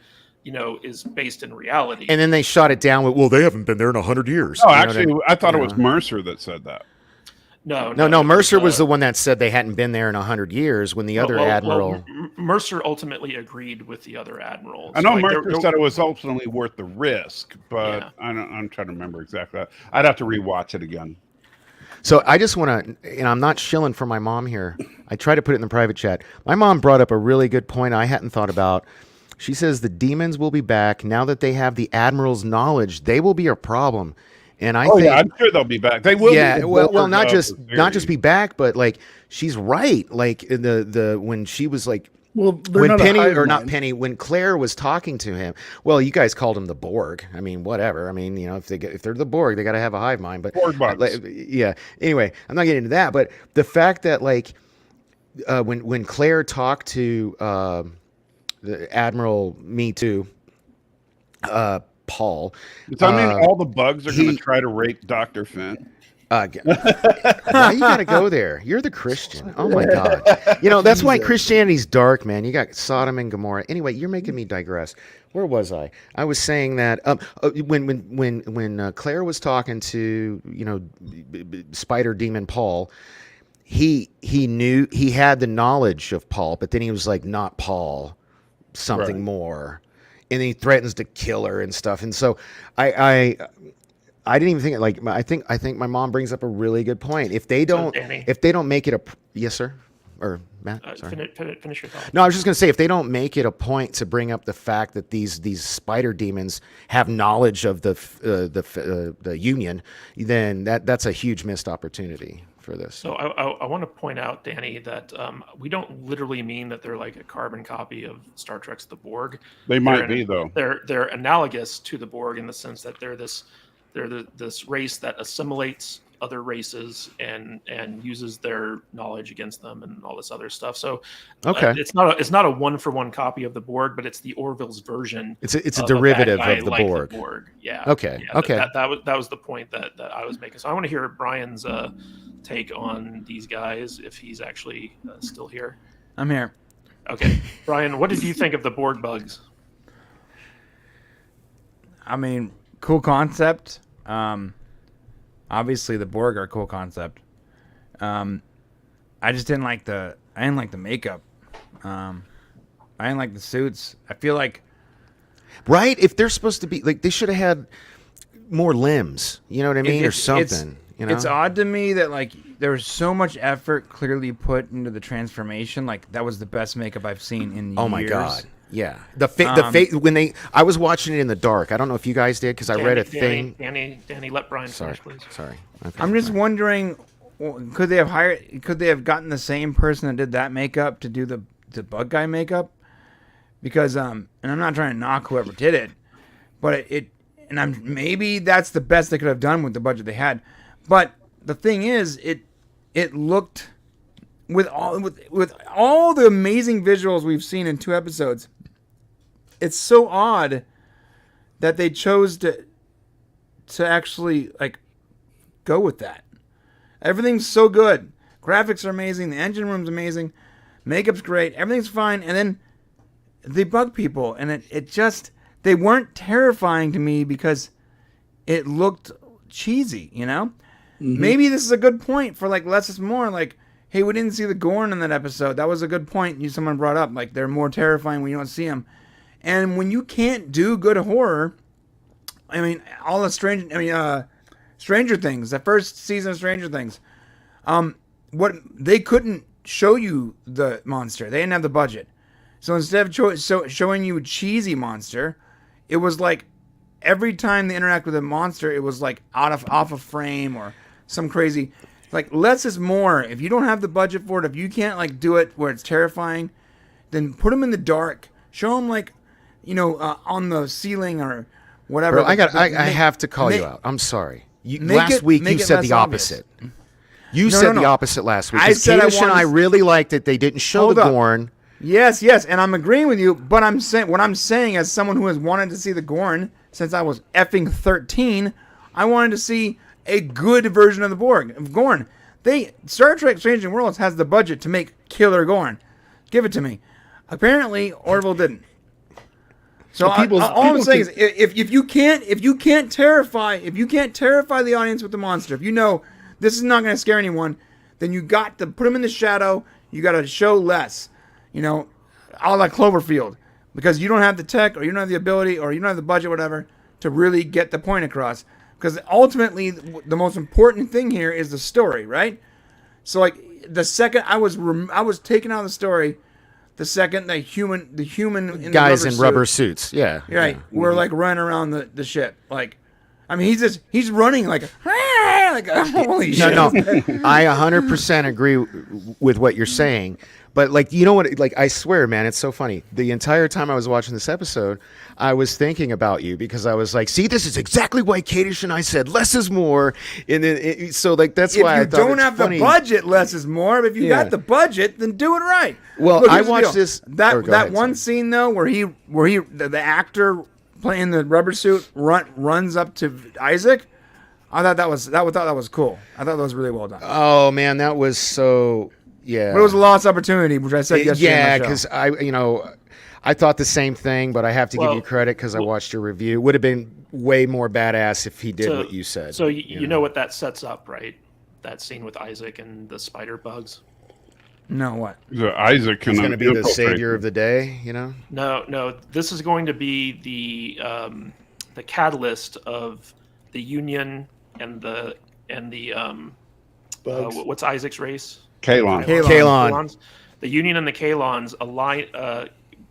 is based in reality. And then they shot it down with, well, they haven't been there in 100 years. No, You know actually, what I thought it was Mercer that said that. No. Mercer was the one that said they hadn't been there in 100 years when the other admiral. Mercer ultimately agreed with the other admiral. I know Mercer said it was ultimately worth the risk, but Yeah. I'm trying to remember exactly. I'd have to rewatch it again. So I just want to, and I'm not shilling for my mom here. I try to put it in the private chat. My mom brought up a really good point I hadn't thought about. She says the demons will be back now that they have the admiral's knowledge. They will be a problem, and I think I'm sure they'll be back. They will. Yeah, be the well, Borg not of just the not just series. be back, but like she's right. Like the when she was like. Well, they're When not a Penny, hive or not mind. Penny, when Claire was talking to him, well, you guys called him the Borg. I mean, whatever. I mean, if they're the Borg, they got to have a hive mind. But Borg bugs. yeah. Anyway, I'm not getting into that. But the fact that like when Claire talked to the Admiral Me Too, Paul. I mean, all the bugs are going to try to rape Dr. Finn. Why you gotta go there? You're the Christian. Oh my God! That's why Christianity's dark, man. You got Sodom and Gomorrah. Anyway, you're making me digress. Where was I? I was saying that when Claire was talking to Spider Demon Paul, he knew, he had the knowledge of Paul, but then he was like, not Paul, something more, and he threatens to kill her and stuff. And so I didn't even think it. Like, I think my mom brings up a really good point. If they don't make it a yes, sir, or Matt, sorry. Finish your thought. No, I was just going to say, if they don't make it a point to bring up the fact that these spider demons have knowledge of the Union, then that's a huge missed opportunity for this. So I want to point out, Danny, that we don't literally mean that they're like a carbon copy of Star Trek's The Borg. They might be, though. They're analogous to the Borg in the sense that they're this race that assimilates other races and uses their knowledge against them and all this other stuff. So it's not a one-for-one copy of the Borg, but it's the Orville's version. It's a derivative of the Borg. The Borg. Yeah. Okay. Yeah, okay. That was the point that I was making. So I want to hear Brian's take on these guys if he's actually still here. I'm here. Okay, Brian, what did you think of the Borg bugs? I mean, cool concept. Obviously the Borg are a cool concept. I just didn't like the makeup. I didn't like the suits. I feel like, right? If they're supposed to be like, they should have had more limbs. You know what I mean, or something. It's odd to me that like there was so much effort clearly put into the transformation. Like that was the best makeup I've seen in years. Oh my God. Yeah, the face when I was watching it in the dark. I don't know if you guys did because I read a thing. Danny, let Brian finish, please. Sorry. Okay. I'm just wondering, could they have gotten the same person that did that makeup to do the bug guy makeup? Because and I'm not trying to knock whoever did it, but maybe that's the best they could have done with the budget they had. But the thing is, it looked with all the amazing visuals we've seen in 2 episodes. It's so odd that they chose to actually like go with that. Everything's so good. Graphics are amazing. The engine room's amazing. Makeup's great. Everything's fine. And then they bug people, and it just, they weren't terrifying to me because it looked cheesy, you know? Mm-hmm. Maybe this is a good point for like less is more. Like, hey, we didn't see the Gorn in that episode. That was a good point someone brought up. Like, they're more terrifying when you don't see them. And when you can't do good horror, I mean, Stranger Things, the first season of Stranger Things, they couldn't show you the monster. They didn't have the budget. So instead of showing you a cheesy monster, it was like every time they interact with a monster, it was like off a frame or some crazy, like less is more. If you don't have the budget for it, if you can't like do it where it's terrifying, then put them in the dark. Show them like, on the ceiling or whatever. Bro, I have to call you out. I'm sorry. Last week you said the opposite. You said the opposite last week. I really liked it. They didn't show the Gorn. Yes, and I'm agreeing with you. But what I'm saying as someone who has wanted to see the Gorn since I was effing 13, I wanted to see a good version of the Gorn. Star Trek: Strange New Worlds has the budget to make killer Gorn. Give it to me. Apparently, Orville didn't. So all I'm saying is, if you can't terrify the audience with the monster, if you know this is not going to scare anyone, then you got to put them in the shadow. You got to show less, a la Cloverfield, because you don't have the tech, or you don't have the ability, or you don't have the budget, whatever, to really get the point across. Because ultimately, the most important thing here is the story, right? So like the second I was taken out of the story. The second the human in guys the in rubber suits, yeah, right, we're like running around the ship. Like, I mean, he's running like holy shit. No, I 100% agree with what you're saying. But like, you know what? Like, I swear, man, it's so funny. The entire time I was watching this episode, I was thinking about you because I was like, see, this is exactly why Kadish and I said less is more. And then, so like, that's why I thought if you don't have the budget, less is more. But if you got the budget, then do it right. Well, look, I watched this. That one scene though, where the actor playing the rubber suit runs up to Isaac. I thought that was cool. I thought that was really well done. Oh man, that was so yeah. But it was a lost opportunity, which I said yesterday. Yeah, because because I thought the same thing, but I have to give you credit because I watched your review. It would have been way more badass if he did what you said. So you know what that sets up, right? That scene with Isaac and the spider bugs. No, what? Isaac He's can going to be the savior of the day, you know? No. This is going to be the catalyst of the Union and the Bugs. what's Isaac's race? Kalon. Kalon. The Union and the Kalons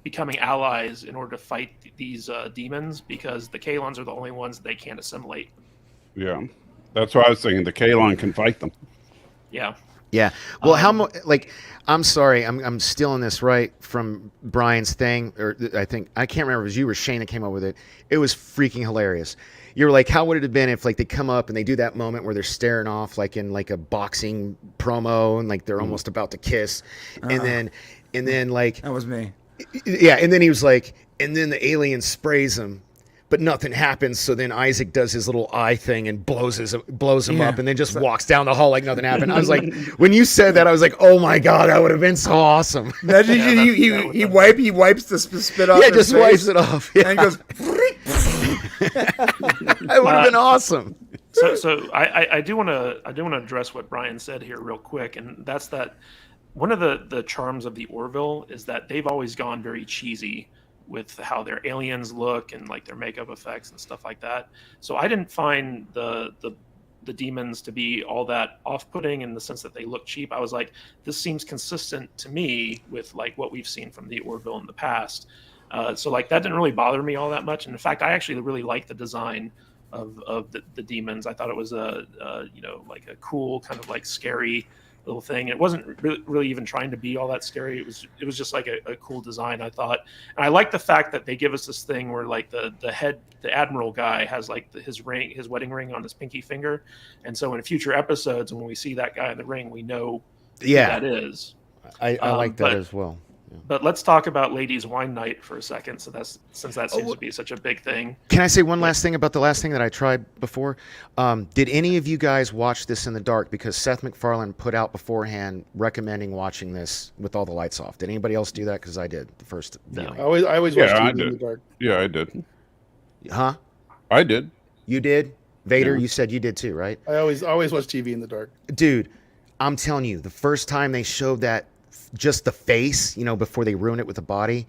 becoming allies in order to fight these demons, because the Kalons are the only ones they can't assimilate. Yeah, that's what I was thinking. The Kalon can fight them. Yeah. Yeah. Well, I'm sorry, I'm stealing this right from Brian's thing, or I can't remember if it was you or Shane that came up with it. It was freaking hilarious. You're like, how would it have been if like they come up and they do that moment where they're staring off like in like a boxing promo and like they're almost about to kiss, and then like That was me. yeah, and then he was like, and then the alien sprays him, but nothing happens. So then Isaac does his little eye thing and blows him up, and then just walks down the hall like nothing happened. I was like, when you said that, I was like, oh my god, that would have been so awesome. Imagine he wipes the spit off. Yeah, just wipes it off. Yeah. And he goes. That would have been awesome. So I do want to address what Brian said here real quick, and that's that one of the charms of the Orville is that they've always gone very cheesy with how their aliens look and like their makeup effects and stuff like that. So I didn't find the demons to be all that off-putting in the sense that they look cheap. I was like, this seems consistent to me with like what we've seen from the Orville in the past. So like that didn't really bother me all that much. And in fact, I actually really liked the design of the demons. I thought it was like a cool kind of like scary little thing. It wasn't really even trying to be all that scary. It was just like a cool design, I thought. And I like the fact that they give us this thing where like the admiral guy has like his wedding ring on his pinky finger. And so in future episodes, when we see that guy in the ring, we know who that is. I like that as well. Yeah. But let's talk about Ladies Wine Night for a second. So since that seems to be such a big thing. Can I say one last thing about the last thing that I tried before? Did any of you guys watch this in the dark? Because Seth MacFarlane put out beforehand recommending watching this with all the lights off. Did anybody else do that? Because I did the first viewing. I always watch I TV did. in the dark. Yeah, I did. Huh? I did. You did? Vader, Yeah. you said you did too, right? I always watch TV in the dark. Dude, I'm telling you, the first time they showed that, just the face, before they ruin it with the body,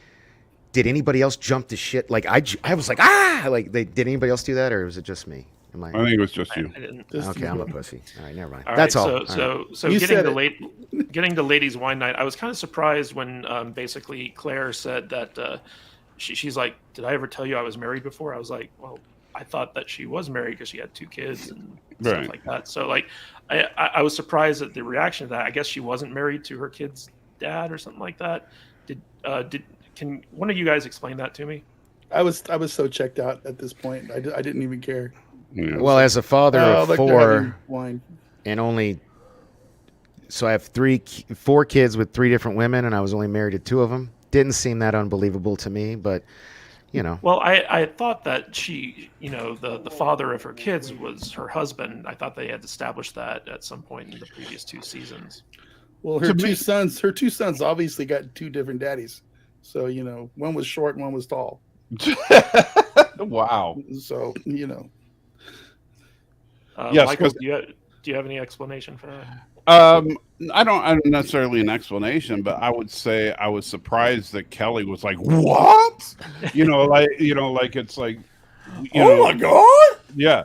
did anybody else jump to shit? Like I was like, like did anybody else do that, or was it just me? I think it was just you. I didn't. Okay, I'm a pussy. All right, never mind. All That's right, all. So You getting said getting to Ladies Wine Night, I was kind of surprised when basically Claire said that she's like, "Did I ever tell you I was married before?" I was like, "Well, I thought that she was married because she had 2 kids and stuff Right. like that." So like, I was surprised at the reaction to that. I guess she wasn't married to her kid's dad or something like that. Can one of you guys explain that to me? I was so checked out at this point. I didn't even care. Yeah. Well, as a father of look, they're 4 having wine. and so I have 4 kids with 3 different women, and I was only married to 2 of them. Didn't seem that unbelievable to me, but Well, I thought that she, the father of her kids was her husband. I thought they had established that at some point in the previous 2 seasons. Well, her two sons obviously got 2 different daddies. So, one was short and one was tall. Wow. So, Yes, Michael, 'cause- do you have any explanation for that? I don't necessarily an explanation, but I would say I was surprised that Kelly was like, "What?" Like it's like, My god! yeah,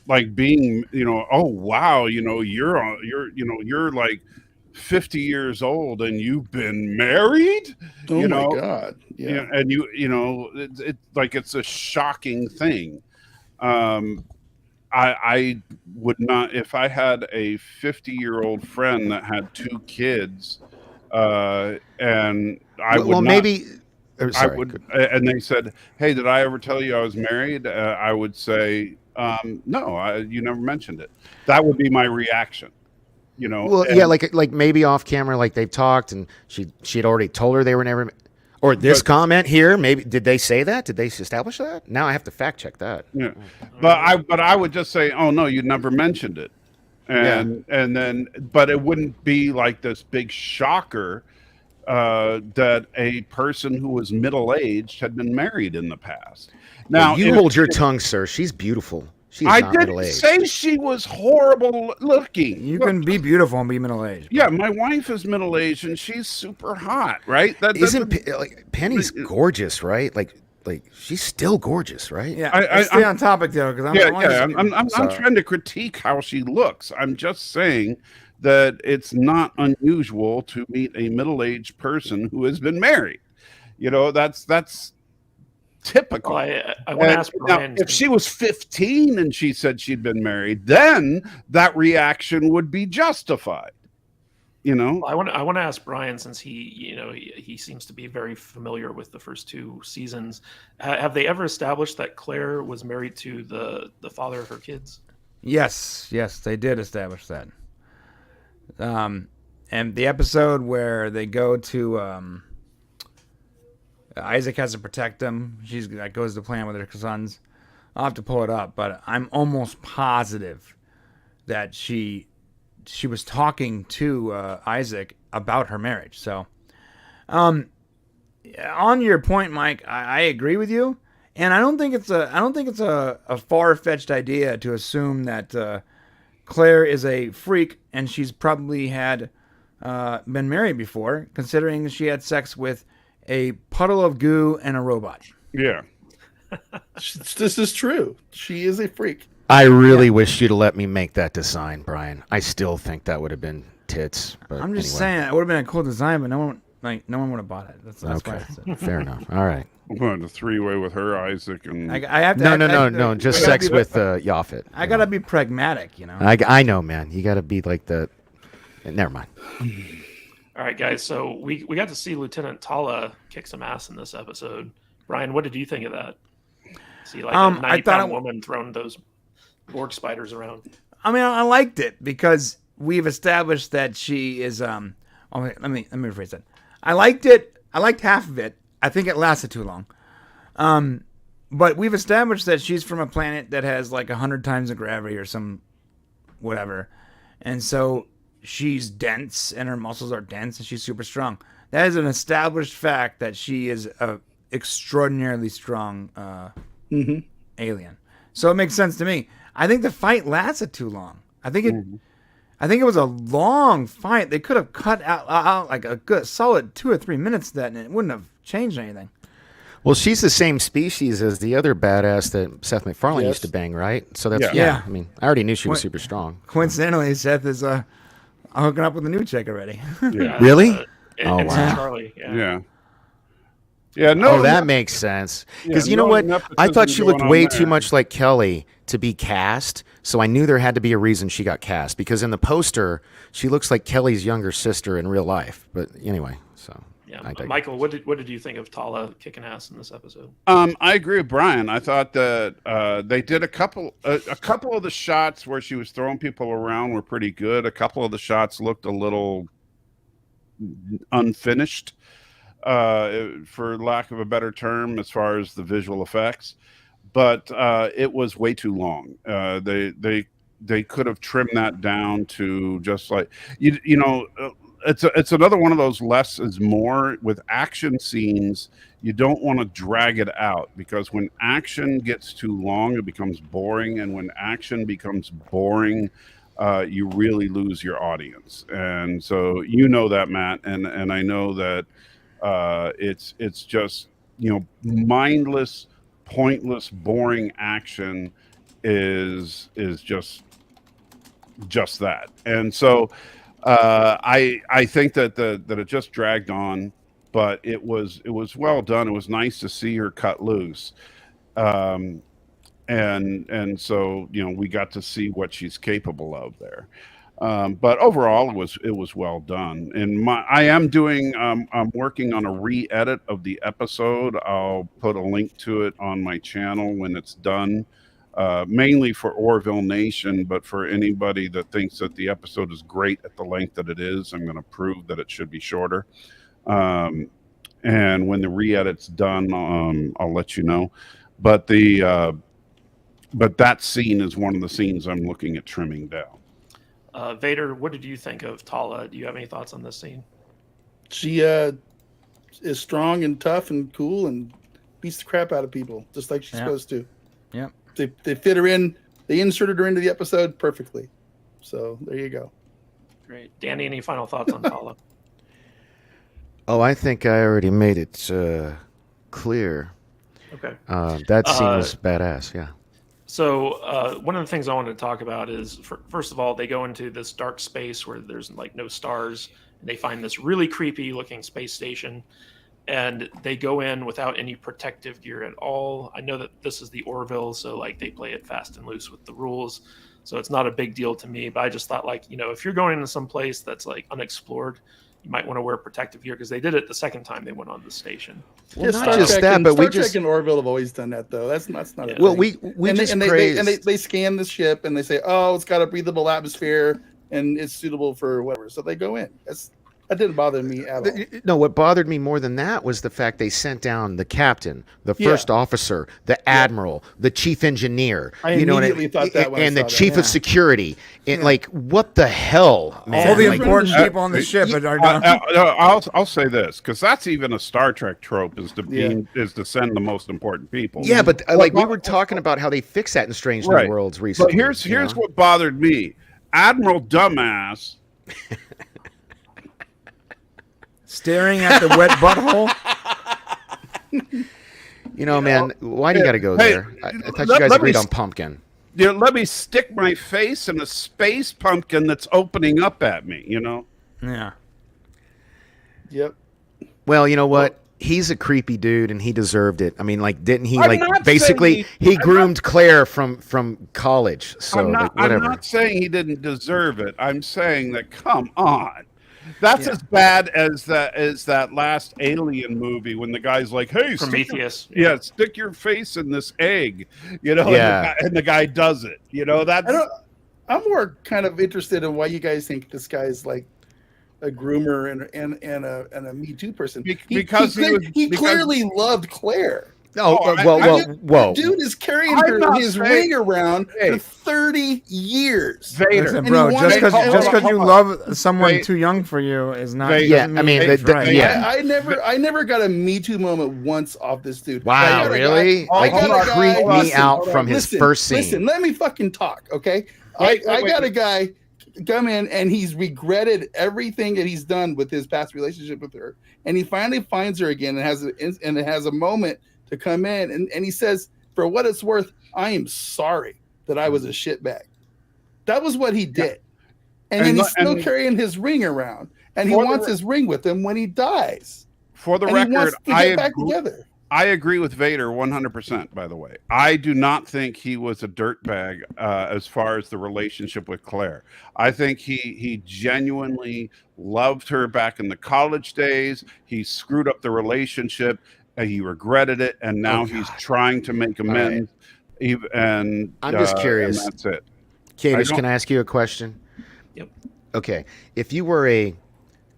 like being, oh wow, you're like 50 years old and you've been married. oh my God. Yeah. And it's like it's a shocking thing. I would not, if I had a 50-year-old friend that had 2 kids, and I would well, not, maybe. I would, and they said, "Hey, did I ever tell you I was married?" I would say, "No, you never mentioned it." That would be my reaction. Well, yeah, like maybe off camera, like they've talked, and she had already told her they were never. Or this comment here, maybe did they say that? Did they establish that? Now I have to fact check that. Yeah, but I would just say, oh no, you never mentioned it, and then but it wouldn't be like this big shocker that a person who was middle-aged had been married in the past. Now Well, you hold your tongue, sir. She's beautiful. She's I not didn't middle-aged. say she was horrible looking. You Look, can be beautiful and be middle-aged. yeah, my wife is middle-aged and she's super hot, right? Isn't Penny's gorgeous, right? Like she's still gorgeous, right? Yeah, I- stay on topic though, because I'm not trying to critique how she looks. I'm just saying that it's not unusual to meet a middle-aged person who has been married. You know, that's typical. Well, I want to ask Now, Brian. if she was 15 and she said she'd been married, then that reaction would be justified. You know, I want to ask Brian, since he seems to be very familiar with the first two seasons. Have they ever established that Claire was married to the father of her kids? Yes, they did establish that. And the episode where they go to Isaac has to protect them. She's that goes to plan with her sons. I'll have to pull it up, but I'm almost positive that she was talking to Isaac about her marriage. So, on your point, Mike, I agree with you, and I don't think it's a far-fetched idea to assume that Claire is a freak and she's probably had been married before, considering she had sex with a puddle of goo and a robot. yeah. This is true. She is a freak. I really wish you'd have let me make that design, Brian. I still think that would have been tits. But I'm just anyway. saying it would have been a cool design, but no one would have bought it. That's Okay, why I said. fair enough. All right. I'm going to three-way with her, Isaac, and I have to. No. Just sex with Yaphet. I gotta be pragmatic, you know. I know, man. You got to be like the. Never mind. All right, guys. So we got to see Lieutenant Tala kick some ass in this episode. Brian, what did you think of that? See, like a 90-pound woman throwing those Borg spiders around. I mean, I liked it because we've established that she is. Let me rephrase that. I liked it. I liked half of it. I think it lasted too long. But we've established that she's from a planet that has like 100 times the gravity or some whatever, and so she's dense and her muscles are dense and she's super strong. That is an established fact that she is a extraordinarily strong alien. So it makes sense to me. I think the fight lasted too long. I think it was a long fight. They could have cut out like a good solid 2 or 3 minutes of that, and it wouldn't have changed anything. Well, she's the same species as the other badass that Seth MacFarlane used to bang, right? So that's Yeah. I mean, I already knew she was super strong. Coincidentally, Seth is hooking up with a new chick already. yeah, Really? Oh, And wow. Charlie. yeah. No, Oh, that makes sense. Because Yeah, you know no what? nepotism I thought she going looked on way there. too much like Kelly to be cast, so I knew there had to be a reason she got cast. Because in the poster, she looks like Kelly's younger sister in real life. But anyway, so Yeah, I digress. Michael, what did you think of Tala kicking ass in this episode? I agree with Brian. I thought that they did a couple of the shots where she was throwing people around were pretty good. A couple of the shots looked a little unfinished, for lack of a better term, as far as the visual effects. But it was way too long. They could have trimmed that down to just like you know. It's another one of those less is more with action scenes. You don't want to drag it out, because when action gets too long, it becomes boring, and when action becomes boring, you really lose your audience. And so you know that, Matt, and I know that it's just, you know, mindless, pointless, boring action is just that. And so I think that it just dragged on, but it was well done. It was nice to see her cut loose, and so, you know, we got to see what she's capable of there. But overall, it was well done. And I'm working on a re-edit of the episode. I'll put a link to it on my channel when it's done. Mainly for Orville Nation, but for anybody that thinks that the episode is great at the length that it is, I'm going to prove that it should be shorter. and when the re-edit's done, I'll let you know. But the but that scene is one of the scenes I'm looking at trimming down. Vader, what did you think of Tala? Do you have any thoughts on this scene? She is strong and tough and cool and beats the crap out of people, just like she's supposed to. Yeah. They fit her in. They inserted her into the episode perfectly. So there you go. Great. Danny, any final thoughts on Tala? Oh, I think I already made it clear. Okay. That scene was badass, yeah. So one of the things I wanted to talk about is, first of all, they go into this dark space where there's like no stars, and they find this really creepy looking space station, and they go in without any protective gear at all. I know that this is the Orville, so like they play it fast and loose with the rules, so it's not a big deal to me. But I just thought, like, you know, if you're going into some place that's like unexplored, you might want to wear protective gear, because they did it the second time they went on the station. Well, not just that, but Star Trek and Orville have always done that, though. That's not. Yeah. A Well, thing. they scan the ship and they say, oh, it's got a breathable atmosphere and it's suitable for whatever. So they go in. That didn't bother me at all. No, what bothered me more than that was the fact they sent down the captain, the first officer, the admiral, the chief engineer. I immediately thought that when I and the saw that. chief of security. And like, what the hell, man? All the Like, important people on the ship are done. I'll say this, because that's even a Star Trek trope, is to send the most important people. yeah, but like we were talking about how they fixed that in Strange New Worlds recently. But here's what bothered me. Admiral Dumbass Staring at the wet butthole. You know, man, why do you got to go there? I thought you guys agreed on pumpkin. You know, let me stick my face in a space pumpkin that's opening up at me, you know? Yeah. Yep. Well, you know what? He's a creepy dude, and he deserved it. I mean, like, didn't he? I'm Like, not basically, saying he groomed Claire from college. So I'm like, whatever. not saying he didn't deserve it. I'm saying that, come on. That's as bad as that last Alien movie when the guy's like, "Hey, Prometheus." stick your face in this egg," you know, and the guy does it. You know, I'm more kind of interested in why you guys think this guy's like a groomer and a Me Too person. Because he clearly loved Claire. Whoa. Dude is carrying his ring around for 30 years. Vader. Listen, bro, just because you love someone too young for you is not. Vader. Yeah, I mean, I never got a Me Too moment once off this dude. Wow, really? Like, he creeped me out from his first scene. Listen, let me fucking talk, okay? I got a guy come in and he's regretted everything that he's done with his past relationship with her, and he finally finds her again and has a moment to come in and he says, for what it's worth, I am sorry that I was a shitbag. That was what he did. And then he's still carrying his ring around, and he wants his ring with him when he dies. For the and record, he wants to get back together. I agree with Vader 100%, by the way. I do not think he was a dirtbag as far as the relationship with Claire. I think he genuinely loved her back in the college days. He screwed up the relationship. He regretted it, and now he's trying to make amends. Right. And I'm just curious. And that's it. Kadish, can I ask you a question? Yep. Okay. If you were a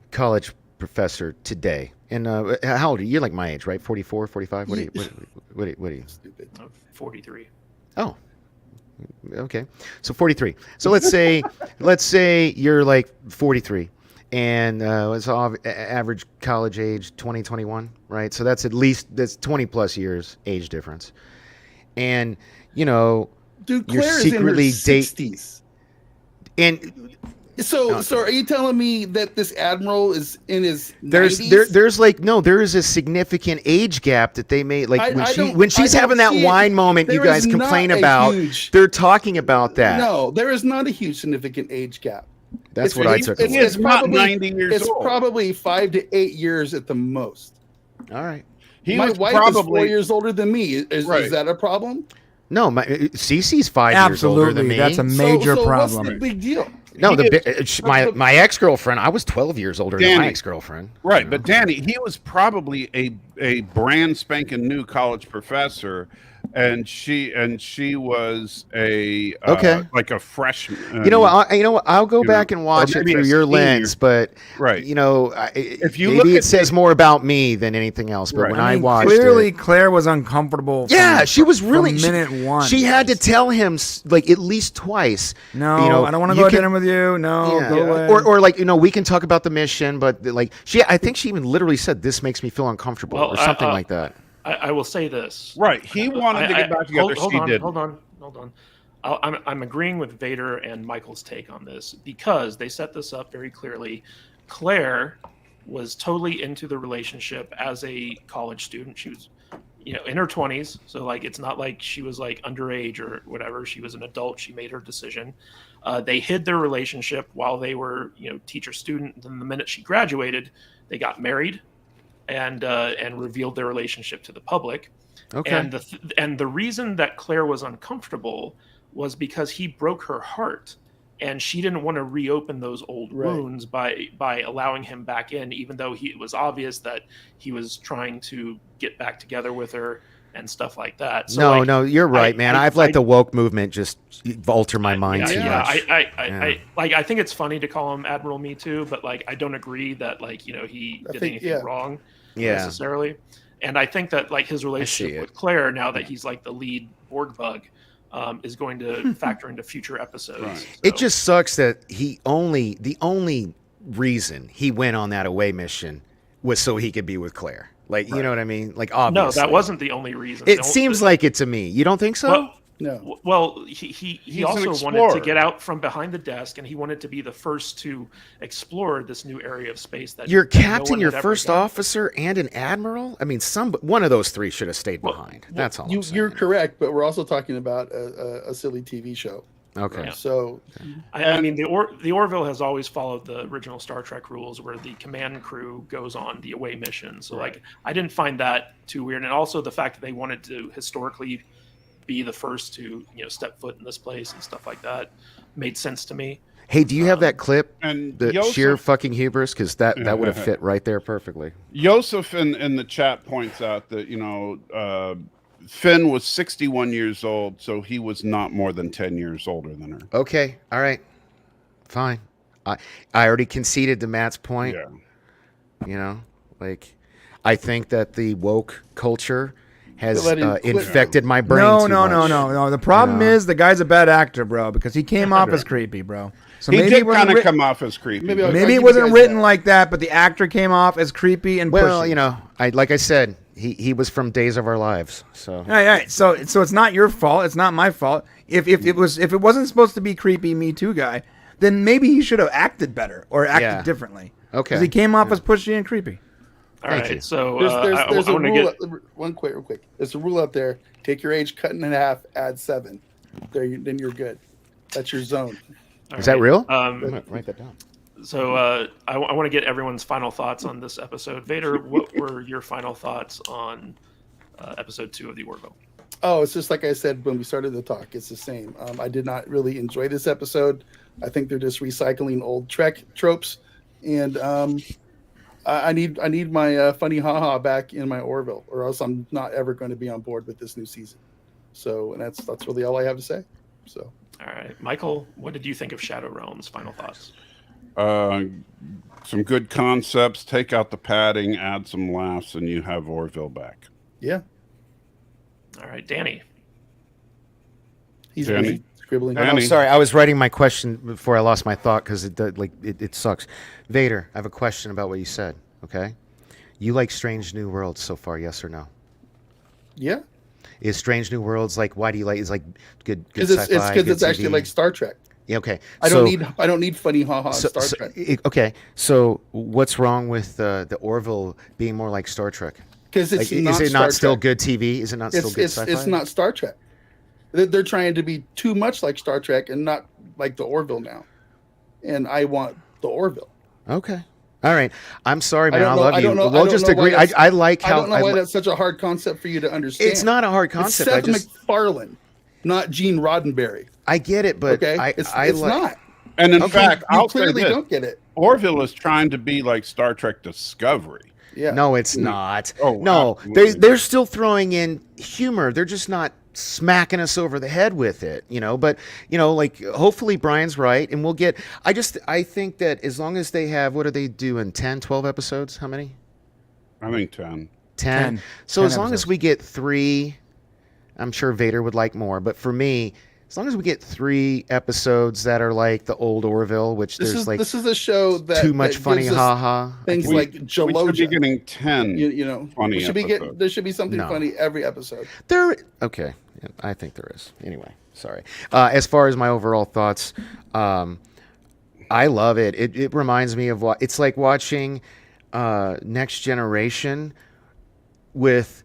college professor today, and how old are you? You're like my age, right? 44, 45? What are you? Stupid. 43. Oh. Okay. So 43. So let's say you're like 43. And it's average college age 2021, right? So that's 20 plus years age difference. And you know, dude, you're Claire secretly is in her 60s. And so are you telling me that this admiral is in his 90s? There is a significant age gap that they made. Like when she's I having that wine moment you guys complain about, they're talking about that. No, there is not a huge significant age gap. That's what I took. It's probably 90 years old. It's probably 5 to 8 years at the most. All right. My wife is 4 years older than me. Is that a problem? No, Cece's 5 years older than me. That's a major problem. What's the big deal? No, my ex-girlfriend, I was 12 years older than my ex-girlfriend. Right, but Danny, he was probably a brand spanking new college professor and she was a Okay. like a freshman. You know what? I'll go you back know, and watch or it maybe through a your senior. lens, but Right. if you maybe look it at says more about me than anything else. But Right. when I I mean, watched clearly it, Claire was uncomfortable. yeah, she was from really minute one. She had to tell him like at least twice. No, I don't want to go to dinner with you. No, Yeah. go away. Or like we can talk about the mission, but like I think she even literally said this makes me feel uncomfortable or something like that. I will say this. Right. He wanted to get back together. Hold She on, did. hold on. I'm agreeing with Vader and Michael's take on this because they set this up very clearly. Claire was totally into the relationship as a college student. She was, in her 20s. So like, it's not like she was like underage or whatever. She was an adult. She made her decision. They hid their relationship while they were, teacher student. Then the minute she graduated, they got married and revealed their relationship to the public. Okay. And the reason that Claire was uncomfortable was because he broke her heart, and she didn't want to reopen those old wounds by allowing him back in, even though it was obvious that he was trying to get back together with her and stuff like that. So no, you're right, man. I've let the woke movement just alter my mind too much. I think it's funny to call him Admiral Me Too, but like I don't agree that he did anything wrong necessarily. And I think that like his relationship with Claire, now that he's like the lead Borg bug, is going to factor into future episodes. Right. So. It just sucks that the only reason he went on that away mission was so he could be with Claire. Like, you know what I mean? Like, obviously. No, that wasn't the only reason. It seems like it to me. You don't think so? Well, no. Well, he also wanted to get out from behind the desk, and he wanted to be the first to explore this new area of space. That your captain, no your first officer, and an admiral. I mean, one of those three should have stayed behind. That's all. You're correct, but we're also talking about a silly TV show. Okay. Yeah. So, I mean, the Orville has always followed the original Star Trek rules, where the command crew goes on the away mission. So, like, I didn't find that too weird, and also the fact that they wanted to historically be the first to step foot in this place and stuff like that made sense to me. Hey, do you have that clip? And the sheer fucking hubris, because that would have fit right there perfectly. Yosef in the chat points out that Finn was 61 years old, so he was not more than 10 years older than her. Okay, all right, fine. I already conceded to Matt's point. Yeah. Like I think that the woke culture has infected my brain. No. The problem is the guy's a bad actor, bro, because he came off as creepy, bro. So he did kind of come off as creepy. Maybe it wasn't written like that, but the actor came off as creepy and pushy. Like I said, he was from Days of Our Lives. So right. So it's not your fault. It's not my fault. If it wasn't supposed to be creepy Me Too guy, then maybe he should have acted better or acted differently. Okay. Because he came off as pushy and creepy. All right, so there's a rule. Real quick. There's a rule out there. Take your age, cut it in half, add 7. Then you're good. That's your zone. Is that real? Write that down. So I want to get everyone's final thoughts on this episode. Vader, what were your final thoughts on episode 2 of the Orville? Oh, it's just like I said when we started the talk. It's the same. I did not really enjoy this episode. I think they're just recycling old Trek tropes, and I need my funny haha back in my Orville, or else I'm not ever going to be on board with this new season. So, and that's really all I have to say. So, all right, Michael, what did you think of Shadow Realms? Final thoughts. Some good concepts. Take out the padding, add some laughs, and you have Orville back. Yeah. All right, Danny. He's Danny. Scribbling. I'm sorry, I was writing my question before I lost my thought because it sucks. Vader, I have a question about what you said. Okay, you like Strange New Worlds so far? Yes or no? Yeah. Is Strange New Worlds like? Why do you like? Is like good sci-fi? It's because it's actually like Star Trek. Yeah, okay. I don't need funny haha Star Trek. Okay, so what's wrong with the Orville being more like Star Trek? Because it's is it not still good TV? Is it not still good sci-fi? It's not Star Trek. They're trying to be too much like Star Trek and not like the Orville now. And I want the Orville. Okay. All right. I'm sorry, man. I love you. We'll just agree. I like how. I don't know why that's such a hard concept for you to understand. It's not a hard concept. It's Seth MacFarlane, not Gene Roddenberry. I get it, but okay, it's not. And in fact, you I'll clearly say this. don't get it. Orville is trying to be like Star Trek Discovery. Yeah. No, it's not. Oh, no, absolutely. they're still throwing in humor. They're just not smacking us over the head with it, But like hopefully Brian's right, and we'll get. I think that as long as they have, what are they doing? 10, 12 episodes? How many? I think 10. 10. So 10 as long as episodes. we get 3, I'm sure Vader would like more, but for me, as long as we get 3 episodes that are like the old Orville, which This there's is a show that too much that funny gives us haha. things We- like We should be Jaloja. getting 10 funny episodes. There should be something No. funny every episode. Okay, yeah, I think there is. Anyway, sorry. As far as my overall thoughts, I love it. It reminds me of what it's like watching Next Generation with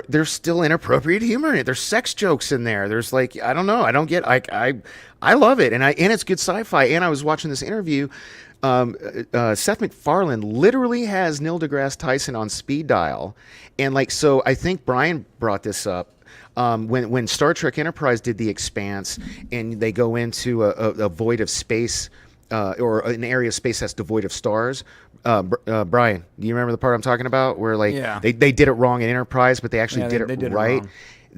there's still inappropriate humor in it. There's sex jokes in there. There's like I don't know. I don't get. I love it, and it's good sci-fi. And I was watching this interview. Seth MacFarlane literally has Neil deGrasse Tyson on speed dial, and so I think Brian brought this up. When Star Trek Enterprise did The Expanse, and they go into a void of space, or an area of space that's devoid of stars. Brian, do you remember the part I'm talking about? Where Yeah. they did it wrong in Enterprise, but they actually Yeah, did they it did it right. wrong.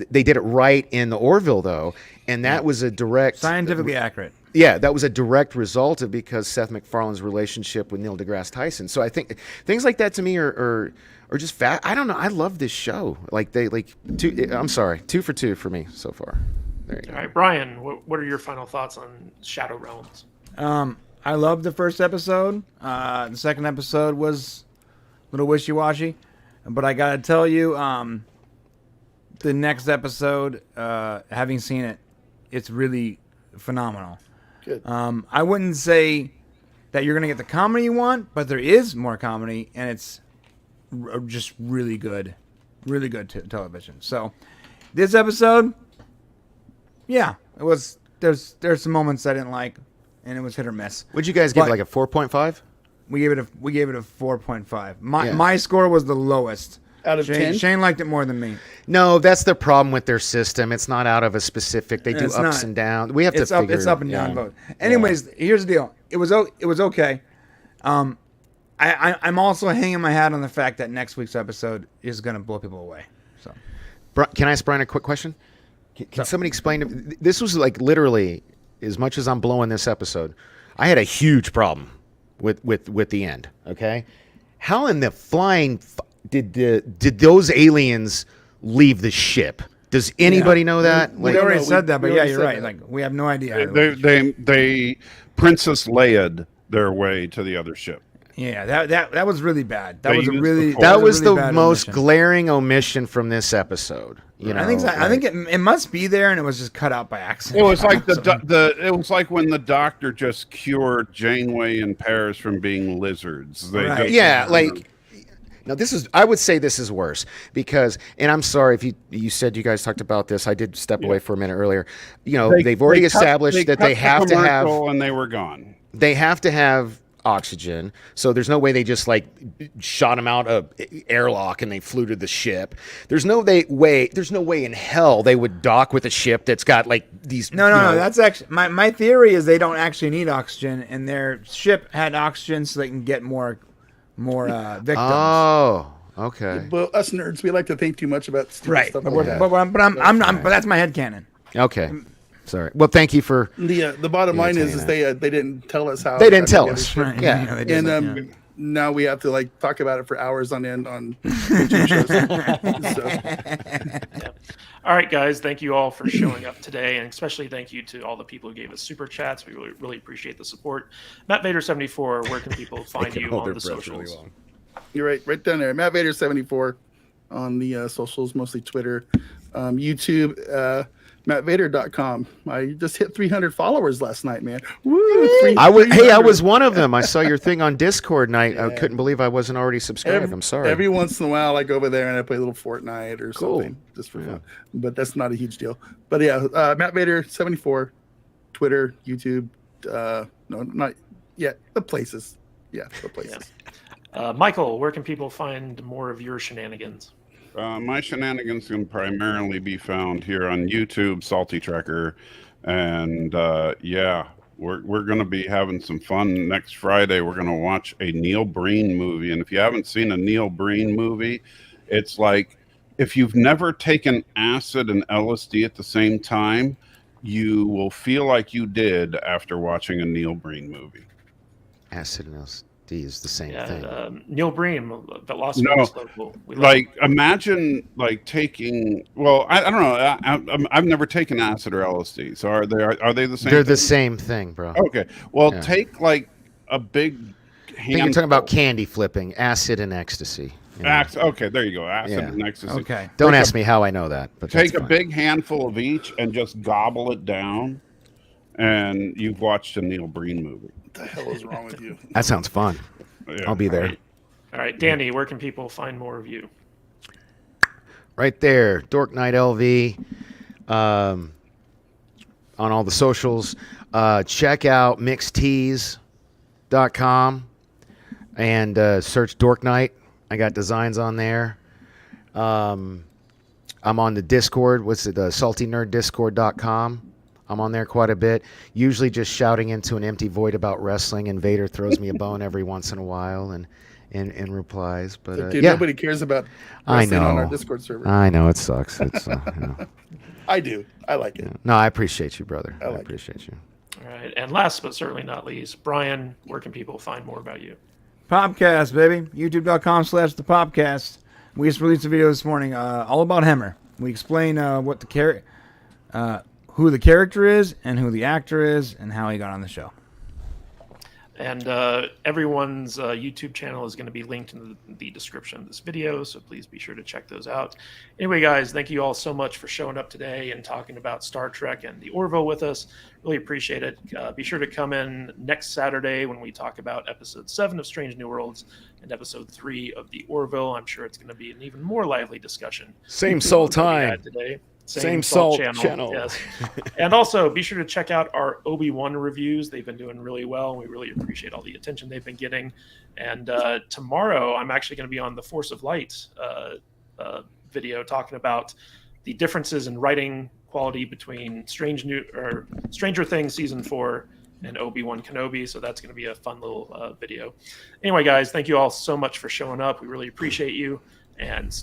They did it right in the Orville though, and that was a direct Scientifically accurate. Yeah, that was a direct result of because Seth MacFarlane's relationship with Neil deGrasse Tyson. So I think things like that to me are just fat. I don't know. I love this show. I'm sorry, 2 for 2 for me so far. There you go. All right, Brian, what are your final thoughts on Shadow Realms? I loved the first episode. The second episode was a little wishy-washy, but I gotta tell you, the next episode, having seen it, it's really phenomenal. Good. I wouldn't say that you're gonna get the comedy you want, but there is more comedy, and it's just really good television. So this episode, yeah, it was. There's some moments I didn't like, and it was hit or miss. Would you guys give But- it like a 4.5? We gave it a 4.5. Yeah. My score was the lowest. Out of 10? Shane liked it more than me. No, that's the problem with their system. It's not out of a specific. They do It's ups not. and downs. We have to It's up. figure. It's up and yeah. down both. Anyways, here's the deal. It was okay. I'm also hanging my hat on the fact that next week's episode is going to blow people away. So Can I ask Brian a quick question? Can somebody explain? This was like literally, as much as I'm blowing this episode, I had a huge problem with the end. Okay, how in the flying did those aliens leave the ship? Does anybody know that? we don't already know. said that, but we yeah, already you're said right. that. Like we have no idea. They Princess Leia'd their way to the other ship. Yeah, that was really bad. That They was a used really the force. that was really the bad most omission. glaring omission from this episode. You know, I think it must be there, and it was just cut out by accident. It was like So- it was like when the doctor just cured Janeway and Paris from being lizards. They Right. just- Yeah, now I would say this is worse because, and I'm sorry if you said you guys talked about this. I did step away for a minute earlier. They've already established that they cut the have to have commercial and they were gone. oxygen. So there's no way they just like shot them out of airlock and they flew to the ship. There's no way in hell they would dock with a ship that's got like these. No. That's actually my theory is they don't actually need oxygen, and their ship had oxygen so they can get more victims. Oh, okay. Well, us nerds, we like to think too much about stupid Right, stuff but, like that. but that's my headcanon. Okay. Sorry. Well, thank you for. The bottom line tell is, you is that. they didn't tell us how. They didn't how tell to get us. a ship. Right. Yeah. they did, And now we have to like talk about it for hours on end on YouTube shows. So, All right, guys, thank you all for showing up today, and especially thank you to all the people who gave us super chats. We really appreciate the support. Matt Vader 74, where can people find you on the socials? you're right down there. Matt Vader 74 on the socials, mostly Twitter, YouTube, mattvader.com. I just hit 300 followers last night, man. Woo! I 300. was one of them. I saw your thing on Discord, and I couldn't believe I wasn't already subscribed. I'm sorry. Every once in a while, I go over there and I play a little Fortnite or Cool. something just for fun. But that's not a huge deal. But yeah, Matt Vader 74, Twitter, YouTube. No, not yet. The places. Yeah, the places. Michael, where can people find more of your shenanigans? My shenanigans can primarily be found here on YouTube, Salty Tracker, and we're going to be having some fun next Friday. We're going to watch a Neil Breen movie, and if you haven't seen a Neil Breen movie, it's like if you've never taken acid and LSD at the same time, you will feel like you did after watching a Neil Breen movie. Acid and LSD is the same Yeah, thing. Neil Breen, the Las No, Vegas local. We love Like him. imagine like taking. Well, I don't know. I've never taken acid or LSD. So are they the same? They're the thing? same thing, bro. Okay. Well, Yeah. take like a big I think you're talking handful. about candy flipping, acid and ecstasy. you know. Okay, there you go. Acid Yeah. and ecstasy. Okay. Don't Take ask me how I know that, but Take that's a fine. big handful of each and just gobble it down, and you've watched a Neil Breen movie. What the hell is wrong with you? That sounds fun. Yeah. I'll be there. All right, Danny, where can people find more of you? Right there, Dork Night LV, on all the socials. Check out mixtees.com and search Dork Night. I got designs on there. I'm on the Discord. What's it? SaltyNerdDiscord.com. I'm on there quite a bit. Usually just shouting into an empty void about wrestling, and Vader throws me a bone every once in a while and replies. But Dude, yeah, nobody cares about I wrestling on know. our Discord server. I know it sucks. It's I do. I like it. no, I appreciate you, brother. I like it. appreciate you. All right, and last but certainly not least, Brian, where can people find more about you? Popcast, baby. YouTube.com/the Popcast. We just released a video this morning all about Hemmer. We explain what the who the character is and who the actor is and how he got on the show. And everyone's YouTube channel is going to be linked in the description of this video, so please be sure to check those out. Anyway, guys, thank you all so much for showing up today and talking about Star Trek and the Orville with us. Really appreciate it. Be sure to come in next Saturday when we talk about Episode 7 of Strange New Worlds and Episode 3 of the Orville. I'm sure it's going to be an even more lively discussion. Same soul than we had time. today. Same salt channel. Yes. And also be sure to check out our Obi-Wan reviews. They've been doing really well, and we really appreciate all the attention they've been getting. And tomorrow I'm actually going to be on the Force of Light video talking about the differences in writing quality between Stranger Things Season 4 and Obi-Wan Kenobi. So that's going to be a fun little video. Anyway, guys, thank you all so much for showing up. We really appreciate you. And